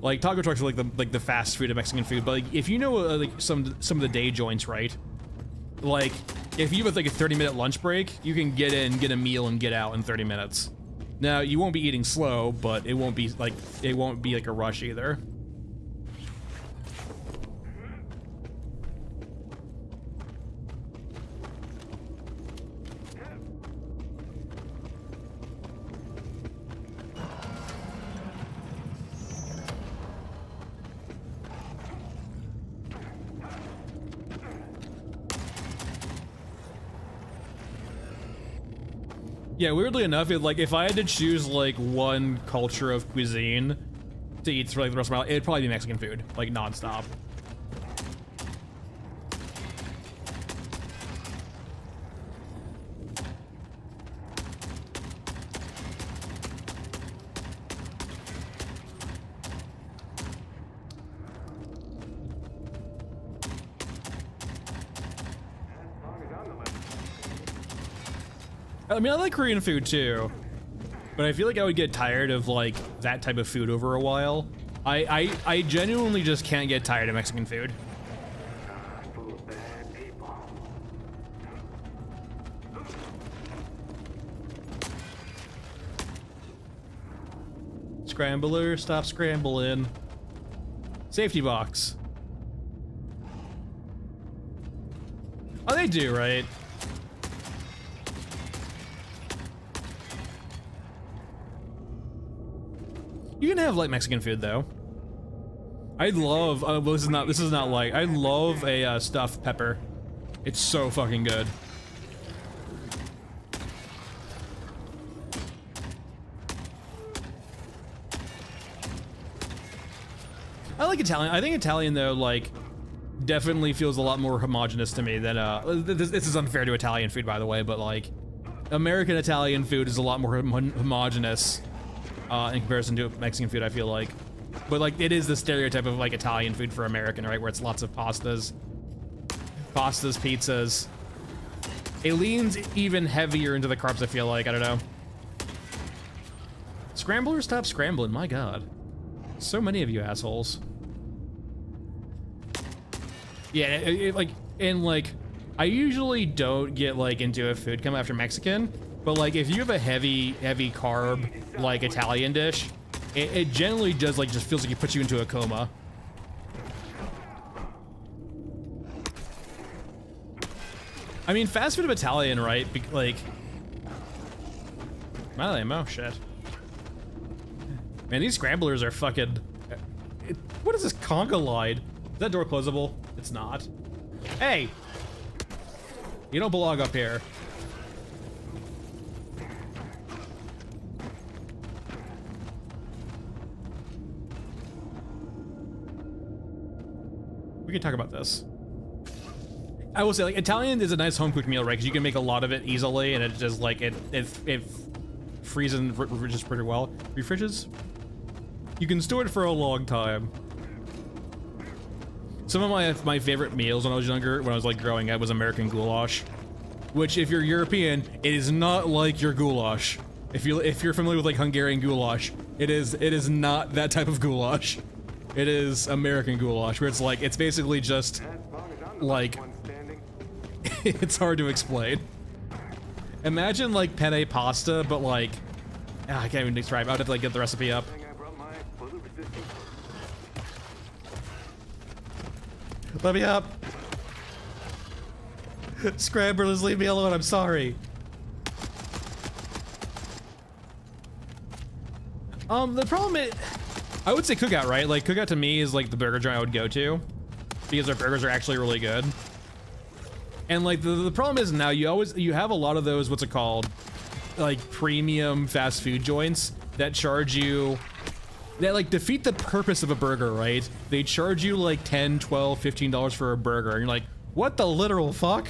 Like taco trucks are like the fast food of Mexican food, but like if you know like some of the day joints, right? Like if you have like a 30-minute lunch break, you can get in, get a meal, and get out in 30 minutes. Now, you won't be eating slow, but it won't be like a rush either. Yeah, weirdly enough, if I had to choose like one culture of cuisine to eat for like the rest of my life, it'd probably be Mexican food, like nonstop. I mean, I like Korean food too, but I feel like I would get tired of like that type of food over a while. I genuinely just can't get tired of Mexican food. Full of bad people. Scrambler, stop scrambling. Safety box. Oh, they do, right? You can have like Mexican food though. I love. This is not like. I love a stuffed pepper. It's so fucking good. I like Italian. I think Italian though, like, definitely feels a lot more homogenous to me than this is unfair to Italian food, by the way, but like American Italian food is a lot more homogenous in comparison to Mexican food, I feel like. But like it is the stereotype of like Italian food for American, right? Where it's lots of pastas, pizzas. It leans even heavier into the carbs, I feel like. I don't know. Scrambler, stop scrambling, my god. So many of you assholes. Yeah, I usually don't get like into a food come after Mexican, but like if you have a heavy carb like Italian dish, it generally does like just feels like it puts you into a coma. I mean, fast food of Italian, right? Like, my ammo, shit. Man, these scramblers are fucking. What is this conga line? Is that door closable? It's not. Hey! You don't belong up here. We can talk about this. I will say, like, Italian is a nice home cooked meal, right? Because you can make a lot of it easily, and it just like it freezes and refriges pretty well. Refriges? You can store it for a long time. Some of my favorite meals when I was younger, when I was like growing up, was American goulash. Which, if you're European, it is not like your goulash. If you're familiar with like Hungarian goulash, it is not that type of goulash. It is American goulash, where it's like it's basically just like it's hard to explain. Imagine like penne pasta, but like I can't even describe. I'd have to like get the recipe up. Let me up. Scramblers, leave me alone. I'm sorry. The problem is, I would say Cookout, right? Like Cookout to me is like the burger joint I would go to because their burgers are actually really good. And like the problem is now you have a lot of those, what's it called? Like premium fast food joints that charge you, that like defeat the purpose of a burger, right? They charge you like $10, $12, $15 for a burger, and you're like, what the literal fuck?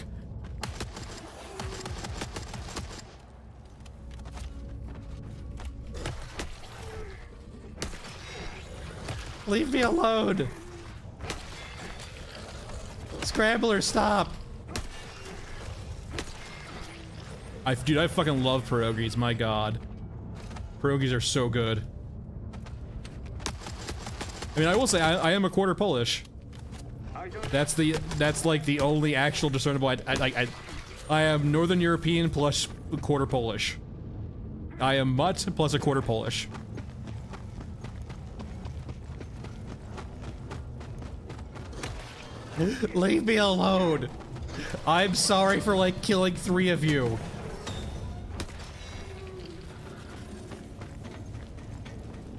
Leave me alone. Scrambler, stop. Dude, I fucking love pierogies, my god. Pierogies are so good. I mean, I will say, I am a quarter Polish. That's like the only actual discernible I am Northern European plus a quarter Polish. I am mutt plus a quarter Polish. Leave me alone. I'm sorry for like killing 3 of you.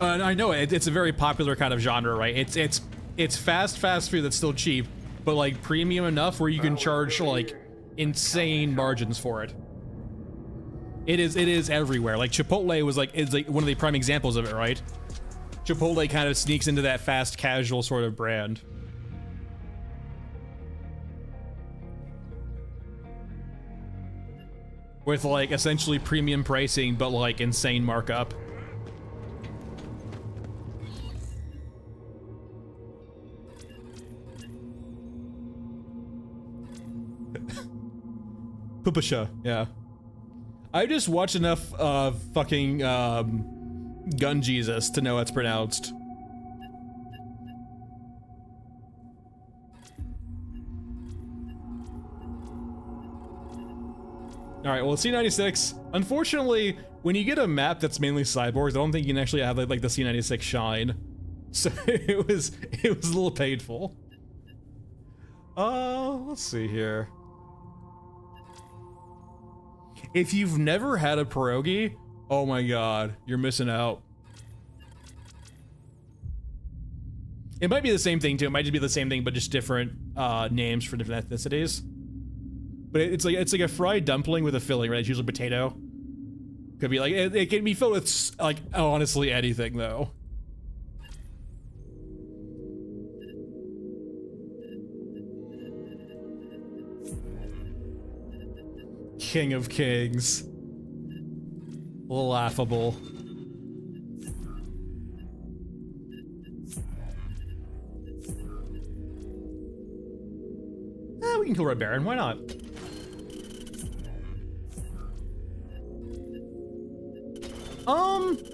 I know it's a very popular kind of genre, right? It's fast food that's still cheap, but like premium enough where you can charge like insane margins for it. It is everywhere. Like Chipotle is like one of the prime examples of it, right? Chipotle kind of sneaks into that fast casual sort of brand. With like essentially premium pricing, but like insane markup. Pupasha, yeah. I just watched enough fucking Gun Jesus to know how it's pronounced. Alright, well, C96, unfortunately, when you get a map that's mainly cyborgs, I don't think you can actually have like the C96 shine. So it was a little painful. Let's see here. If you've never had a pierogi, oh my god, you're missing out. It might be the same thing too, it might just be the same thing, but just different names for different ethnicities. But it's like a fried dumpling with a filling, right? It's usually potato. Could be like, it can be filled with like honestly anything though. King of Kings. Laughable. We can kill Red Baron, why not?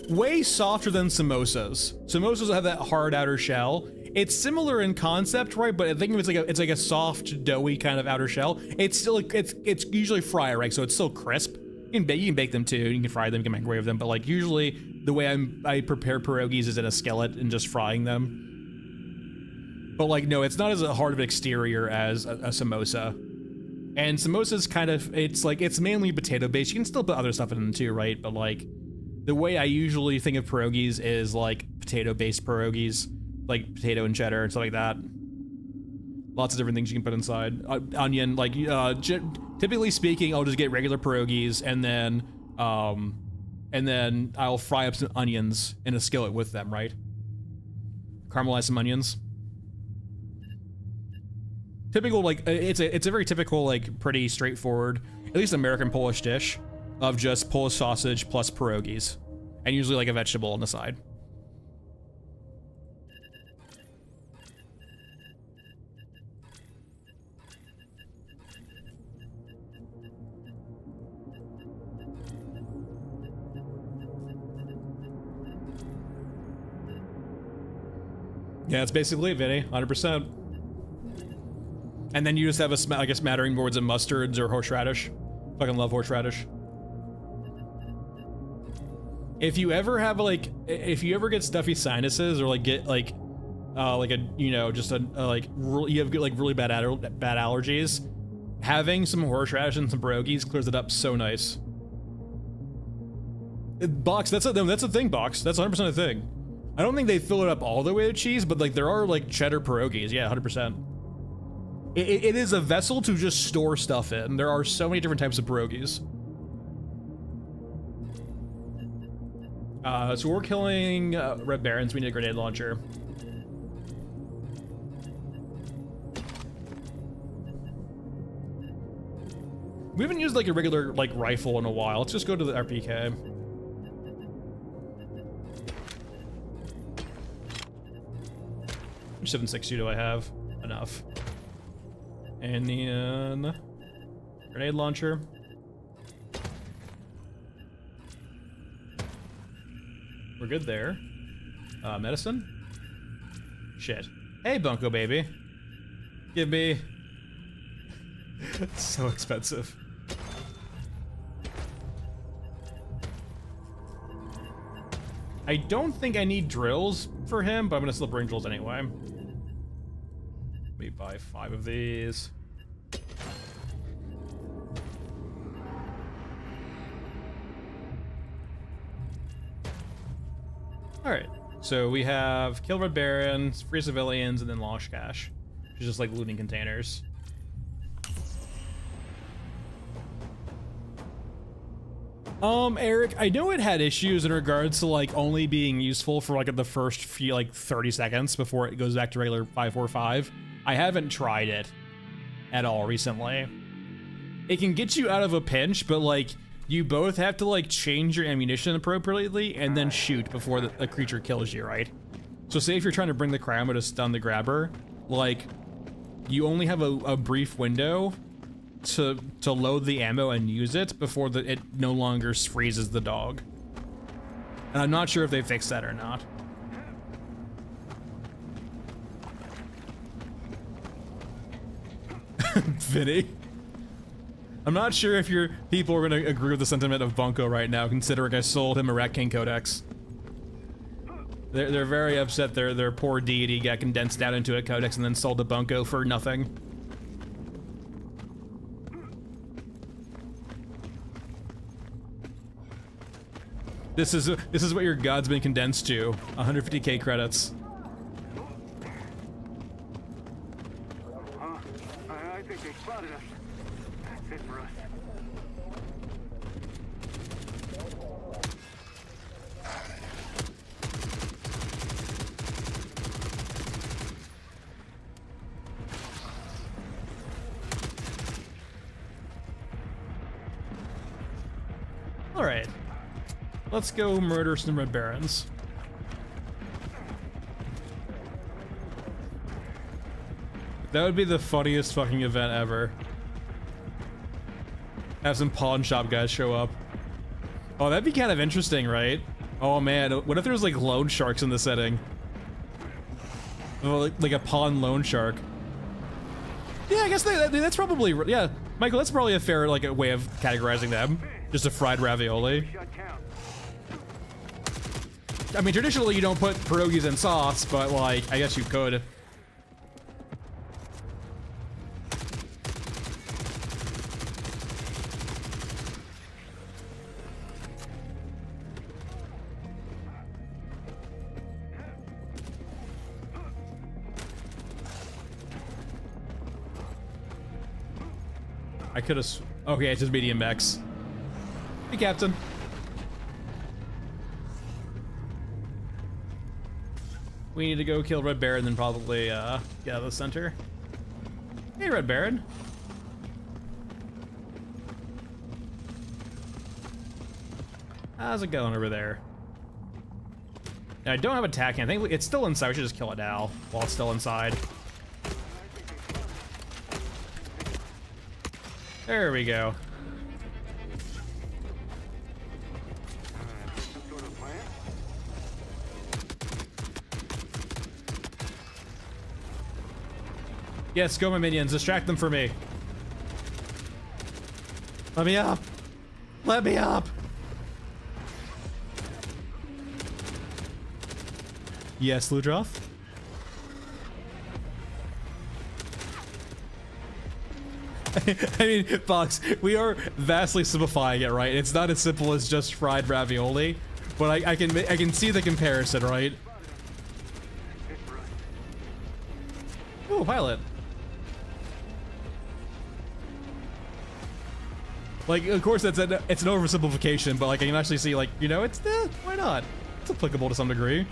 Way softer than samosas. Samosas have that hard outer shell. It's similar in concept, right? But I think it's like a soft, doughy kind of outer shell. It's still it's usually fry, right? So it's still crisp. You can bake them too. You can fry them, you can microwave them. But like usually the way I prepare pierogies is in a skillet and just frying them. But like no, it's not as hard of an exterior as a samosa. And samosas kind of it's mainly potato based. You can still put other stuff in them too, right? But like the way I usually think of pierogies is like potato based pierogies. Like potato and cheddar and stuff like that. Lots of different things you can put inside. Onion, like typically speaking, I'll just get regular pierogies and then I'll fry up some onions in a skillet with them, right? Caramelize some onions. Typical, like it's a very typical, like pretty straightforward, at least American Polish dish of just Polish sausage plus pierogies, and usually like a vegetable on the side. Yeah, it's basically it, Vinny, 100%. And then you just have I guess smattering boards of mustards or horseradish. Fucking love horseradish. If you ever have if you ever get stuffy sinuses or like get like a just you have like really bad allergies, having some horseradish and some pierogies clears it up so nice. Box, that's a thing, Box. That's 100% a thing. I don't think they fill it up all the way with cheese, but like there are like cheddar pierogies. Yeah, 100%. It is a vessel to just store stuff in. There are so many different types of pierogies. So we're killing Red Barons. We need a grenade launcher. We haven't used like a regular like rifle in a while. Let's just go to the RPK. Which 7.62 do I have? Enough. And then grenade launcher. We're good there. Medicine? Shit. Hey, Bunko baby. Give me... It's so expensive. I don't think I need drills for him, but I'm gonna still bring drills anyway. Let me buy 5 of these. Alright, so we have kill Red Barons, free civilians, and then launch cash, which is just like looting containers. Eric, I know it had issues in regards to like only being useful for like the first few like 30 seconds before it goes back to regular 545. I haven't tried it at all recently. It can get you out of a pinch, but like you both have to like change your ammunition appropriately and then shoot before the creature kills you, right? So say if you're trying to bring the Karama to stun the grabber, like you only have a brief window to load the ammo and use it before it no longer freezes the dog. And I'm not sure if they fixed that or not. Vinny. I'm not sure if your people are going to agree with the sentiment of Bunko right now, considering I sold him a Rat King Codex. They're very upset their poor deity got condensed down into a codex and then sold to Bunko for nothing. This is what your god's been condensed to. 150k credits. I think they spotted us. That's it for us. All right. Let's go murder some Red Barons. That would be the funniest fucking event ever. Have some pawn shop guys show up. Oh, that'd be kind of interesting, right? Oh man, what if there's like loan sharks in the setting? Oh, like a pawn loan shark. Yeah, I guess that's probably, yeah. Michael, that's probably a fair like a way of categorizing them. Just a fried ravioli. I mean, traditionally you don't put pierogies in sauce, but like, I guess you could. I could have. Okay, it's just medium mechs. Hey, Captain. We need to go kill Red Baron, then probably get out of the center. Hey, Red Baron. How's it going over there? Now, I don't have attack. I think it's still inside. We should just kill it now while it's still inside. There we go. Yes, go my minions. Distract them for me. Let me up. Let me up. Yes, Ludroth. I mean, Fox, we are vastly simplifying it, right? It's not as simple as just fried ravioli, but I can see the comparison, right? Oh, pilot. Like, of course, it's an oversimplification, but like I can actually see, like, you know, it's why not? It's applicable to some degree.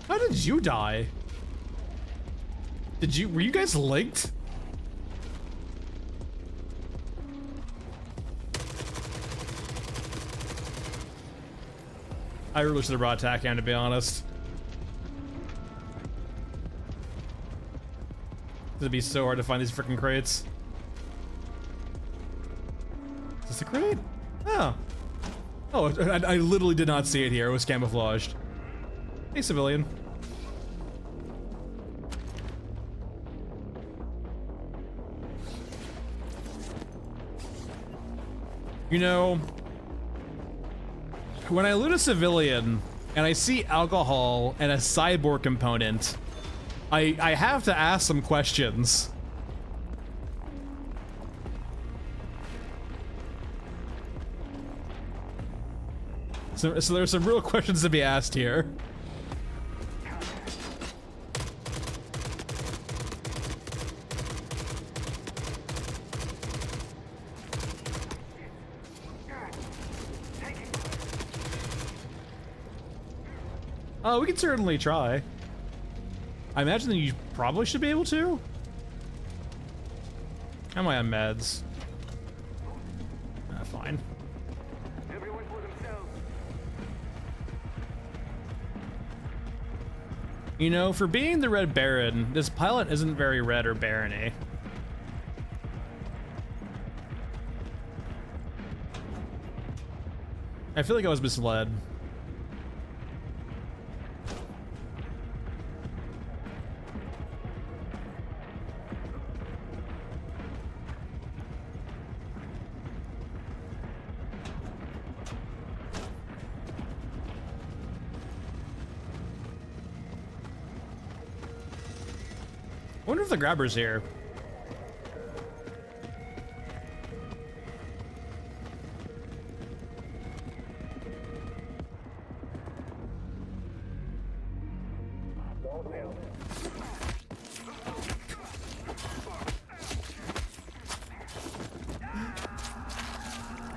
How did you die? Were you guys linked? I really should have brought attack hand, to be honest. It'd be so hard to find these freaking crates. Is this a crate? Oh. Oh, I literally did not see it here. It was camouflaged. Hey, civilian. You know, when I loot a civilian and I see alcohol and a cyborg component, I have to ask some questions. So there's some real questions to be asked here. Oh, we can certainly try. I imagine that you probably should be able to. How am I on meds? Fine. Everyone for themselves. You know, for being the Red Baron, this pilot isn't very red or barony. I feel like I was misled. I wonder if the grabber's here.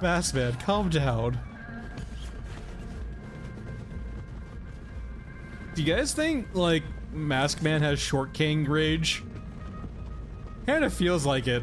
Maskman, calm down. Do you guys think, like, Maskman has Short King rage? Kinda feels like it.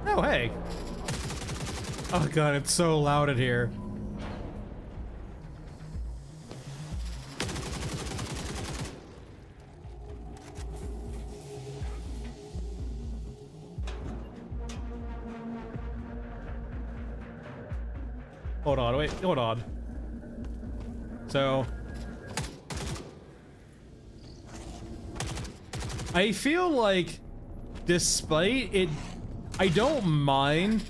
Oh, hey. Oh god, it's so loud in here. Hold on, wait, hold on. So... I feel like, despite it... I don't mind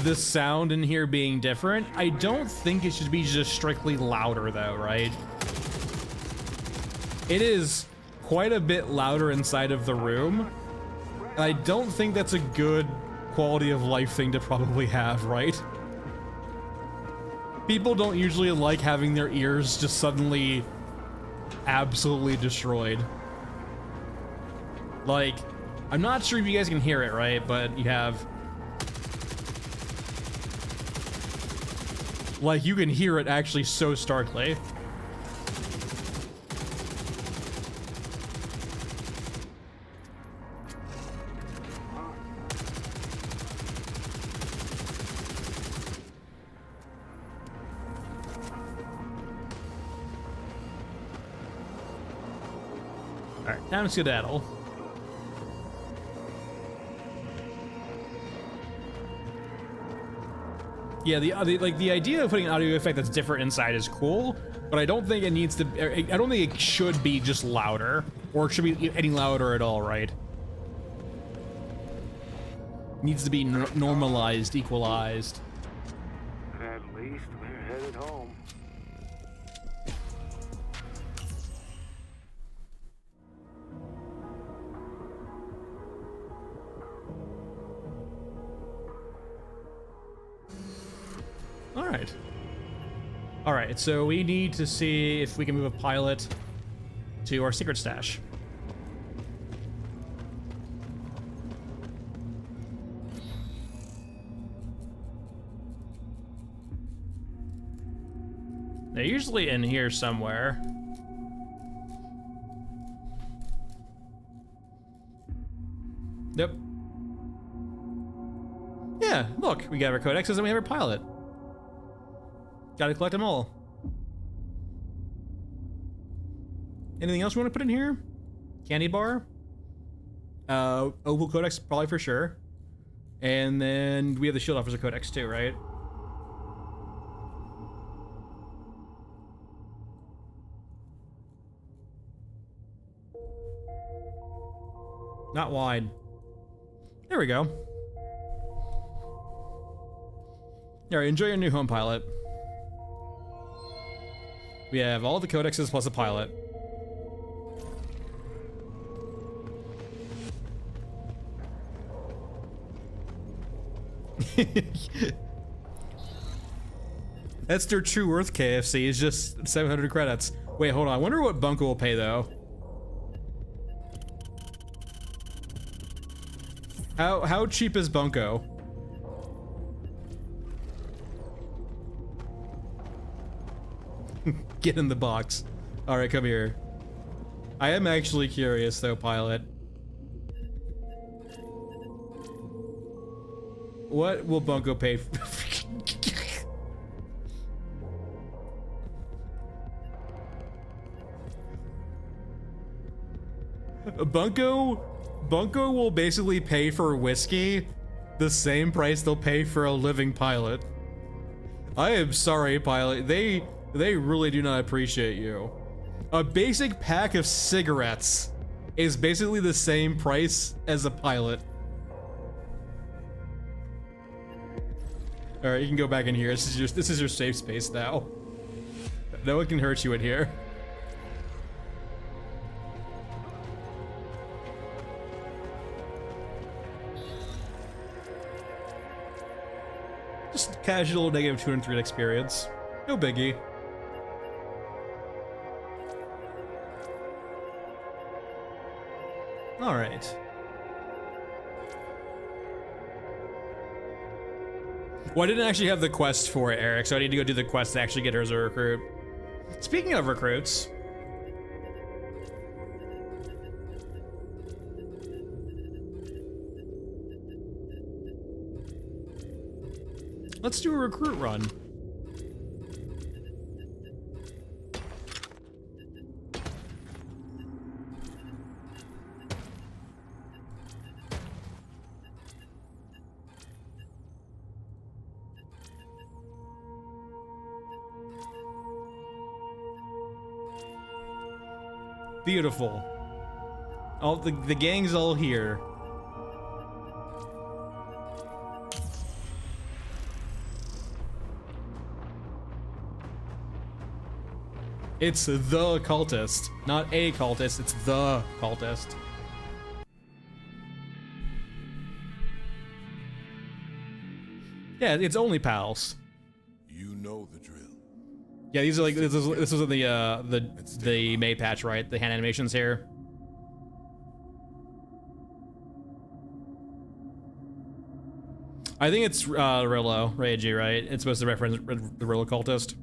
the sound in here being different. I don't think it should be just strictly louder though, right? It is quite a bit louder inside of the room. And I don't think that's a good quality of life thing to probably have, right? People don't usually like having their ears just suddenly absolutely destroyed. Like, I'm not sure if you guys can hear it, right? But you have... Like, you can hear it actually so starkly. Alright, time to skedaddle. Yeah, the idea of putting an audio effect that's different inside is cool, but I don't think it needs to. I don't think it should be just louder, or it should be any louder at all, right? It needs to be normalized, equalized. At least we're headed home. Alright, so we need to see if we can move a pilot to our secret stash. They're usually in here somewhere. Yep. Yeah, look, we got our codexes and we have our pilot. Gotta collect them all. Anything else you want to put in here? Candy bar? Oval Codex, probably for sure. And then we have the Shield Officer Codex too, right? Not wide. There we go. Alright, enjoy your new home pilot. We have all the codexes plus a pilot. That's their true worth, KFC, is just 700 credits. Wait, hold on. I wonder what Bunko will pay, though. How cheap is Bunko? Get in the box. Alright, come here. I am actually curious, though, pilot. What will Bunko pay for? Bunko will basically pay for whiskey the same price they'll pay for a living pilot. I am sorry, pilot. They really do not appreciate you. A basic pack of cigarettes is basically the same price as a pilot. All right, you can go back in here. This is your safe space now. No one can hurt you in here. Just casual negative 203 experience. No biggie. All right. Well, I didn't actually have the quest for it, Eric, so I need to go do the quest to actually get her as a recruit. Speaking of recruits, let's do a recruit run. Beautiful. All the gang's all here. It's the cultist, not a cultist, it's the cultist. Yeah, it's only pals. You know the drill. Yeah, these are like this was in the May patch, right? The hand animations here. I think it's Rillo, Reiji, right? It's supposed to reference the Rillo cultist.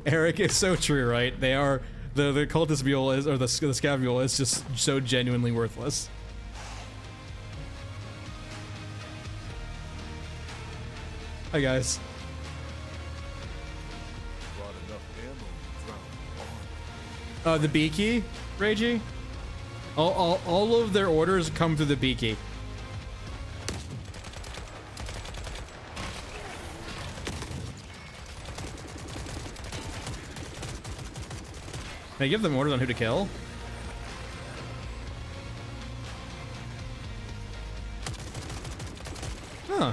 Eric, it's so true, right? They are the cultist mule is, or the scav mule is just so genuinely worthless. Hi guys. The B key, Reiji? All of their orders come through the B key. Can I give them orders on who to kill? Huh.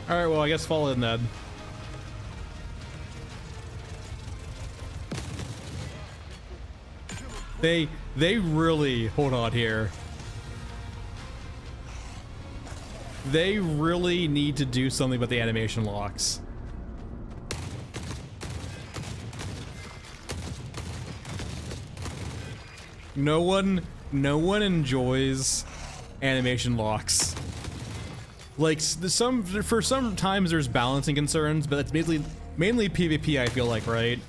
Alright, well, I guess fall in then. They really, hold on here. They really need to do something about the animation locks. No one enjoys animation locks. Like for some times there's balancing concerns, but that's mainly PvP, I feel like, right?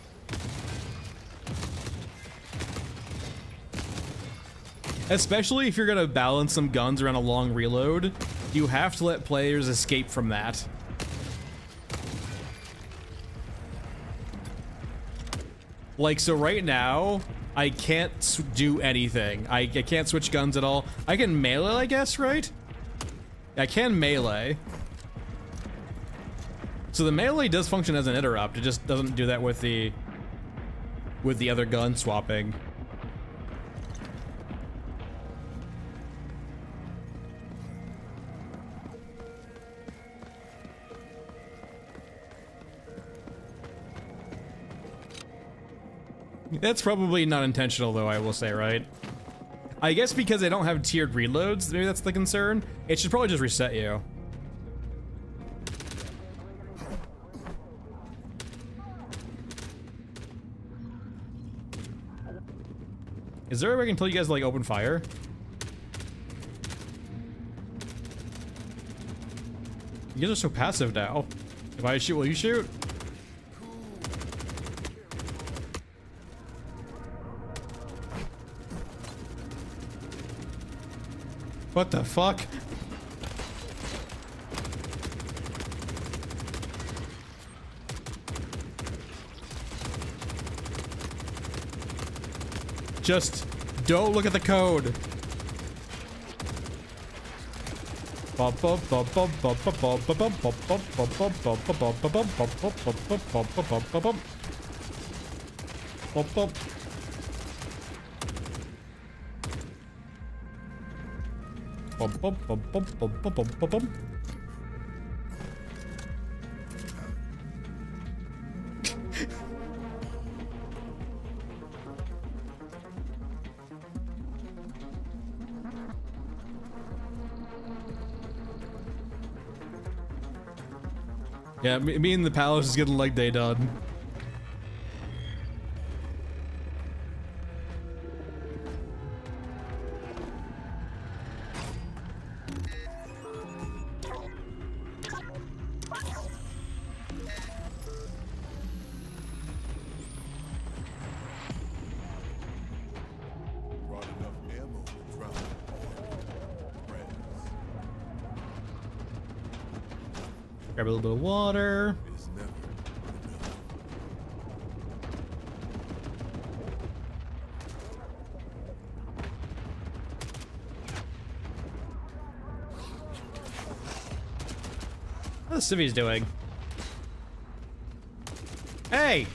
Especially if you're gonna balance some guns around a long reload, you have to let players escape from that. Like, so right now, I can't do anything. I can't switch guns at all. I can melee, I guess, right? I can melee. So the melee does function as an interrupt. It just doesn't do that with the other gun swapping. That's probably not intentional, though, I will say, right? I guess because they don't have tiered reloads, maybe that's the concern. It should probably just reset you. Is there a way I can tell you guys to, like, open fire? You guys are so passive now. If I shoot, will you shoot? What the fuck? Just don't look at the code. Yeah, me and the palace is getting leg day done. Brought enough ammo to drown friends. Grab a little bit of water. It's never enough. How's the civvies doing? Hey!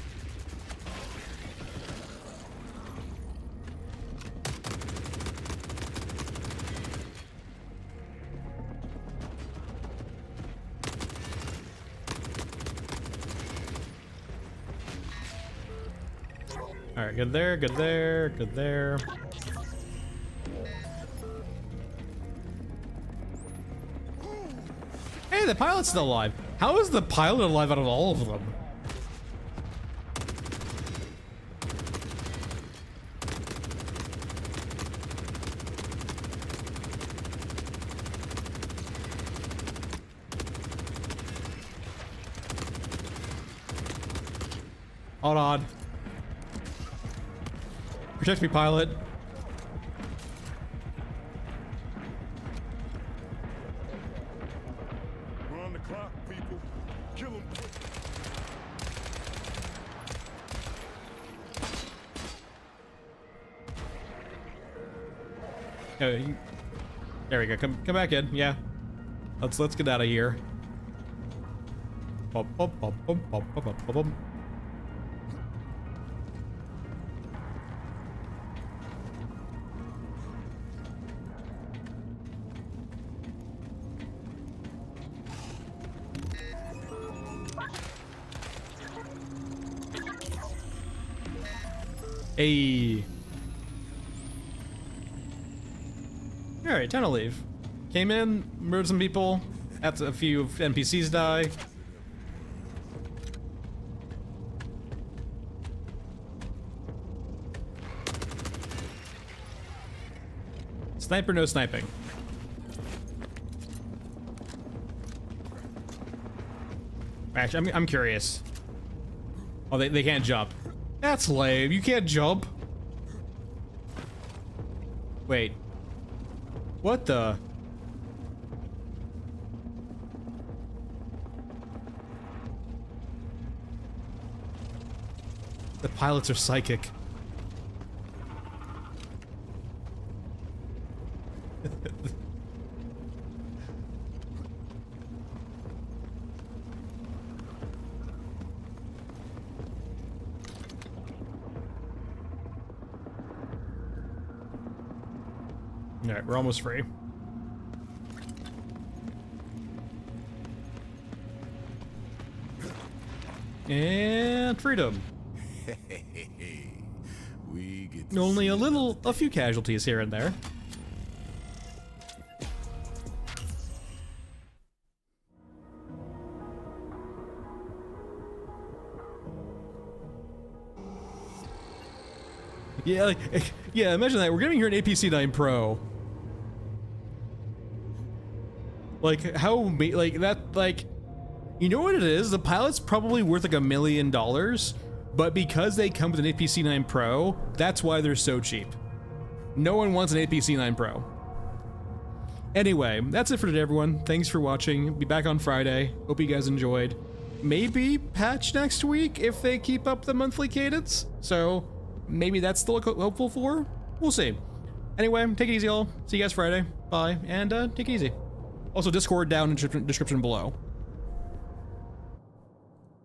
Alright, good there, good there, good there. Hey, the pilot's still alive. How is the pilot alive out of all of them? Hold on. Protect me, pilot. We're on the clock, people. Kill them quick. Oh, there we go. Come back in. Yeah. Let's get out of here. Bum, bum, bum, bum, bum, bum, bum, bum. Hey. Alright, time to leave. Came in, murdered some people, had a few NPCs die. Sniper, no sniping. Actually, I'm curious. Oh, they can't jump. That's lame. You can't jump. Wait. What the? The pilots are psychic. Alright, we're almost free. And freedom. We get to Only see a few casualties here and there. Yeah, like, yeah, imagine that. We're getting here an APC 9 Pro. Like, how, like, that, like, you know what it is? The pilot's probably worth like $1 million, but because they come with an APC 9 Pro, that's why they're so cheap. No one wants an APC 9 Pro. Anyway, that's it for today, everyone. Thanks for watching. Be back on Friday. Hope you guys enjoyed. Maybe patch next week if they keep up the monthly cadence. So maybe that's still hopeful for. We'll see. Anyway, take it easy, all. See you guys Friday. Bye, and take it easy. Also, Discord down in the description below.